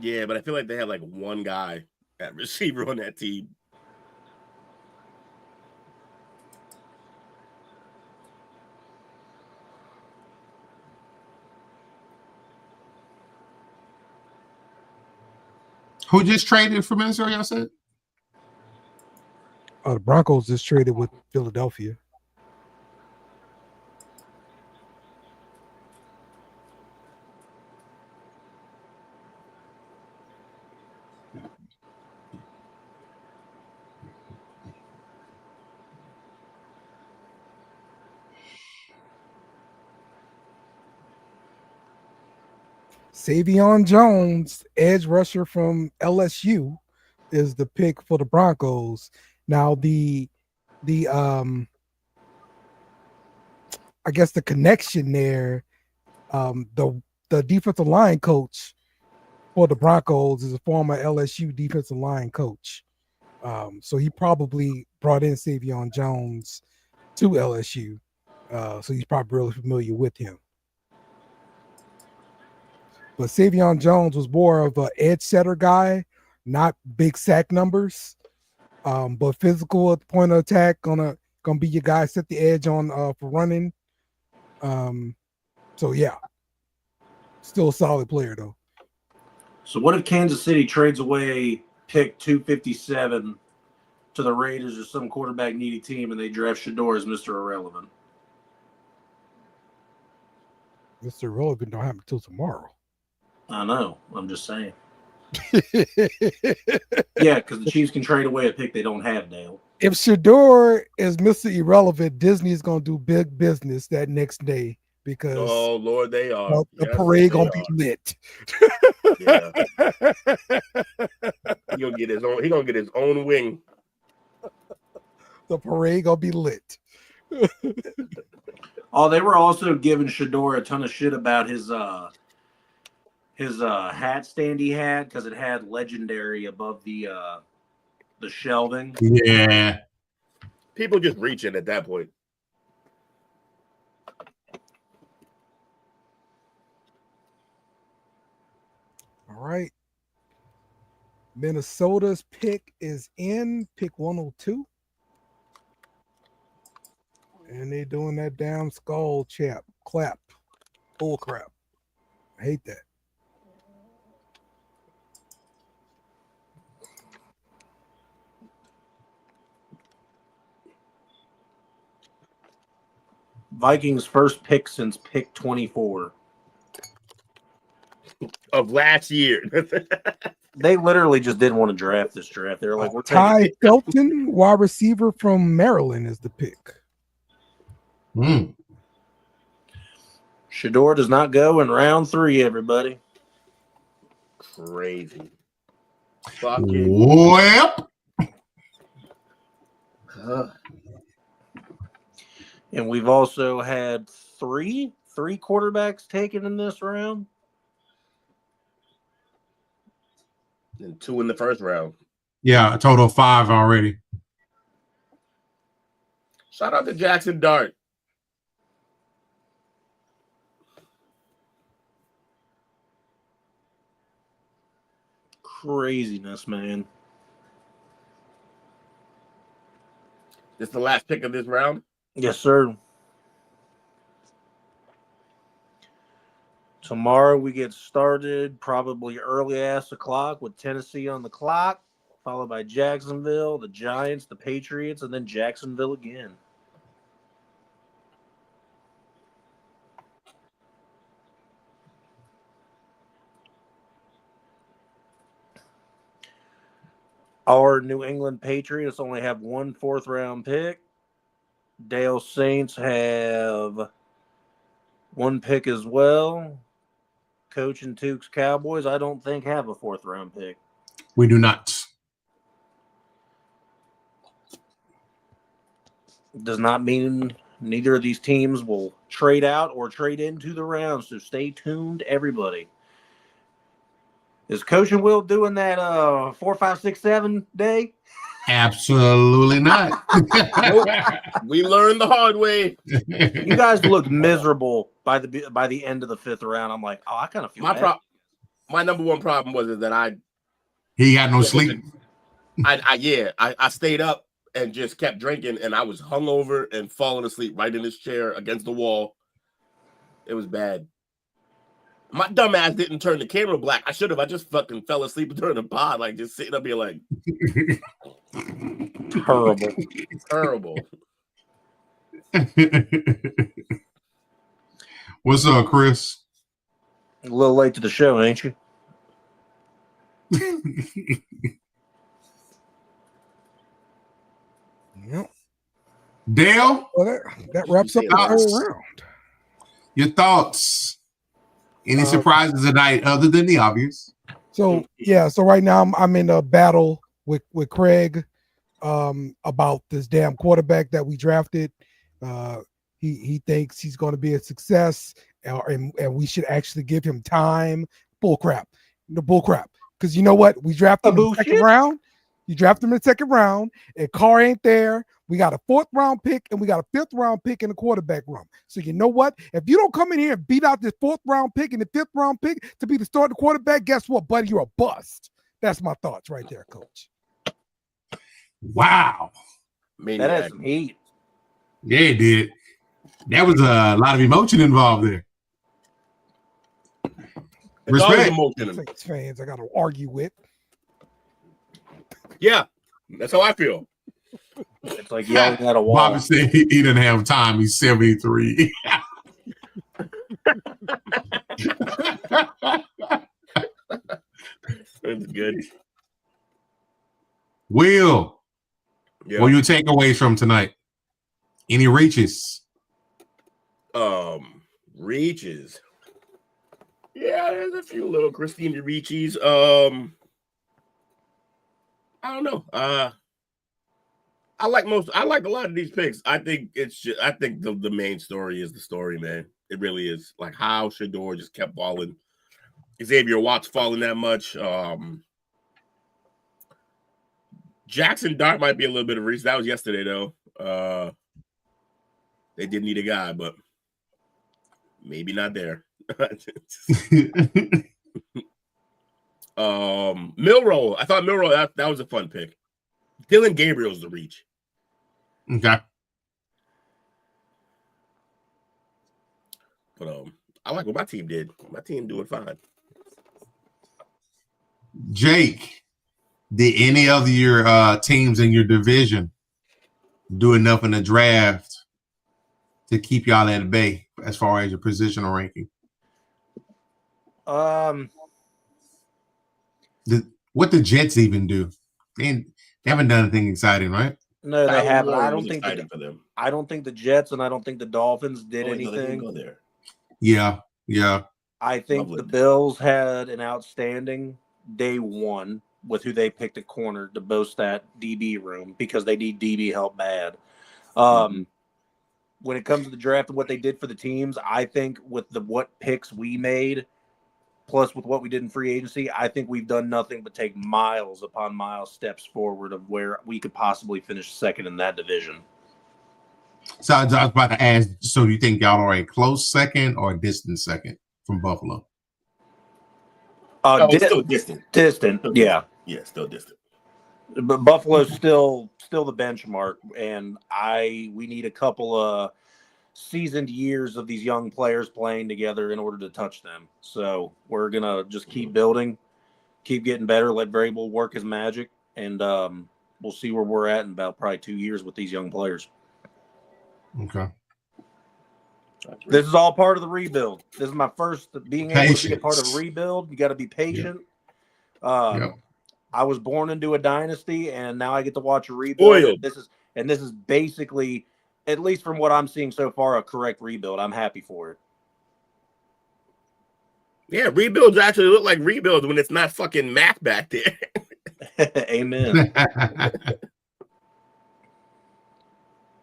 Yeah, but I feel like they had like one guy at receiver on that team. Who just traded for Minnesota, y'all said? The Broncos just traded with Philadelphia. Savion Jones, edge rusher from LSU, is the pick for the Broncos. Now the I guess the connection there, the defensive line coach for the Broncos is a former LSU defensive line coach. So he probably brought in Savion Jones to LSU. So he's probably really familiar with him. But Savion Jones was more of an edge setter guy, not big sack numbers, but physical at the point of attack, gonna be your guy, set the edge on for running. So yeah, still a solid player though. So what if Kansas City trades away pick 257 to the Raiders or some quarterback needy team, and they draft Shador as Mr. Irrelevant? Mr. Irrelevant don't happen until tomorrow. I know. I'm just saying. Yeah, because the Chiefs can trade away a pick they don't have, Dale. If Shador is Mr. Irrelevant, Disney's gonna do big business that next day because oh Lord, they are. the parade gonna be lit. Yeah. He gonna get his own. He gonna get his own wing. The parade gonna be lit. Oh, they were also giving Shador a ton of shit about his hat stand he had because it had legendary above the shelving. Yeah. People just reaching at that point. All right. Minnesota's pick is in, pick 102. And they doing that damn skull clap. Bull crap. I hate that. Vikings first pick since pick 24 of last year. They literally just didn't want to draft this draft. They were like, we're Ty taking Felton, wide receiver from Maryland, is the pick. Shador does not go in round 3, everybody. Crazy. Well. And we've also had three quarterbacks taken in this round. And 2 in the first round. Yeah, a total of 5 already. Shout out to Jackson Dart. Craziness, man. This is the last pick of this round? Yes, sir. Tomorrow we get started probably early ass o'clock with Tennessee on the clock, followed by Jacksonville, the Giants, the Patriots, and then Jacksonville again. Our New England Patriots only have 1 4th round pick. Dale Saints have One pick as well. Coach and Tukes Cowboys, I don't think have a 4th round pick. We do not. Does not mean neither of these teams will trade out or trade into the round, so stay tuned, everybody. Is Coach and Will doing that 4, 5, 6, 7 day? Absolutely not. Nope. We learned the hard way. You guys looked miserable by the end of the 5th round. I'm like, oh, I kind of feel bad. My number one problem was that he got no sleep. I stayed up and just kept drinking, and I was hungover and falling asleep right in this chair against the wall. It was bad. My dumb ass didn't turn the camera black. I should have. I just fucking fell asleep during the pod, like just sitting up here like terrible. What's up, Chris? A little late to the show, ain't you? Yep. Dale? Well, that wraps up the 3rd round. Your thoughts? Any surprises tonight other than the obvious? So right now I'm in a battle with Craig about this damn quarterback that we drafted. He thinks he's going to be a success, and we should actually give him time. Bull crap. Because you know what? We drafted him in the 2nd round. You draft him in the 2nd round, and Carr ain't there. We got a 4th round pick, and we got a 5th round pick in the quarterback room. So you know what? If you don't come in here and beat out this 4th round pick and the 5th round pick to be the starting quarterback, guess what, buddy? You're a bust. That's my thoughts right there, Coach. Wow. That has some heat. Yeah, it did. There was a lot of emotion involved there. Respect. Saints fans I got to argue with. Yeah, that's how I feel. It's like yelling at a wall. Bobby said he didn't have time. He's 73. That's good. Will, yeah. What are your takeaways from tonight? Any reaches? Reaches. Yeah, there's a few little Christina reaches. I don't know. I like a lot of these picks. I think the main story is the story, man. It really is. Like how Shador just kept falling. Xavier Watts falling that much. Jackson Dart might be a little bit of reach. That was yesterday though. They did need a guy, but maybe not there. Milroe. I thought Milroe that was a fun pick. Dylan Gabriel's the reach. Okay. But I like what my team did. My team doing fine. Jake, did any of your teams in your division do enough in the draft to keep y'all at bay as far as your positional ranking? What the Jets even do? They haven't done anything exciting, right? No, they haven't. I don't think the Jets and I don't think the Dolphins did anything. Go there. Yeah. I think the Bills had an outstanding day one with who they picked at corner to boast that DB room because they need DB help bad. When it comes to the draft and what they did for the teams, I think with what picks we made, plus with what we did in free agency, I think we've done nothing but take miles upon miles steps forward of where we could possibly finish second in that division. So I was about to ask, so do you think y'all are a close second or a distant second from Buffalo? Still distant. Distant, yeah. Yeah, still distant. But Buffalo's still the benchmark, and we need a couple of seasoned years of these young players playing together in order to touch them. So we're gonna just keep building, keep getting better, let Vrabel work his magic, and we'll see where we're at in about probably 2 years with these young players. Okay. This is all part of the rebuild. This is my first being able to be a part of a rebuild. You got to be patient. Yep. I was born into a dynasty, and now I get to watch a rebuild. This is basically, at least from what I'm seeing so far, a correct rebuild. I'm happy for it. Yeah, rebuilds actually look like rebuilds when it's not fucking Mac back there. Amen.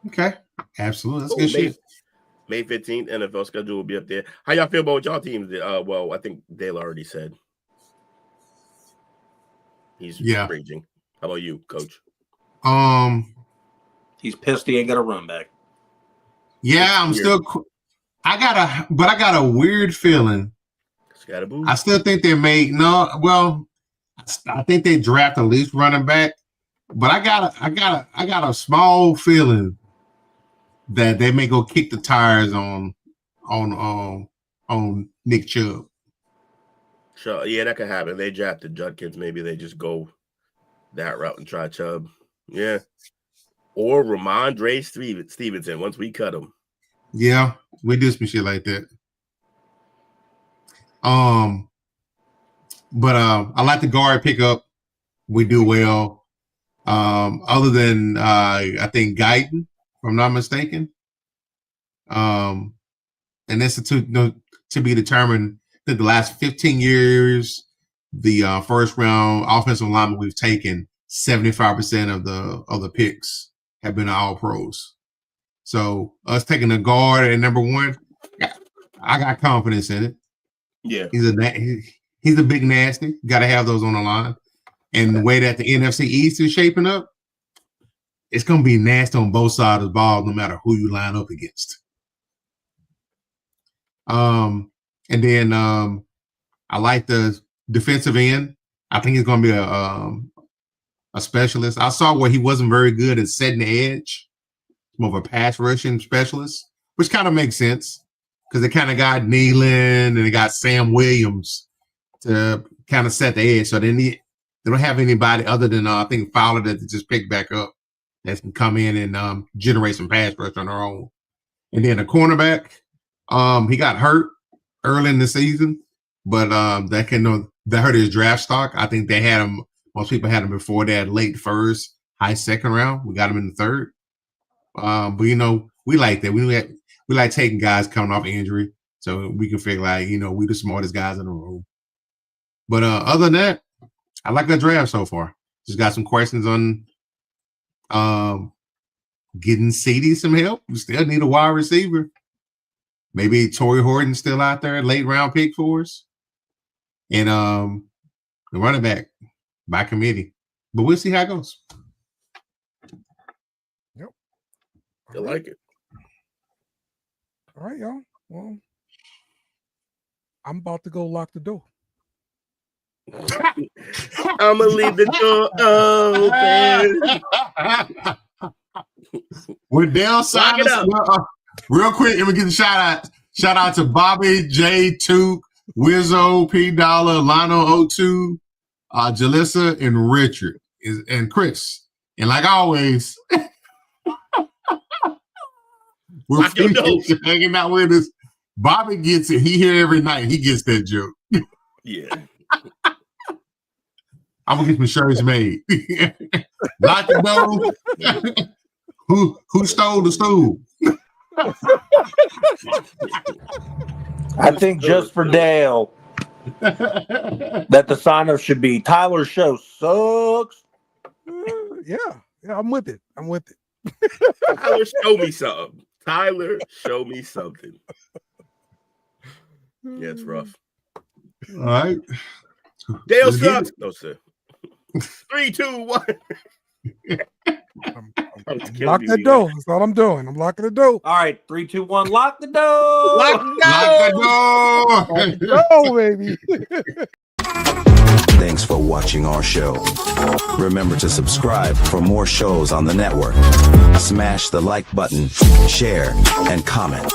Okay, absolutely. That's Oh, good shit. May 15th, NFL schedule will be up there. How y'all feel about what y'all teams did? Well, I think Dale already said. He's raging. How about you, Coach? He's pissed he ain't got a run back. Yeah, I'm still. I got a weird feeling. I still think they may I think they draft at least running back, but I got a small feeling that they may go kick the tires on Nick Chubb. Sure, yeah, that could happen. They drafted Judkins. Maybe they just go that route and try Chubb. Yeah. Or Ramondre Stevenson once we cut him. Yeah, we do some shit like that. But I like the guard pickup. We do well. Other than I think Guyton, if I'm not mistaken. And that's to be determined. I think the last 15 years, the first round offensive lineman we've taken, 75% of the picks have been all pros. So us taking a guard at number one, I got confidence in it. Yeah, he's a big nasty. Got to have those on the line. And the way that the NFC East is shaping up, it's going to be nasty on both sides of the ball, no matter who you line up against. And then I like the defensive end. I think he's going to be a specialist. I saw where he wasn't very good at setting the edge. More of a pass rushing specialist, which kind of makes sense because they kind of got Nealon and they got Sam Williams to kind of set the edge. So they don't have anybody other than I think Fowler that they just pick back up that can come in and generate some pass rush on their own. And then the cornerback, he got hurt early in the season, but that hurt his draft stock. I think they had him. Most people had him before that, late first, high second round. We got him in the third. But we like that. We like taking guys coming off injury, so we can figure like we the smartest guys in the room. But other than that, I like the draft so far. Just got some questions on getting CD some help. We still need a wide receiver. Maybe Torrey Horton's still out there, late round pick for us, and the running back by committee. But we'll see how it goes. I like it. All right, y'all. Well, I'm about to go lock the door. I'm gonna leave the door open. We're down side. Real quick, and we get the shout out. Shout out to Bobby, J, Took, Wizzo, P Dollar, Lino 02, Jalissa, and Richard, and Chris. And like always. We're hanging out with us. Bobby gets it. He here every night. He gets that joke. Yeah. I'm gonna get some shirts made. Lock the door. Who stole the stool? I think just for Dale that the sign-up should be Tyler's show sucks. Yeah, I'm with it. Tyler, show me something. Tyler, show me something. Yeah, it's rough. All right. Dale sucks. No, sir. 3, 2, 1. Lock the door. That's all I'm doing. I'm locking the door. All right, 3, 2, 1. Lock the door. Lock the door. Lock the door, baby. Thanks for watching our show. Remember to subscribe for more shows on the network. Smash the like button, share, and comment.